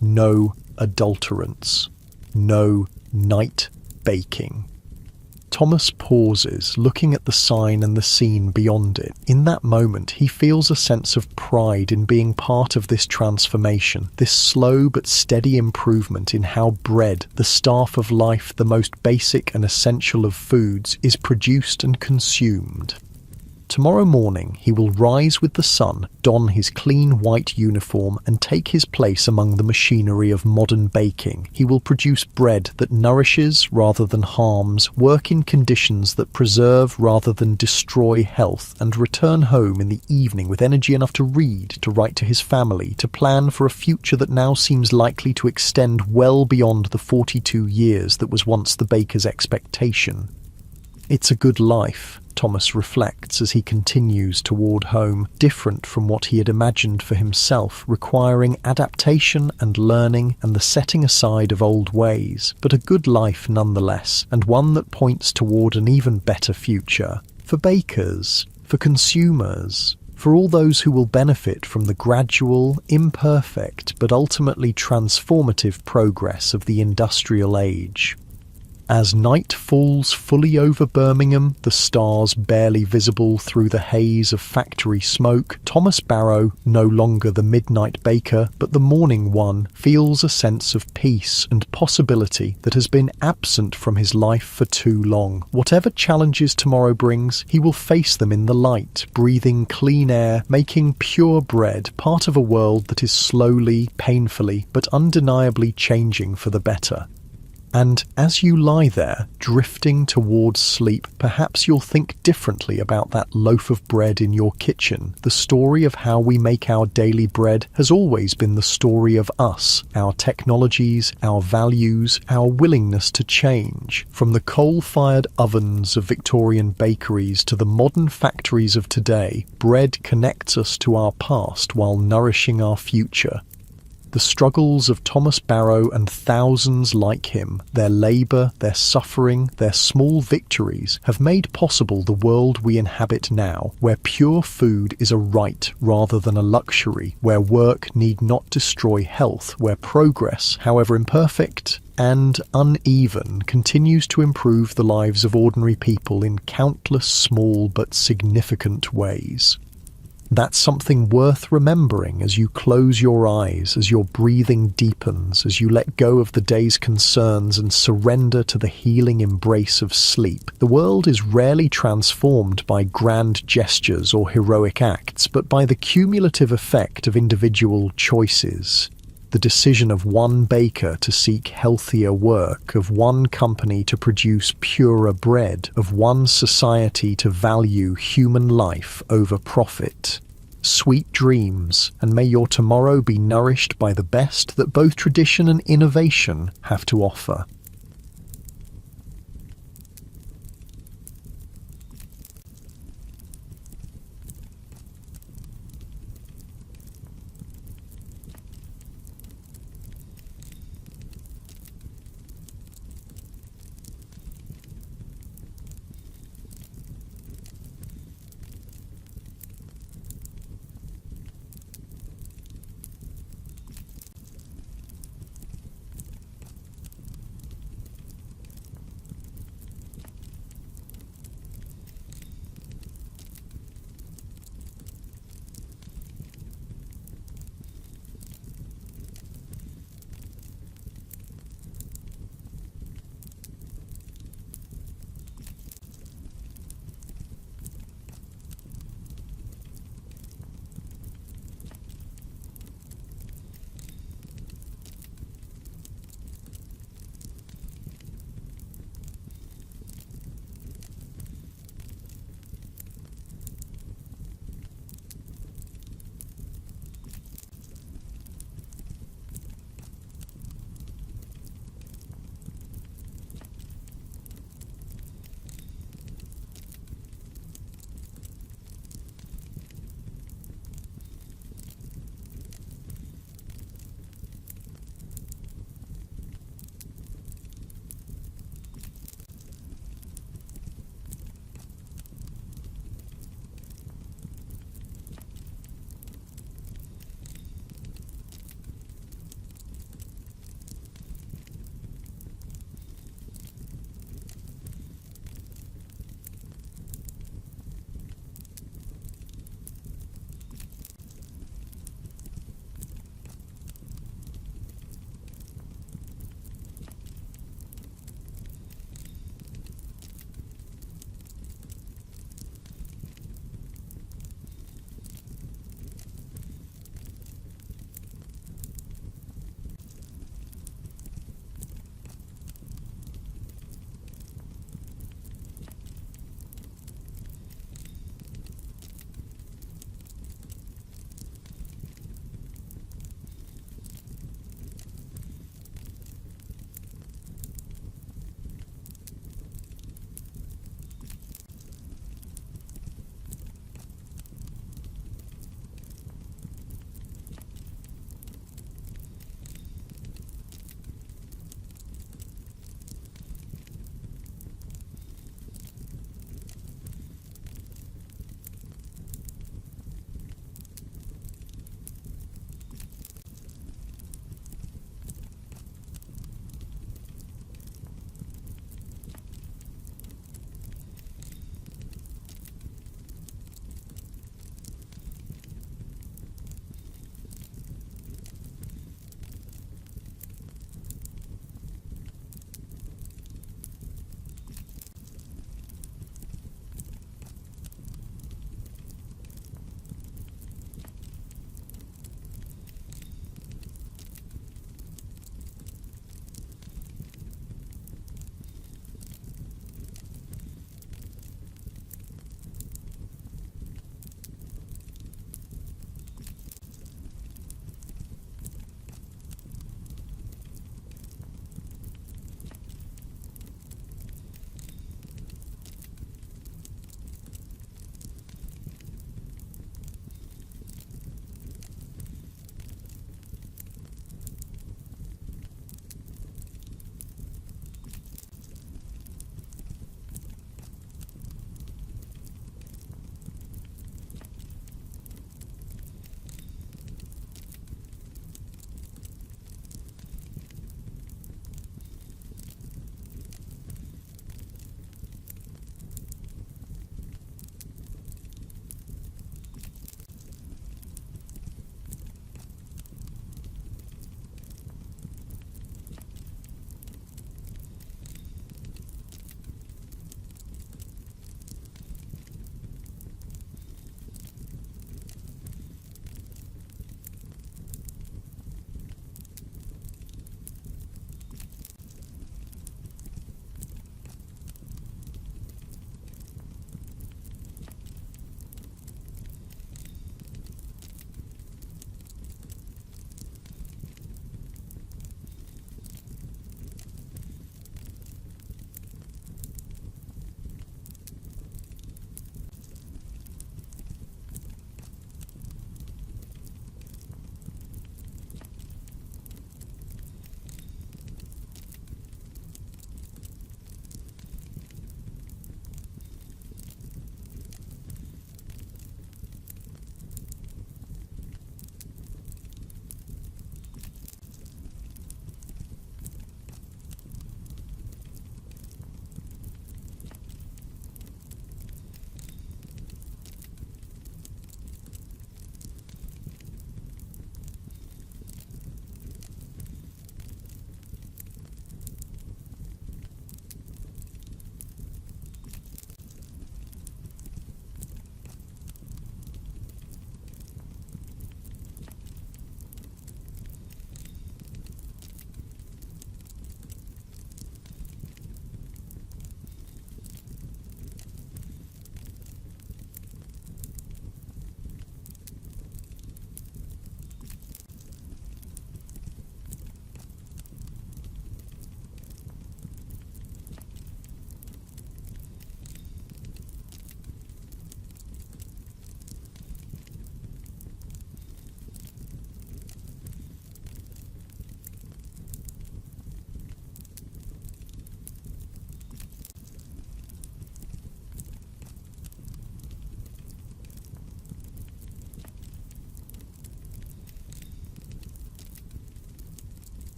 no adulterants, no night baking." Thomas pauses, looking at the sign and the scene beyond it. In that moment, he feels a sense of pride in being part of this transformation, this slow but steady improvement in how bread, the staff of life, the most basic and essential of foods, is produced and consumed. Tomorrow morning he will rise with the sun, don his clean white uniform and take his place among the machinery of modern baking. He will produce bread that nourishes rather than harms, work in conditions that preserve rather than destroy health, and return home in the evening with energy enough to read, to write to his family, to plan for a future that now seems likely to extend well beyond the 42 years that was once the baker's expectation. It's a good life, Thomas reflects as he continues toward home, different from what he had imagined for himself, requiring adaptation and learning and the setting aside of old ways, but a good life nonetheless, and one that points toward an even better future. for bakers, for consumers, for all those who will benefit from the gradual, imperfect, but ultimately transformative progress of the industrial age. As night falls fully over Birmingham, the stars barely visible through the haze of factory smoke, Thomas Barrow, no longer the midnight baker but the morning one, feels a sense of peace and possibility that has been absent from his life for too long. Whatever challenges tomorrow brings, he will face them in the light, breathing clean air, making pure bread, part of a world that is slowly, painfully, but undeniably changing for the better. And as you lie there, drifting towards sleep, perhaps you'll think differently about that loaf of bread in your kitchen. The story of how we make our daily bread has always been the story of us, our technologies, our values, our willingness to change. From the coal-fired ovens of Victorian bakeries to the modern factories of today, bread connects us to our past while nourishing our future. The struggles of Thomas Barrow and thousands like him, their labour, their suffering, their small victories, have made possible the world we inhabit now, where pure food is a right rather than a luxury, where work need not destroy health, where progress, however imperfect and uneven, continues to improve the lives of ordinary people in countless small but significant ways. That's something worth remembering as you close your eyes, as your breathing deepens, as you let go of the day's concerns and surrender to the healing embrace of sleep. The world is rarely transformed by grand gestures or heroic acts, but by the cumulative effect of individual choices. The decision of one baker to seek healthier work, of one company to produce purer bread, of one society to value human life over profit. Sweet dreams, and may your tomorrow be nourished by the best that both tradition and innovation have to offer.